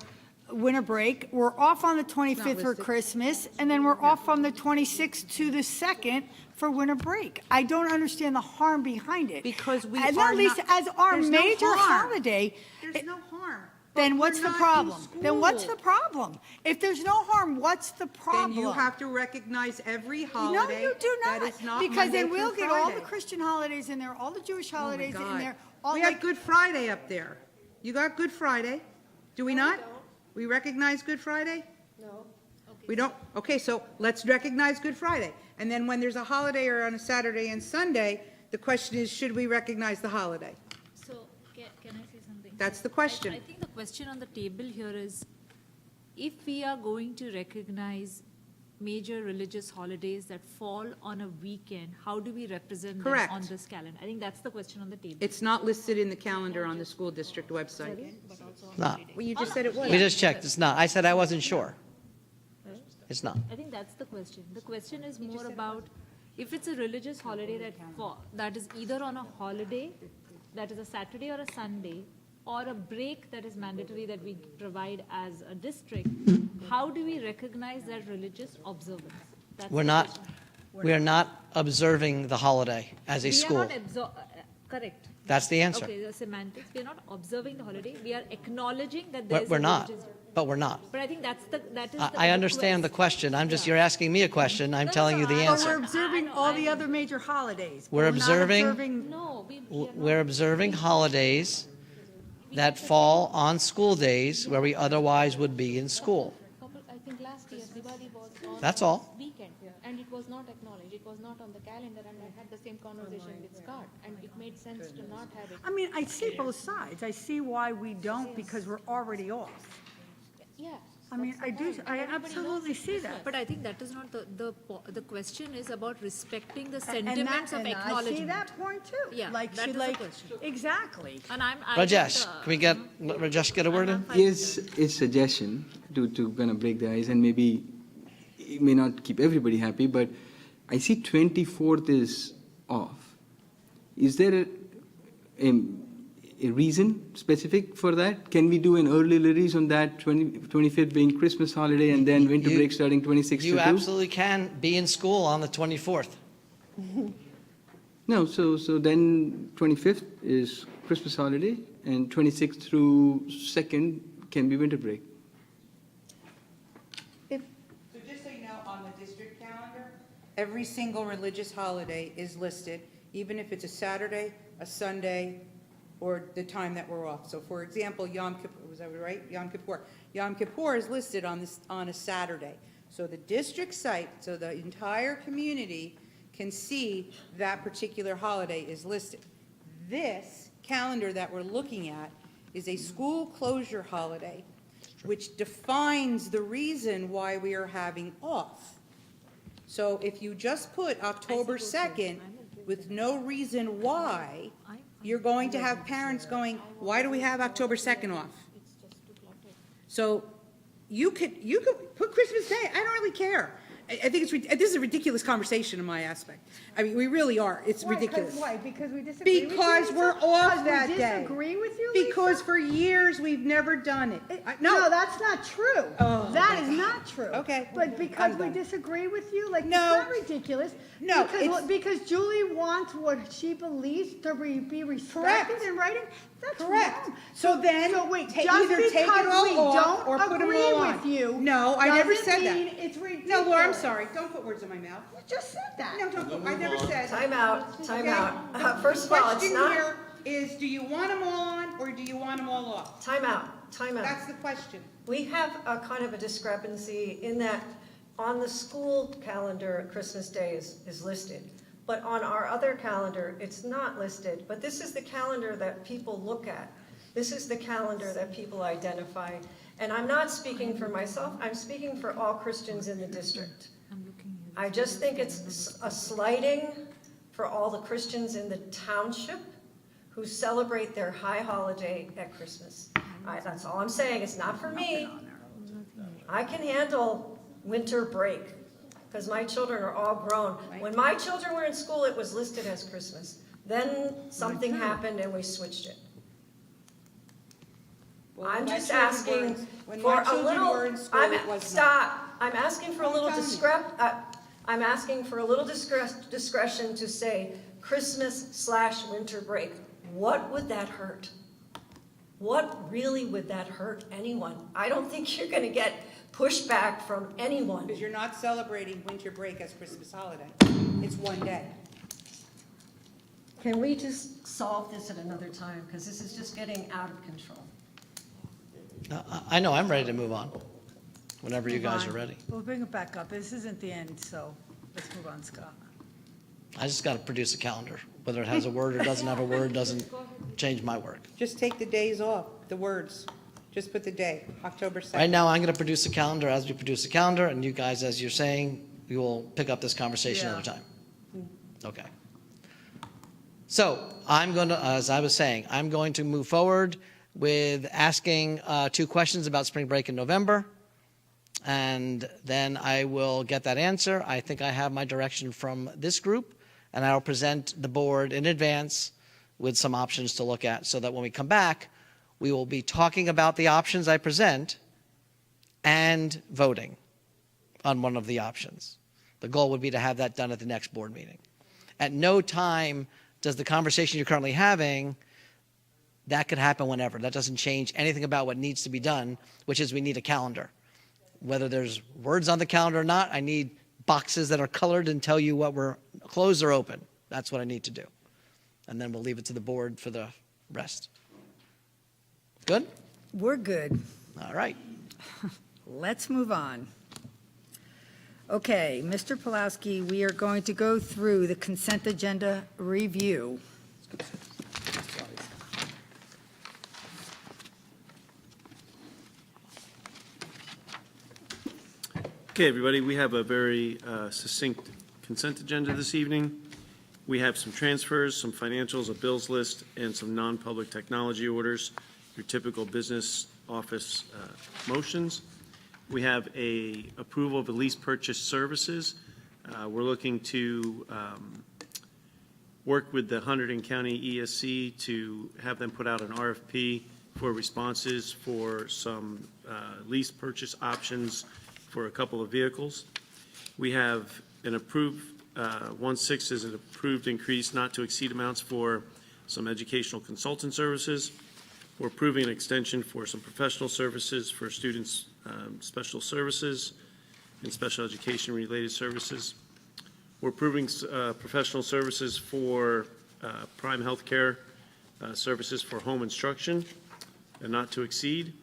Speaker 6: winter break, we're off on the 25th for
Speaker 5: listed.
Speaker 6: Christmas, and then we're off on the 26th to the 2nd for winter break. I don't understand the harm behind it.
Speaker 5: Because we
Speaker 6: And
Speaker 5: are
Speaker 6: at least
Speaker 5: not-
Speaker 6: as our
Speaker 5: there's no
Speaker 6: major
Speaker 5: harm.
Speaker 6: holiday,
Speaker 5: There's no harm.
Speaker 6: then
Speaker 5: But
Speaker 6: what's
Speaker 5: we're
Speaker 6: the
Speaker 5: not in
Speaker 6: problem? Then what's
Speaker 5: school.
Speaker 6: the problem? If there's no harm, what's the problem?
Speaker 5: Then you have to recognize every
Speaker 6: No,
Speaker 5: holiday.
Speaker 6: you do
Speaker 5: that
Speaker 6: not,
Speaker 5: is not
Speaker 6: because
Speaker 5: Monday
Speaker 6: then we'll
Speaker 5: through
Speaker 6: get all the
Speaker 5: Friday.
Speaker 6: Christian holidays in there, all the Jewish
Speaker 5: Oh my
Speaker 6: holidays in
Speaker 5: God.
Speaker 6: there. all
Speaker 5: We
Speaker 6: like-
Speaker 5: have Good Friday up there. You got Good Friday, do we not? We recognize Good Friday?
Speaker 18: No.
Speaker 5: We don't? Okay, so let's recognize Good Friday. And then when there's a holiday or on a Saturday and Sunday, the question is, should we recognize the holiday?
Speaker 20: So, can I say something?
Speaker 5: That's the question.
Speaker 20: I think the question on the table here is, if we are going to recognize major religious holidays that fall on a weekend, how do we represent
Speaker 5: Correct.
Speaker 20: them on this calendar? I think that's the question on the table.
Speaker 5: It's not listed in the calendar on the school district website.
Speaker 3: Not.
Speaker 5: Well, you just said it was.
Speaker 3: We just checked. It's not. I said I wasn't sure. It's not.
Speaker 20: I think that's the question. The question is more about if it's a religious holiday that is either on a holiday, that is a Saturday or a Sunday, or a break that is mandatory that we provide as a district, how do we recognize that religious observance? That's
Speaker 3: We're
Speaker 20: the
Speaker 3: not,
Speaker 20: question.
Speaker 3: we are not observing the holiday as a school.
Speaker 20: We are not correct.
Speaker 3: That's the answer.
Speaker 20: Okay, the semantics. We are not observing the holiday. We are acknowledging that there is
Speaker 3: We're
Speaker 20: a
Speaker 3: not,
Speaker 20: religious.
Speaker 3: but we're not.
Speaker 20: But I think that is
Speaker 3: I understand the question. I'm just, you're asking me a question. I'm telling you the
Speaker 6: But we're
Speaker 3: answer.
Speaker 6: observing all the other major holidays.
Speaker 3: We're
Speaker 6: not
Speaker 3: observing-
Speaker 20: No,
Speaker 3: We're observing holidays that fall on school days where we otherwise would be in school.
Speaker 4: I think last year Diwali was on
Speaker 3: That's all.
Speaker 4: weekend, and it was not acknowledged. It was not on the calendar, and I had the same conversation with Scott, and it made sense to not have it.
Speaker 6: I mean, I see both sides. I see why we don't, because we're already off.
Speaker 4: Yeah.
Speaker 6: I mean, I absolutely see that.
Speaker 20: But I think that is not the question is about respecting the
Speaker 6: And
Speaker 20: sentiments of
Speaker 6: I see
Speaker 20: acknowledgement.
Speaker 6: that point too.
Speaker 20: Yeah,
Speaker 6: Like,
Speaker 20: that
Speaker 6: should
Speaker 20: is the
Speaker 6: like,
Speaker 20: question.
Speaker 6: exactly.
Speaker 20: And I
Speaker 3: Rajesh,
Speaker 20: think,
Speaker 3: can we get, let Rajesh get a word in?
Speaker 19: Here's a suggestion to kind of break the ice, and maybe it may not keep everybody happy, but I see 24th is off. Is there a reason specific for that? Can we do an early release on that, 25th being Christmas holiday, and then winter break starting 26th to 2?
Speaker 3: You absolutely can be in school on the 24th.
Speaker 19: No, so then 25th is Christmas holiday, and 26th through 2nd can be winter break.
Speaker 5: So just so you know, on the district calendar, every single religious holiday is listed, even if it's a Saturday, a Sunday, or the time that we're off. So for example, Yom Kippur, was that right? Yom Kippur. Yom Kippur is listed on a Saturday. So the district site, so the entire community can see that particular holiday is listed. This calendar that we're looking at is a school closure holiday, which defines the reason why we are having off. So if you just put October 2nd with no reason why, you're going to have parents going, why do we have October 2nd off? So you could put Christmas Day. I don't really care. I think this is a ridiculous conversation in my aspect. I mean, we really are. It's ridiculous.
Speaker 6: Why? Because we disagree with you,
Speaker 5: Because
Speaker 6: Lisa?
Speaker 5: we're off that
Speaker 6: Because we
Speaker 5: day.
Speaker 6: disagree with you, Lisa?
Speaker 5: Because for years, we've never done it.
Speaker 6: No, that's not true.
Speaker 5: Oh,
Speaker 6: That
Speaker 5: my
Speaker 6: is not true.
Speaker 5: Okay.
Speaker 6: But because
Speaker 5: I'm
Speaker 6: we
Speaker 5: done.
Speaker 6: disagree with you, like,
Speaker 5: No.
Speaker 6: it's not ridiculous.
Speaker 5: No,
Speaker 6: Because Julie wants what she believes to be respected
Speaker 5: Correct.
Speaker 6: in writing, that's
Speaker 5: Correct.
Speaker 6: wrong.
Speaker 5: So then,
Speaker 6: wait,
Speaker 5: either
Speaker 6: just
Speaker 5: take it
Speaker 6: because
Speaker 5: all
Speaker 6: we
Speaker 5: off
Speaker 6: don't
Speaker 5: or put them
Speaker 6: agree
Speaker 5: all
Speaker 6: with
Speaker 5: on.
Speaker 6: you
Speaker 5: No, I never
Speaker 6: doesn't
Speaker 5: said that.
Speaker 6: mean it's ridiculous.
Speaker 5: No, Laura, I'm sorry. Don't put words in my mouth.
Speaker 6: You just said that.
Speaker 5: No, don't put, I never said.
Speaker 3: Time out, time
Speaker 5: Okay?
Speaker 3: out. First of all, it's
Speaker 5: The
Speaker 3: not,
Speaker 5: question here is, do you want them all on or do you want them all off?
Speaker 3: time out, time out.
Speaker 5: That's the question.
Speaker 3: We have a kind of a discrepancy in that on the school calendar, Christmas Day is listed. But on our other calendar, it's not listed. But this is the calendar that people look at. This is the calendar that people identify. And I'm not speaking for myself, I'm speaking for all Christians in the district. I just think it's a slighting for all the Christians in the township who celebrate their high holiday at Christmas. That's all I'm saying. It's not for me. I can handle winter break because my children are all grown. When my children were in school, it was listed as Christmas. Then something happened and we switched it. I'm just asking for a little, stop. I'm asking for a little I'm asking for a little discretion to say Christmas/winter break. What would that hurt? What really would that hurt anyone? I don't think you're going to get pushback from anyone.
Speaker 5: Because you're not celebrating winter break as Christmas holiday. It's one day.
Speaker 3: Can we just solve this at another time? Because this is just getting out of control. I know, I'm ready to move on, whenever you guys are
Speaker 1: Move on.
Speaker 3: ready.
Speaker 1: We'll bring it back up. This isn't the end, so let's move on, Scott.
Speaker 3: I just got to produce a calendar. Whether it has a word or doesn't have a word doesn't change my work.
Speaker 5: Just take the days off, the words. Just put the day, October 2nd.
Speaker 3: Right now, I'm going to produce a calendar as we produce a calendar, and you guys, as you're saying, we will pick up this conversation another time. Okay. So I'm going to, as I was saying, I'm going to move forward with asking 2 questions about spring break in November, and then I will get that answer. I think I have my direction from this group, and I'll present the board in advance with some options to look at so that when we come back, we will be talking about the options I present and voting on one of the options. The goal would be to have that done at the next board meeting. At no time does the conversation you're currently having, that could happen whenever. That doesn't change anything about what needs to be done, which is we need a calendar. Whether there's words on the calendar or not, I need boxes that are colored and tell you what we're closed or open. That's what I need to do. And then we'll leave it to the board for the rest. Good?
Speaker 1: We're good.
Speaker 3: All right.
Speaker 1: Let's move on. Okay, Mr. Pulowski, we are going to go through the consent agenda review.
Speaker 2: Okay, everybody, we have a very succinct consent agenda this evening. We have some transfers, some financials, a bills list, and some non-public technology orders, your typical business office motions. We have a approval of the lease purchase services. We're looking to work with the Hunterdon County ESC to have them put out an RFP for responses for some lease purchase options for a couple of vehicles. We have an approved, 1.6 is an approved increase not to exceed amounts for some educational consultant services. We're approving an extension for some professional services for students, special services and special education related services. We're approving professional services for Prime Healthcare services for home instruction and not to exceed.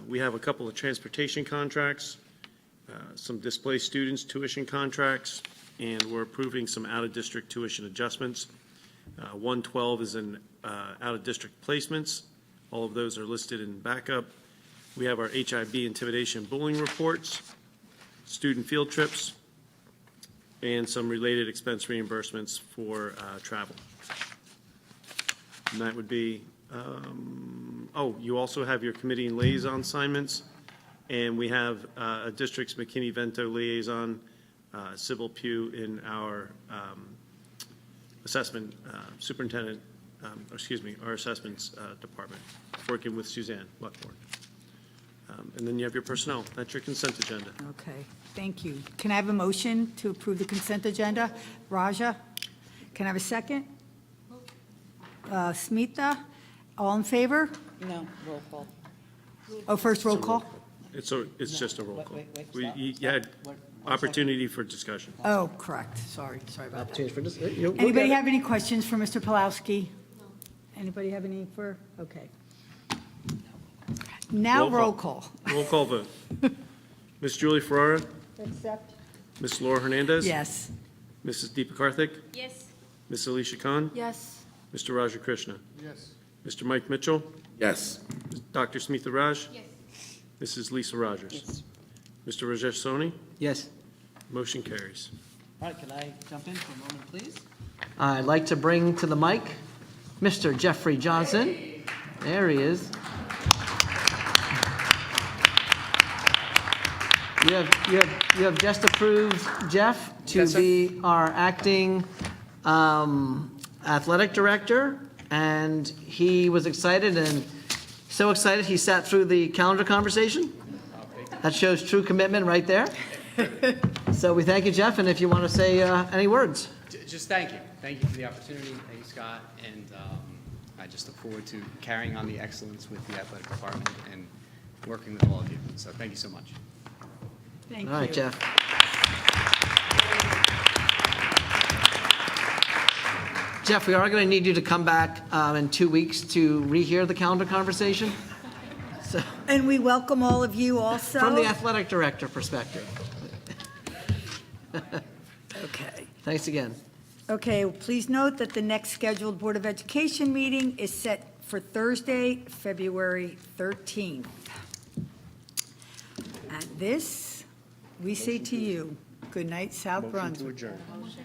Speaker 2: We have a couple of transportation contracts, some displaced students tuition contracts, and we're approving some out-of-district tuition adjustments. 112 is in out-of-district placements. All of those are listed in backup. We have our HIB intimidation bullying reports, student field trips, and some related expense reimbursements for travel. And that would be, you also have your committee and liaison assignments, and we have a district's McKinney-Vento liaison, Sybil Pugh, in our assessment superintendent, our assessments department, working with Suzanne Luckmore. And then you have your personnel. That's your consent agenda.
Speaker 1: Okay, thank you. Can I have a motion to approve the consent agenda? Raja, can I have a second? Smita, all in favor?
Speaker 5: No, roll call.
Speaker 1: Oh, first roll call?
Speaker 2: It's just a roll call. You had opportunity for discussion.
Speaker 1: Oh, correct, sorry about that.
Speaker 3: Opportunities for this. We'll
Speaker 1: Anybody
Speaker 3: get it.
Speaker 1: have any questions for Mr. Pulowski? Anybody have any for, okay. Now roll call.
Speaker 2: Roll call vote. Ms. Julie Ferrara,
Speaker 1: Accept.
Speaker 2: Ms. Laura Hernandez.
Speaker 1: Yes.
Speaker 2: Mrs. Deepa Karthik,
Speaker 7: Yes.
Speaker 2: Ms. Alicia Khan,
Speaker 7: Yes.
Speaker 2: Mr. Raja Krishna,
Speaker 19: Yes.
Speaker 2: Mr. Mike Mitchell,
Speaker 19: Yes.
Speaker 2: Dr. Smitha Raj,
Speaker 7: Yes.
Speaker 2: Mrs. Lisa Rogers. Mr. Rajesh Soni,
Speaker 3: Yes.
Speaker 2: motion carries.
Speaker 3: All right, can I jump in for a moment, please? I'd like to bring to the mic Mr. Jeffrey Johnson. There he is. You have just approved Jeff to be our acting athletic director, and he was excited, and so excited he sat through the calendar conversation. That shows true commitment right there. So we thank you, Jeff, and if you want to say any words.
Speaker 21: Just thank you. Thank you for the opportunity. Thank you, Scott. And I just look forward to carrying on the excellence with the athletic department and working with all of you. So thank you so much.
Speaker 1: Thank you.
Speaker 3: All right, Jeff. Jeff, we are going to need you to come back in 2 weeks to rehear the calendar conversation. So,
Speaker 1: And we welcome all of you also.
Speaker 3: from the athletic director perspective.
Speaker 1: Okay.
Speaker 3: Thanks again.
Speaker 1: Okay, please note that the next scheduled Board of Education meeting is set for Thursday, February 13th. At this, we say to you, good night, South Brunswick.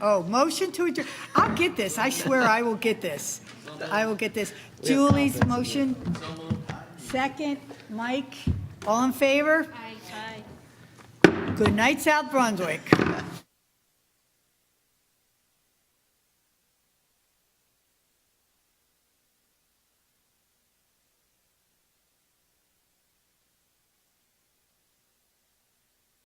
Speaker 1: Oh, motion to adjourn. I'll get this. I swear I will get this. I will get this. Julie's motion. Second, Mike, all in favor?
Speaker 7: Aye.
Speaker 1: Good night, South Brunswick.